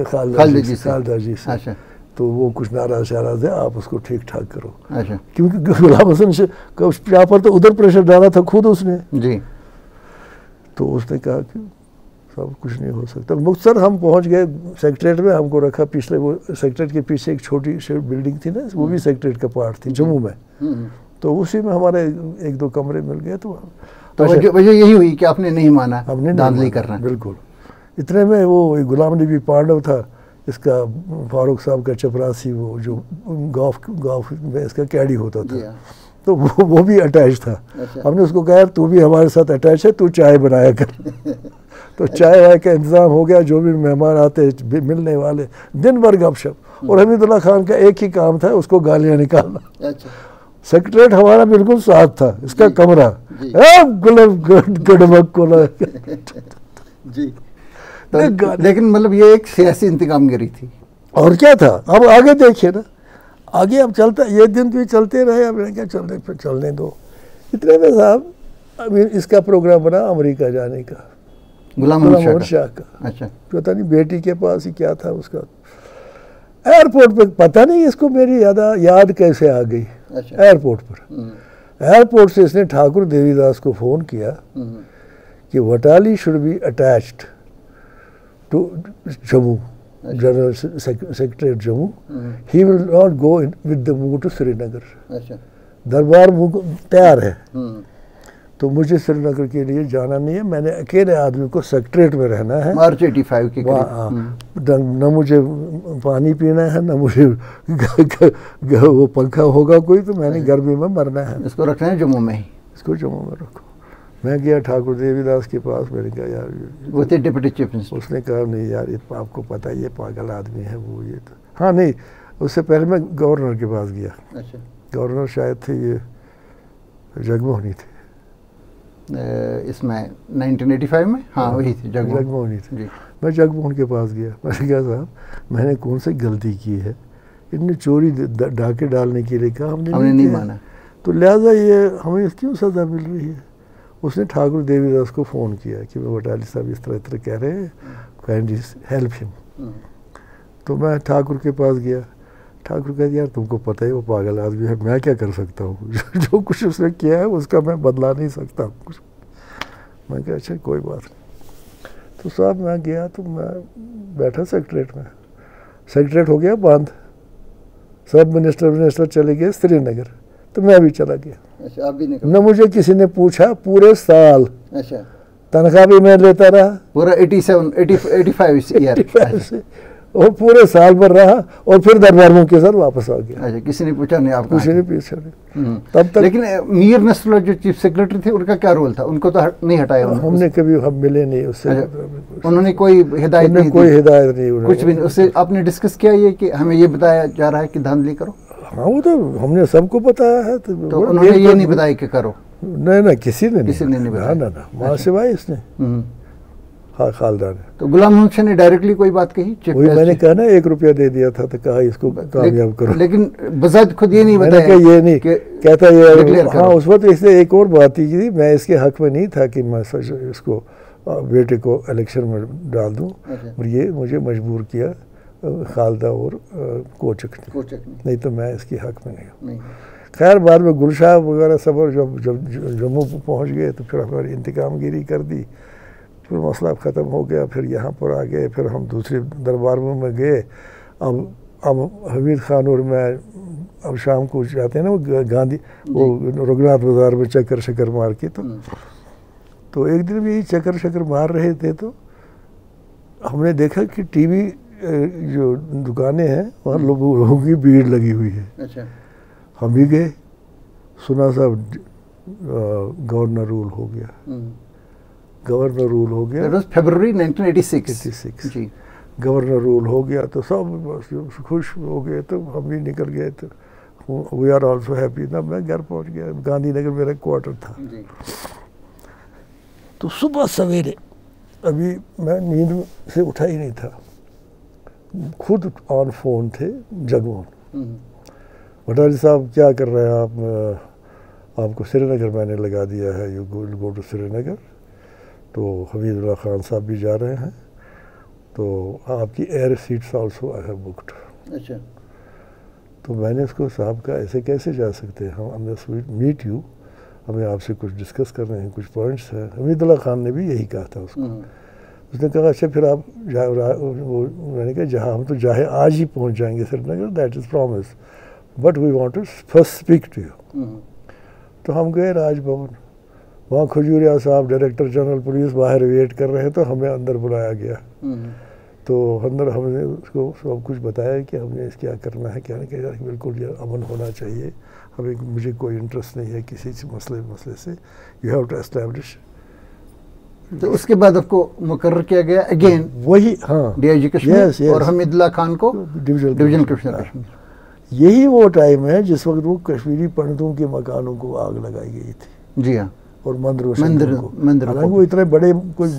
खालिदा जी से। अच्छा तो वो कुछ नाराज शाराज है, आप उसको ठीक ठाक करो। अच्छा क्योंकि गुलाम हसन शाह पर तो उधर प्रेशर डाला था खुद उसने जी। तो उसने कहा कि सब कुछ नहीं हो सकता। मुख्तसर हम पहुंच गए सेक्रेटरीट में, हमको रखा पिछले, वो सेक्रेटरीट के पीछे एक छोटी सी बिल्डिंग थी ना, वो भी सेक्रेटरीट का पार्ट थी जम्मू में, तो उसी में हमारे एक दो कमरे मिल गए। तो वजह यही हुई कि आपने नहीं माना, हमने धांधली करना। बिल्कुल। इतने में वो गुलाम नबी पांडव था, इसका फारूक साहब का चपरासी, वो जो गॉफ में इसका कैडी होता था, तो वो भी अटैच था। अच्छा। हमने उसको कहा तू भी हमारे साथ अटैच है, तू चाय बनाया कर तो चाय वाय का इंतज़ाम हो गया, जो भी मेहमान आते मिलने वाले, दिन भर गपशप। और हमीदुल्लाह खान का एक ही काम था, उसको गालियाँ निकालना। अच्छा। सेक्रेटरीट हमारा बिल्कुल साथ था, इसका कमरा जी। तो लेकिन मतलब ये एक सियासी इंतकामगिरी थी। और क्या था? अब आगे देखिए ना, आगे अब चलता, ये दिन भी चलते रहे, अब क्या चलने, फिर चलने दो। इतने में साहब अभी इसका प्रोग्राम बना अमेरिका जाने का, गुलाम अहमद शाह का। अच्छा। पता नहीं बेटी के पास ही क्या था उसका। एयरपोर्ट पे पता नहीं इसको मेरी याद कैसे आ गई। अच्छा। एयरपोर्ट पर, एयरपोर्ट से इसने ठाकुर देवीदास को फ़ोन किया कि Vatali should be attached to Jammu, general secretariat Jammu, he will not go with the move to Srinagar. अच्छा। दरबार तैयार है, तो मुझे श्रीनगर के लिए जाना नहीं है, मैंने अकेले आदमी को सेक्रेटरीट में रहना है। मार्च 85 के करीब। न मुझे पानी पीना है, न मुझे वो पंखा होगा कोई, तो मैंने गर्मी में मरना है। इसको रखना है जम्मू में ही, इसको जम्मू में रखो। मैं गया ठाकुर देवीदास के पास, मैंने कहा यार, वो थे डिप्टी चीफ मिनिस्टर। उसने कहा नहीं यार, ये आपको पता है ये पागल आदमी है, वो ये तो हाँ नहीं, उससे पहले मैं गवर्नर के पास गया। अच्छा। गवर्नर शायद थे ये जगमोहनी थे इसमें 1985 में, हाँ वही थे, जगमोहनी थे। मैं जगमोहन के पास गया, मैंने कहा साहब मैंने कौन सी गलती की है, इनने चोरी डाके डालने के लिए कहा, हमने नहीं माना, तो लिहाजा ये हमें क्यों सज़ा मिल रही है। उसने ठाकुर देवीदास को फ़ोन किया कि मैं वटाली साहब इस तरह कह रहे हैं, काइंडली हेल्प हिम। तो मैं ठाकुर के पास गया, ठाकुर कहते यार तुमको पता है वो पागल आदमी है, मैं क्या कर सकता हूँ जो कुछ उसने किया है उसका मैं बदला नहीं सकता कुछ। मैं कहा अच्छा कोई बात नहीं। तो साहब मैं गया, तो मैं बैठा सेक्रेटरीट में, सेक्रेटरीट हो गया बंद, सब मिनिस्टर चले गए श्रीनगर, तो मैं भी चला गया। अच्छा, आप भी निकल? न मुझे किसी ने पूछा पूरे साल। अच्छा। तनख्वाह भी मैं लेता रहा पूरा 85 ईयर से, और पूरे साल भर रहा, और फिर दरबार के साथ वापस आ गया। अच्छा, किसी ने पूछा नहीं आपको? किसी ने पूछा नहीं तब तक। लेकिन मीर नसरुल्लाह जो चीफ सेक्रेटरी थे, उनका क्या रोल था? उनको तो नहीं हटाया हमने, कभी हम मिले नहीं उससे। उन्होंने कोई हिदायत नहीं, कोई हिदायत नहीं, कुछ भी नहीं। उससे आपने डिस्कस किया ये कि हमें ये बताया जा रहा है कि धांधली करो? हाँ वो तो हमने सबको बताया है। तो उन्होंने ये नहीं बताया कि करो? नहीं, किसी ने नहीं बताया। ना, माँ सिवाय इसने हाँ खालदा ने। तो गुलाम मोहम्मद शाह ने डायरेक्टली कोई बात कही? वही मैंने कहा ना, 1 रुपया दे दिया था तो कहा इसको कामयाब करो। लेकिन बजात खुद ये नहीं बताया। मैंने कहा ये नहीं कहता ये। हाँ उस वक्त इसने एक और बात की, मैं इसके हक में नहीं था कि मैं इसको बेटे को इलेक्शन में डाल दूं, और ये मुझे मजबूर किया खालदा और कोचक ने, नहीं तो मैं इसके हक में नहीं। खैर बाद में गुलशाह वगैरह सब जब जम्मू पहुंच गए तो फिर हमारी इंतकामगिरी कर दी, फिर मसला ख़त्म हो गया। फिर यहाँ पर आ गए, फिर हम दूसरे दरबारों में गए। अब हमीद खान और मैं अब शाम को जाते हैं ना वो गांधी वो रघुनाथ बाज़ार में चक्कर शक्कर मार के, तो एक दिन भी यही चक्कर शक्कर मार रहे थे तो हमने देखा कि टीवी जो दुकानें हैं वहाँ लोगों की भीड़ लगी हुई है। अच्छा। हम भी गए, सुना साहब गवर्नर रूल हो गया, गवर्नर रूल हो गया। फरवरी 1986 जी गवर्नर रूल हो गया तो सब खुश हो गए, तो हम भी निकल गए। तो वी आर ऑल्सो हैप्पी ना। मैं घर पहुंच गया, गांधीनगर मेरा क्वार्टर था। तो सुबह सवेरे अभी मैं नींद से उठा ही नहीं था, खुद ऑन फोन थे जगमोहन, भट्टाचार्य साहब क्या कर रहे हैं आप, आपको श्रीनगर मैंने लगा दिया है, यू गो टू श्रीनगर। तो हमीदुल्लाह खान साहब भी जा रहे हैं, तो आपकी air seats also I have booked. अच्छा। तो मैंने उसको साहब कहा ऐसे कैसे जा सकते हैं, हम मीट यू, हमें आपसे कुछ डिस्कस कर रहे हैं, कुछ पॉइंट्स हैं। हमीदुल्लाह खान ने भी यही कहा था उसको। उसने कहा अच्छा फिर आप मैंने कहा जहाँ हम तो चाहे आज ही पहुँच जाएंगे Srinagar, that is promise, but we want to first speak to you. तो हम गए राजभवन, वहाँ खजूरिया साहब डायरेक्टर जनरल पुलिस बाहर वेट कर रहे हैं, तो हमें अंदर बुलाया गया। तो अंदर हमने उसको सब कुछ बताया कि हमने इस क्या करना है, क्या नहीं किया, बिल्कुल ये अमन होना चाहिए, हमें मुझे कोई इंटरेस्ट नहीं है किसी मसले से, यू हैव टू एस्टैब्लिश। तो उसके बाद आपको मुकर्रर किया गया अगेन वही, हाँ, डीआईजी कश्मीर, और हमीदुल्लाह खान को डिवीजन कमिश्नर कश्मीर। यही वो टाइम है जिस वक्त वो कश्मीरी पंडितों के मकानों को आग लगाई गई थी। जी हाँ। और मंदिरों को वो इतने बड़े कोई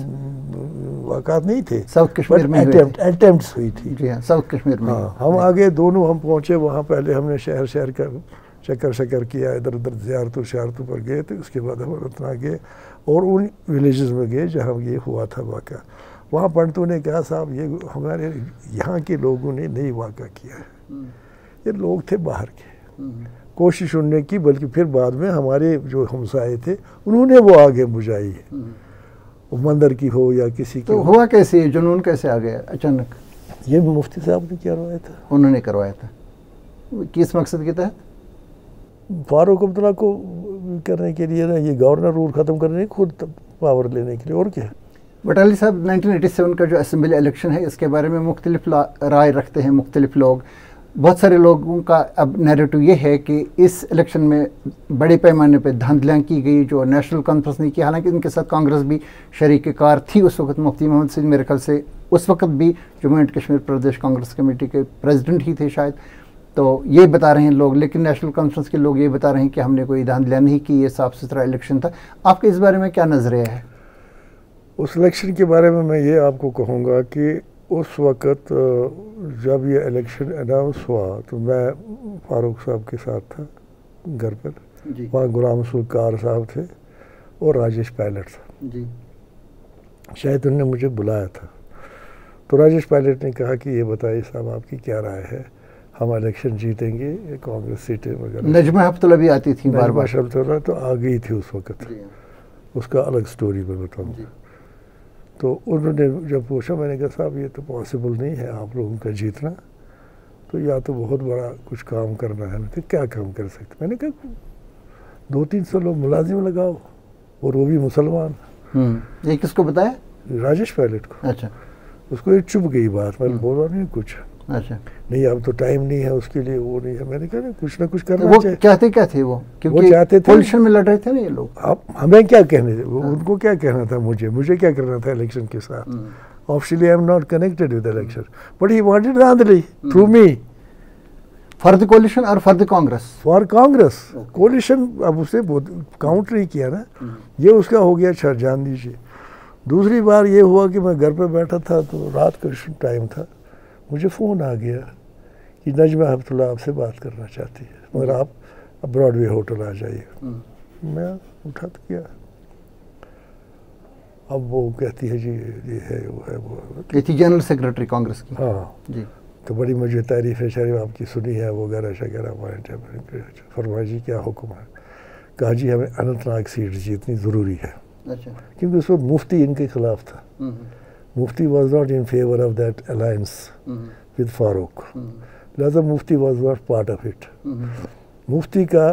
वाक़ात नहीं थे, साउथ कश्मीर में अटेम्प्ट्स हुई थी। जी हाँ, साउथ कश्मीर में। हाँ, हम आगे दोनों हम पहुँचे वहाँ, पहले हमने शहर का चक्कर शक्कर किया, इधर उधर ज़ियारतों पर गए, तो उसके बाद हम अनंतनाग गए और उन विलेजेस में गए जहाँ ये हुआ था वाक़ा। वहाँ पंडितों ने कहा साहब ये हमारे यहाँ के लोगों ने नहीं वाक़ा किया है, ये लोग थे बाहर के, कोशिश उन्होंने की, बल्कि फिर बाद में हमारे जो हमसाए थे उन्होंने वो आगे बुझाई है, वो मंदिर की हो या किसी की। तो हुआ कैसे, जुनून कैसे आ गया अचानक? ये मुफ्ती साहब ने करवाया था, उन्होंने करवाया था। किस मकसद के तहत? फारूक अब्दुल्ला को करने के लिए ना, ये गवर्नर रूल ख़त्म करने, खुद पावर लेने के लिए, और क्या। बटाली साहब 1987 का जो असेंबली इलेक्शन है, इसके बारे में मुख्तलिफ राय रखते हैं मुख्तलिफ लोग। बहुत सारे लोगों का अब नैरेटिव ये है कि इस इलेक्शन में बड़े पैमाने पर धांधलियाँ की गई, जो नेशनल कॉन्फ्रेंस ने की। हालांकि इनके साथ कांग्रेस भी शरीक कार थी उस वक्त। मुफ्ती मोहम्मद सिंह मेरे ख्याल से उस वक्त भी Jammu and Kashmir Pradesh Congress committee के प्रेसिडेंट ही थे शायद। तो ये बता रहे हैं लोग, लेकिन नेशनल कॉन्फ्रेंस के लोग ये बता रहे हैं कि हमने कोई धांधलियाँ नहीं की, ये साफ सुथरा इलेक्शन था। आपके इस बारे में क्या नज़रिया है? उस इलेक्शन के बारे में मैं ये आपको कहूँगा कि उस वक़्त जब ये इलेक्शन अनाउंस हुआ तो मैं फारूक साहब के साथ था घर पर। वहाँ गुलाम रसूल कार साहब थे और राजेश पायलट था जी। शायद उन्होंने मुझे बुलाया था। तो राजेश पायलट ने कहा कि ये बताइए साहब आपकी क्या राय है, हम इलेक्शन जीतेंगे, कांग्रेस सीटें वगैरह। नजमा हेपतुल्ला भी आती थी बार बार। हेपतुल्ला तो आ गई थी उस वक़्त, उसका अलग स्टोरी मैं बताऊँगा। तो उन्होंने जब पूछा, मैंने कहा साहब ये तो पॉसिबल नहीं है आप लोगों का जीतना, तो या तो बहुत बड़ा कुछ काम करना है। तो क्या काम कर सकते? मैंने कहा 200-300 लोग मुलाजिम लगाओ, और वो भी मुसलमान। ये किसको बताया? राजेश पायलट को। अच्छा। उसको ये चुप गई बात, मैंने बोला नहीं कुछ। अच्छा। नहीं अब तो टाइम नहीं है उसके लिए, वो नहीं है। मैंने कहा कुछ ना कुछ करना चाहिए। वो चाहते क्या थे वो? क्योंकि वो चाहते थे, पॉलिटिशियन में लड़ रहे थे ना ये लोग। अब हमें क्या कहने थे, उनको क्या कहना था, मुझे क्या करना था इलेक्शन के साथ। Officially I am not connected with election, but he wanted धांधली through me. For the coalition or for the Congress? For Congress. Coalition अब उसने काउंट नहीं किया ना, ये उसका हो गया। अच्छा जान दीजिए, दूसरी बार ये हुआ कि मैं घर पे बैठा था तो रात का टाइम था, मुझे फ़ोन आ गया कि नजमा हफ्तुल्लाह आपसे बात करना चाहती है, मगर आप ब्रॉडवे होटल आ जाइए। मैं उठा तो किया। अब वो कहती है जी ये है वो है वो। ये थी जनरल सेक्रेटरी कांग्रेस की। हाँ जी। तो बड़ी मुझे तारीफ़ शरीफ आपकी सुनी है वगैरह शगैरह। फरमाया जी क्या हुक्म है? कहा जी हमें अनंतनाग सीट जीतनी ज़रूरी है। अच्छा। क्योंकि उस वक्त मुफ्ती इनके खिलाफ था। Mufti was not in favour of that alliance with Farooq, लिहाजा Mufti was not part of it. Mufti का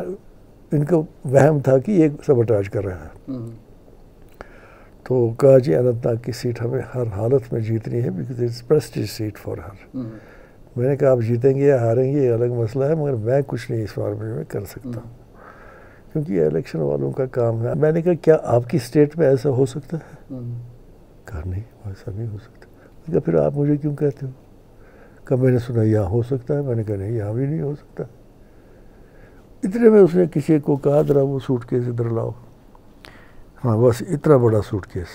इनको वहम था कि ये सबटाज कर रहा है। तो कहा जी अनंतनाग की सीट हमें हर हालत में जीतनी है, because it's Prestige seat for her. मैंने कहा आप जीतेंगे या हारेंगे ये अलग मसला है, मगर मैं कुछ नहीं इस मामले में कर सकता, क्योंकि ये इलेक्शन वालों का काम है। मैंने कहा क्या आपकी स्टेट में ऐसा हो सकता है? कहा नहीं ऐसा नहीं हो सकता। मैंने कहा फिर आप मुझे क्यों कहते हो? कहा मैंने सुना यहाँ हो सकता है। मैंने कहा नहीं यहाँ भी नहीं हो सकता। इतने में उसने किसी को कहा जरा वो सूटकेस इधर लाओ। हाँ बस इतना बड़ा सूटकेस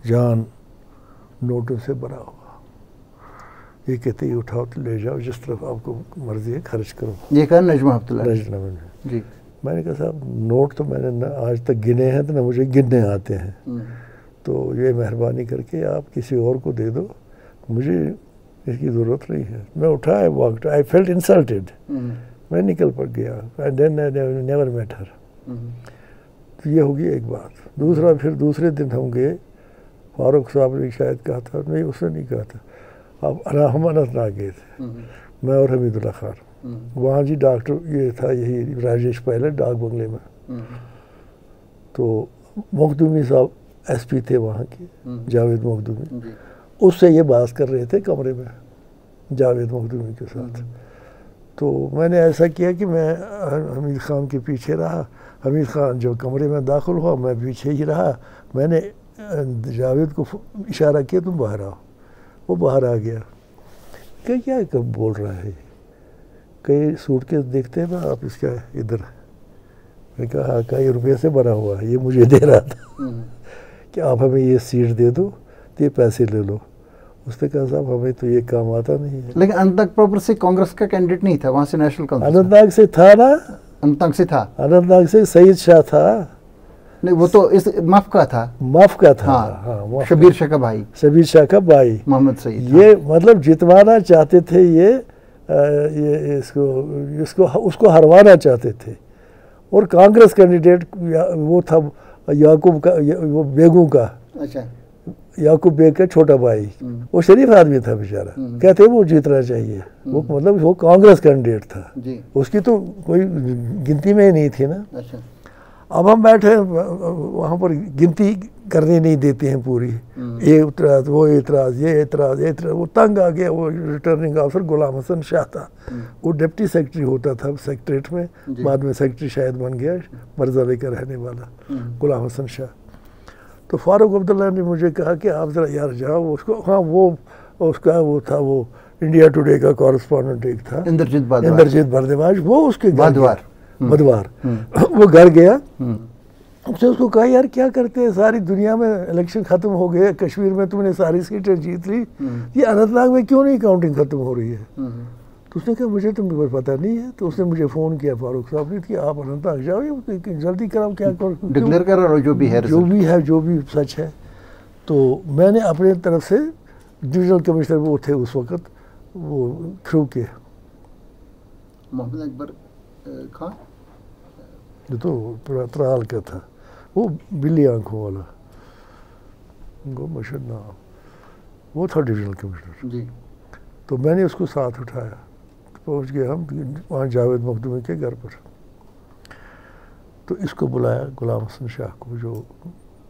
जान नोटों से भरा हुआ। ये कहते ही उठाओ तो ले जाओ, जिस तरफ आपको मर्जी है खर्च करो। ये कहा नजमा हफ्तुल्लाह ने जी। मैंने कहा साहब नोट तो मैंने न आज तक गिने हैं तो ना मुझे गिनने आते हैं, तो ये मेहरबानी करके आप किसी और को दे दो, मुझे इसकी ज़रूरत नहीं है। मैं उठा, I walked, I felt insulted. मैं निकल पड़ गया। And then I never met her. तो ये होगी एक बात। दूसरा फिर दूसरे दिन हम गए, फारूक साहब ने शायद कहा था, नहीं उसने नहीं कहा था, अब हम अनंतनाग गए थे, मैं और हमीदुल्लाह खान। वहाँ जी डॉक्टर ये था यही राजेश पायलट डाक बंगले में। तो मखदूमी साहब एसपी थे वहाँ के, जावेद मखदूमी, उससे ये बात कर रहे थे कमरे में जावेद मखदूमी के साथ। तो मैंने ऐसा किया कि मैं हमीद खान के पीछे रहा। हमीद खान जो कमरे में दाखिल हुआ मैं पीछे ही रहा। मैंने जावेद को इशारा किया तुम बाहर आओ। वो बाहर आ गया। क्या कब बोल रहा है? कई सूटकेस देखते हैं ना आप इसका इधर। मैंने कहा हाँ कई रुपये से भरा हुआ है, ये मुझे दे रहा था कि आप हमें ये सीट दे दो तो ये पैसे ले लो। उसने कहा साहब हमें तो ये काम आता नहीं है। लेकिन अनंतनाग प्रॉपर से कांग्रेस का कैंडिडेट नहीं था, वहाँ से नेशनल कांग्रेस। अनंतनाग से था ना, अनंतनाग से था, अनंतनाग से सईद शाह था। नहीं वो तो इस मफ का था, मफ का था। हाँ, शबीर शाह का भाई, शबीर शाह का भाई मोहम्मद सईद। ये मतलब जितवाना चाहते थे ये इसको उसको हरवाना चाहते थे। और कांग्रेस कैंडिडेट वो था याकूब का, वो बेगू का। अच्छा। याकूब बेग का छोटा भाई, वो शरीफ आदमी था बेचारा। कहते वो जीतना चाहिए, वो मतलब वो कांग्रेस कैंडिडेट था जी। उसकी तो कोई गिनती में ही नहीं थी ना। अच्छा। अब हम बैठे वहाँ पर गिनती करने नहीं देते हैं पूरी, ये इतराज़ वो इतराज़ ये इतराज़ ये इतराज़। वो तंग आ गया। वो रिटर्निंग ऑफिसर गुलाम हसन शाह था, वो डिप्टी सेक्रेटरी होता था सेक्रेटरीट में, बाद में सेक्रेटरी शायद बन गया, मरज़ाले का रहने वाला गुलाम हसन शाह। तो फारूक अब्दुल्ला ने मुझे कहा कि आप ज़रा यार जाओ उसको। हाँ वो उसका वो था, वो इंडिया टुडे का कॉरेस्पॉन्डेंट एक था इंद्रजीत भारद्वाज, वो उसके बदवार वो घर गया। उसने उसको कहा यार क्या करते हैं, सारी दुनिया में इलेक्शन ख़त्म हो गए, कश्मीर में तुमने सारी सीटें जीत ली, ये अनंतनाग में क्यों नहीं काउंटिंग ख़त्म हो रही है? तो उसने कहा मुझे तो पता नहीं है। तो उसने मुझे फ़ोन किया फारूक साहब ने कि आप अनंतनाग जाओ, जल्दी कराओ, क्या करो, डिक्लेयर करो जो भी है जो भी सच है। तो मैंने अपने तरफ से डिविजनल कमिश्नर वो थे उस वक़्त, वो थ्रू के मोहम्मद अकबर खान जो तो त्राल का था, वो बिल्ली आंखों वाला, उनको मशहूर नाम, वो था डिविजनल कमिश्नर जी। तो मैंने उसको साथ उठाया, पहुंच गए हम वहाँ जावेद मखदूमी के घर पर। तो इसको बुलाया गुलाम हसन शाह को, जो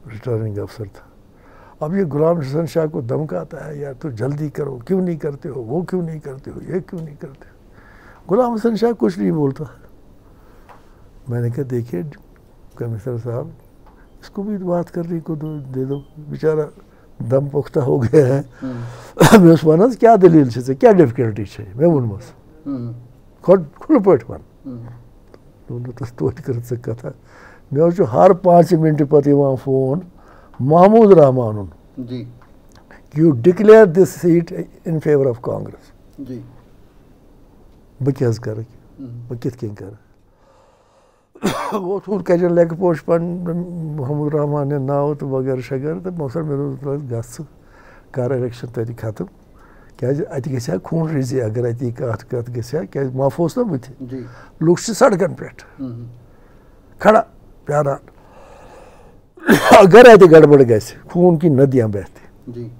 रिटर्निंग अफसर था। अब ये गुलाम हसन शाह को धमकाता है यार तो जल्दी करो, क्यों नहीं करते हो, वो क्यों नहीं करते हो, ये क्यों नहीं करते हो। गुलाम हसन शाह कुछ नहीं बोलता। मैंने कहा देखिए कमिश्नर साहब इसको भी बात करने को दे दो, बेचारा दम पुख्ता हो गया है। मैं उस वना क्या दलील से क्या डिफिकल्टी है मैं उनमें खुल पट वन दोनों तो कर सका था। मैं जो हर 5 मिनट पति वहाँ phone Mahmood Rahman ji you declare this seat in favour of Congress जी बह क्या कर बह कित कन कर वो थोड़ कजन लेग पोश पन महमूद रहमान ने नाव तो वगैरह शगैरह तो मौसर मेरे गस कर इलेक्शन तथि खत्म क्या अत ग खून रिजी अगर अति कत ग क्या माफोस ना बुथ लुक सड़कन पे खड़ा प्यारान अगर अति गड़बड़ ग खून की नदियाँ बहती जी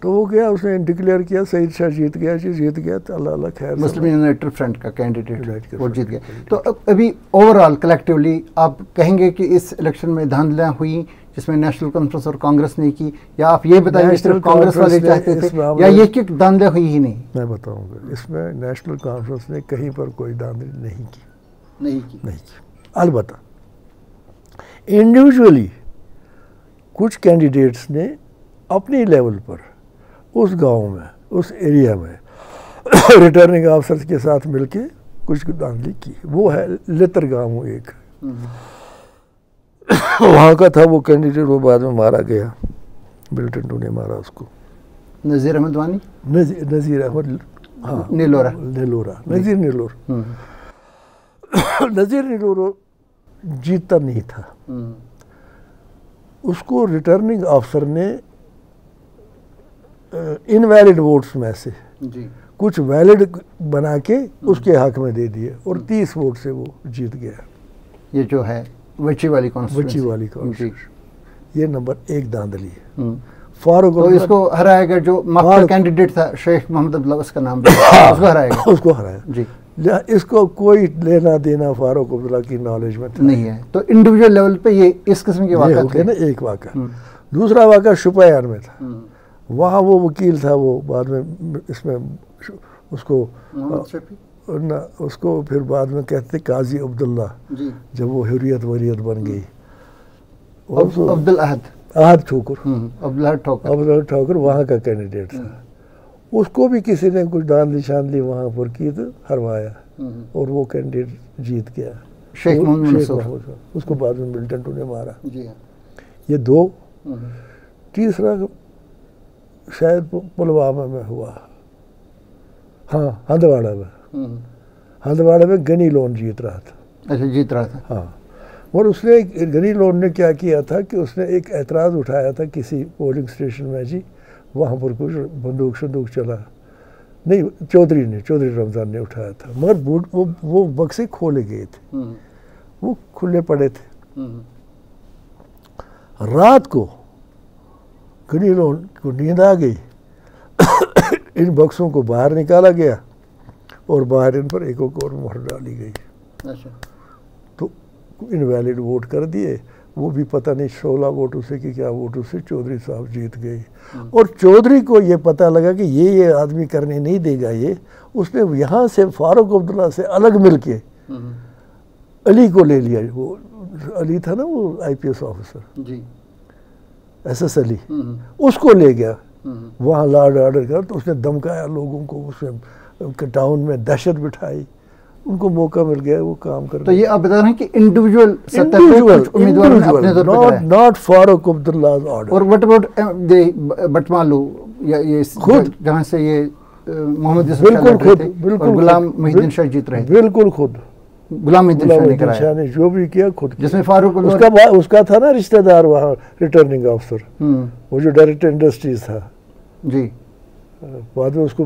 तो वो गया उसने डिक्लेयर किया सईद शाह जीत गया तो अल्लाह अल्लाह खैर मुस्लिम यूनाइटेड फ्रंट का कैंडिडेट वो जीत गया। तो अभी ओवरऑल कलेक्टिवली आप कहेंगे कि इस इलेक्शन में धांधलियाँ हुई जिसमें नेशनल कॉन्फ्रेंस और कांग्रेस ने की, या आप ये बताइए सिर्फ कांग्रेस वाले चाहते थे, या ये कि धांधलियाँ हुई ही नहीं? मैं बताऊंगा, इसमें नेशनल कॉन्फ्रेंस ने कहीं पर कोई धांधली नहीं की। अलबत्ता इंडिविजुअली कुछ कैंडिडेट्स ने अपनी लेवल पर उस गांव में उस एरिया में रिटर्निंग ऑफिसर्स के साथ मिलके कुछ धांधली की। वो है लितर गांव एक वहाँ का था वो कैंडिडेट, वो बाद में मारा गया, मिलिटेंटों ने मारा उसको। नज़ीर अहमद वानी, नज़ीर अहमद, हाँ नीलोरा नज़ीर नीलोर। नज़ीर नीलोर जीतता नहीं था, उसको रिटर्निंग ऑफिसर ने इनवैलिड वोट्स में से कुछ वैलिड बना के उसके हक में दे दिए और 30 वोट से वो जीत गया। ये जो है वची वाली कॉन्स्टिट्यूंसी, ये नंबर 1 धांधली है। फारूक तो इसको हराएगा जो मकबूल कैंडिडेट था शेख मोहम्मद अब्दुल्ला, उसका नाम उसको हराएगा जी। इसको कोई लेना देना फारूक अब्दुल्ला की नॉलेज में नहीं है। तो इंडिविजुअल लेवल पे ये इस किस्म के वाक़ा थे ना। एक वाक़ा, दूसरा वाक़ा शुपयान में था। वहाँ वो वकील था, वो बाद में इसमें उसको उसको फिर बाद में कहते काजी अब्दुल्ला, जब वो हुर्रियत वरीयत बन गई। अब्दुल अहद ठोकर, अब्दुल ठोकर वहाँ का कैंडिडेट था। उसको भी किसी ने कुछ धांधली शांधली वहाँ पर की तो हरवाया और वो कैंडिडेट जीत गया, शेख मोहम्मद। उसको बाद में मिलिटेंटों ने मारा। ये 2। तीसरा शायद पुलवामा में हुआ, हाँ हंदवाड़ा में गनी लोन जीत रहा था। हाँ, और उसने गनी लोन ने क्या किया था कि उसने एक एतराज़ उठाया था किसी पोलिंग स्टेशन में जी, वहाँ पर कुछ बंदूक चला नहीं, चौधरी रमज़ान ने उठाया था, मगर वो बक्से खोले गए थे, वो खुले पड़े थे। रात को गनी लोन को नींद आ गई, इन बक्सों को बाहर निकाला गया और बाहर इन पर एक और मोहर डाली गई। अच्छा। तो इनवैलिड वोट कर दिए, वो भी पता नहीं 16 वोटों से कि क्या वोटों से चौधरी साहब जीत गए। और चौधरी को ये पता लगा कि ये आदमी करने नहीं देगा, ये उसने यहाँ से फारूक अब्दुल्ला से अलग मिलके अली को ले लिया। वो अली था ना, वो IPS ऑफिसर जी, SS अली, उसको ले गया वहाँ लॉ एंड ऑर्डर कर। तो उसने धमकाया लोगों को, उसने टाउन में दहशत बिठाई, उनको मौका मिल गया वो काम करने। तो ये आप बता रहे हैं कि इंडिविजुअल उम्मीदवार, नॉट फारूक अब्दुल्लाह ऑर्डर। और व्हाट अबाउट बटमालू, या ये खुद जहाँ से ये मोहम्मद यूसुफ बिल्कुल गुलाम मुहिद्दीन शाह जीत रहे, बिल्कुल खुद गुलाम मुहिद्दीन शाह ने जो भी किया खुद, जिसमें फारूक उसका था ना रिश्तेदार वहाँ रिटर्निंग ऑफिसर, वो जो डायरेक्टर इंडस्ट्रीज था जी, बाद में उसको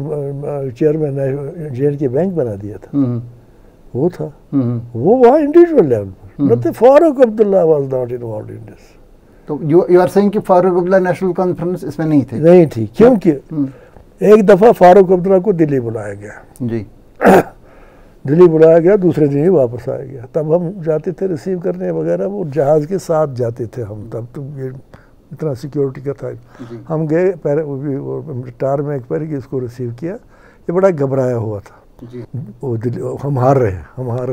चेयरमैन JNK बैंक बना दिया था, वो था। वो वहाँ इंडिविजुअल लेवल पर, not Farooq Abdullah was not involved in this. तो यू आर सेइंग कि फारूक अब्दुल्ला नेशनल कॉन्फ्रेंस इसमें नहीं थी, क्योंकि एक दफ़ा फारूक अब्दुल्ला को दिल्ली बुलाया गया जी, दिल्ली बुलाया गया, दूसरे दिन ही वापस आ गया। तब हम जाते थे रिसीव करने वगैरह, वो जहाज़ के साथ जाते थे हम, तब तो ये इतना सिक्योरिटी का था। हम गए टार में एक पैर की इसको रिसीव किया, ये बड़ा घबराया हुआ था जी। वो दिल्ली, हम हार रहे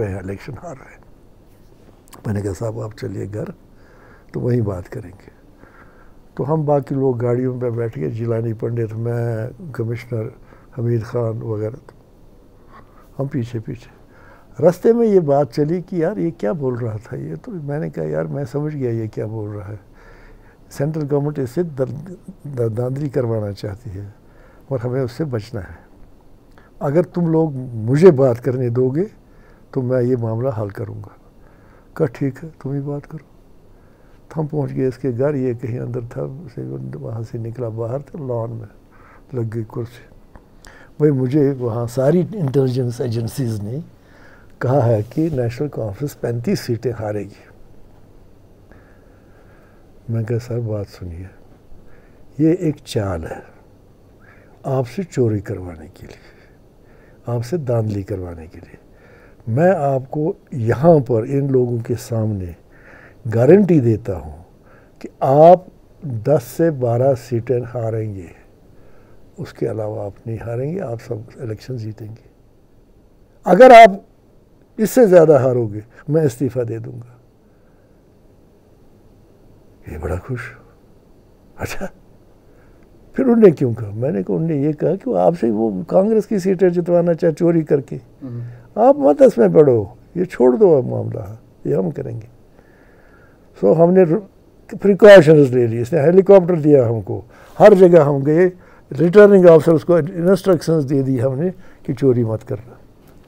हैं, इलेक्शन हार रहे हैं। मैंने कहा साहब आप चलिए घर, तो वहीं बात करेंगे। तो हम बाकी लोग गाड़ियों में बैठ गए, जिलानी पंडित, मैं, कमिश्नर हमीद खान वगैरह, हम पीछे रास्ते में ये बात चली कि यार ये क्या बोल रहा था ये। तो मैंने कहा यार मैं समझ गया ये क्या बोल रहा है। सेंट्रल गवर्नमेंट इससे दांधली करवाना चाहती है और हमें उससे बचना है। अगर तुम लोग मुझे बात करने दोगे तो मैं ये मामला हल करूँगा। कहा ठीक है, तुम ही बात करो। तो हम पहुँच गए इसके घर, ये कहीं अंदर था, वहाँ से निकला बाहर, तो लॉन में लग गई कुर्सी। भाई मुझे वहाँ सारी इंटेलिजेंस एजेंसीज ने कहा है कि नेशनल कॉन्फ्रेंस 35 सीटें हारेगी। मैं कहा सर बात सुनिए, ये एक चाल है आपसे चोरी करवाने के लिए, आपसे धांधली करवाने के लिए। मैं आपको यहाँ पर इन लोगों के सामने गारंटी देता हूँ कि आप 10 से 12 सीटें हारेंगे, उसके अलावा आप नहीं हारेंगे, आप सब इलेक्शन जीतेंगे। अगर आप इससे ज़्यादा हारोगे मैं इस्तीफ़ा दे दूँगा। ये बड़ा खुश। अच्छा, फिर उन्होंने क्यों कहा? मैंने कहा उन्होंने ये कहा कि वो आपसे वो कांग्रेस की सीटें जितवाना चाहे चोरी करके, आप मत इसमें पढ़ो, ये छोड़ दो अब मामला, ये हम करेंगे। सो हमने प्रिकॉशंस ले ली, इसने हेलीकॉप्टर दिया हमको, हर जगह हम गए, रिटर्निंग ऑफिसर्स को इंस्ट्रक्शंस दे दी हमने कि चोरी मत करना।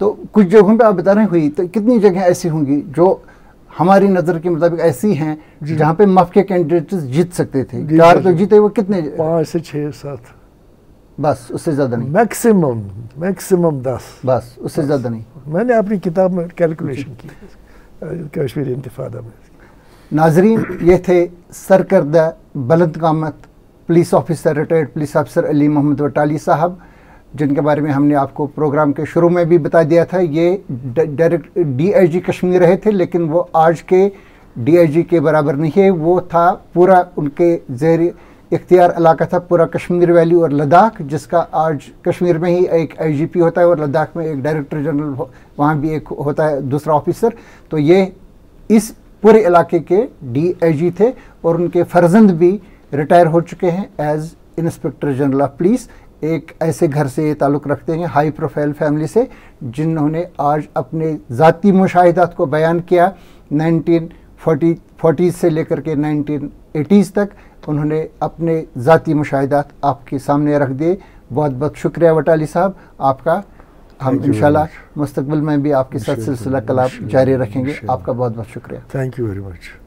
तो कुछ जगहों पे आप बता रहे हुई, तो कितनी जगह ऐसी होंगी जो हमारी नज़र के मुताबिक ऐसी हैं जहाँ पे मफ के कैंडिडेट जीत सकते थे? 4 तो जीते, वो कितने? 5 से 6 7, बस उससे ज़्यादा नहीं। मैक्सिमम 10, बस उससे ज़्यादा नहीं। मैंने अपनी किताब में कैलकुलेशन की कश्मीरी इंतिफादा में। नाजरीन, ये थे सरकर्दा बुलंदकामत police officer, retired police officer Ali Mohammad Watali साहब, जिनके बारे में हमने आपको प्रोग्राम के शुरू में भी बता दिया था। ये डायरेक्ट DIG कश्मीर रहे थे, लेकिन वो आज के DIG के बराबर नहीं है। वो था पूरा उनके ज़ेर इख्तियार इलाका था, पूरा कश्मीर वैली और लद्दाख, जिसका आज कश्मीर में ही एक IGP होता है और लद्दाख में एक डायरेक्टर जनरल, वहाँ भी एक होता है दूसरा ऑफिसर। तो ये इस पूरे इलाके के DIG थे और उनके फर्जंद भी रिटायर हो चुके हैं as inspector general of police. एक ऐसे घर से ये ताल्लुक़ रखते हैं, हाई प्रोफाइल फैमिली से, जिन्होंने आज अपने ज़ाती मुशाहिदात को बयान किया। 1940 से लेकर के 1980s तक उन्होंने अपने ज़ाती मुशाहिदात आपके सामने रख दिए। बहुत बहुत शुक्रिया वटाली साहब आपका। हम इंशाल्लाह मुस्तकबिल में भी आपके साथ सिलसिला कलाम जारी रखेंगे। आपका बहुत बहुत शुक्रिया। Thank you very much.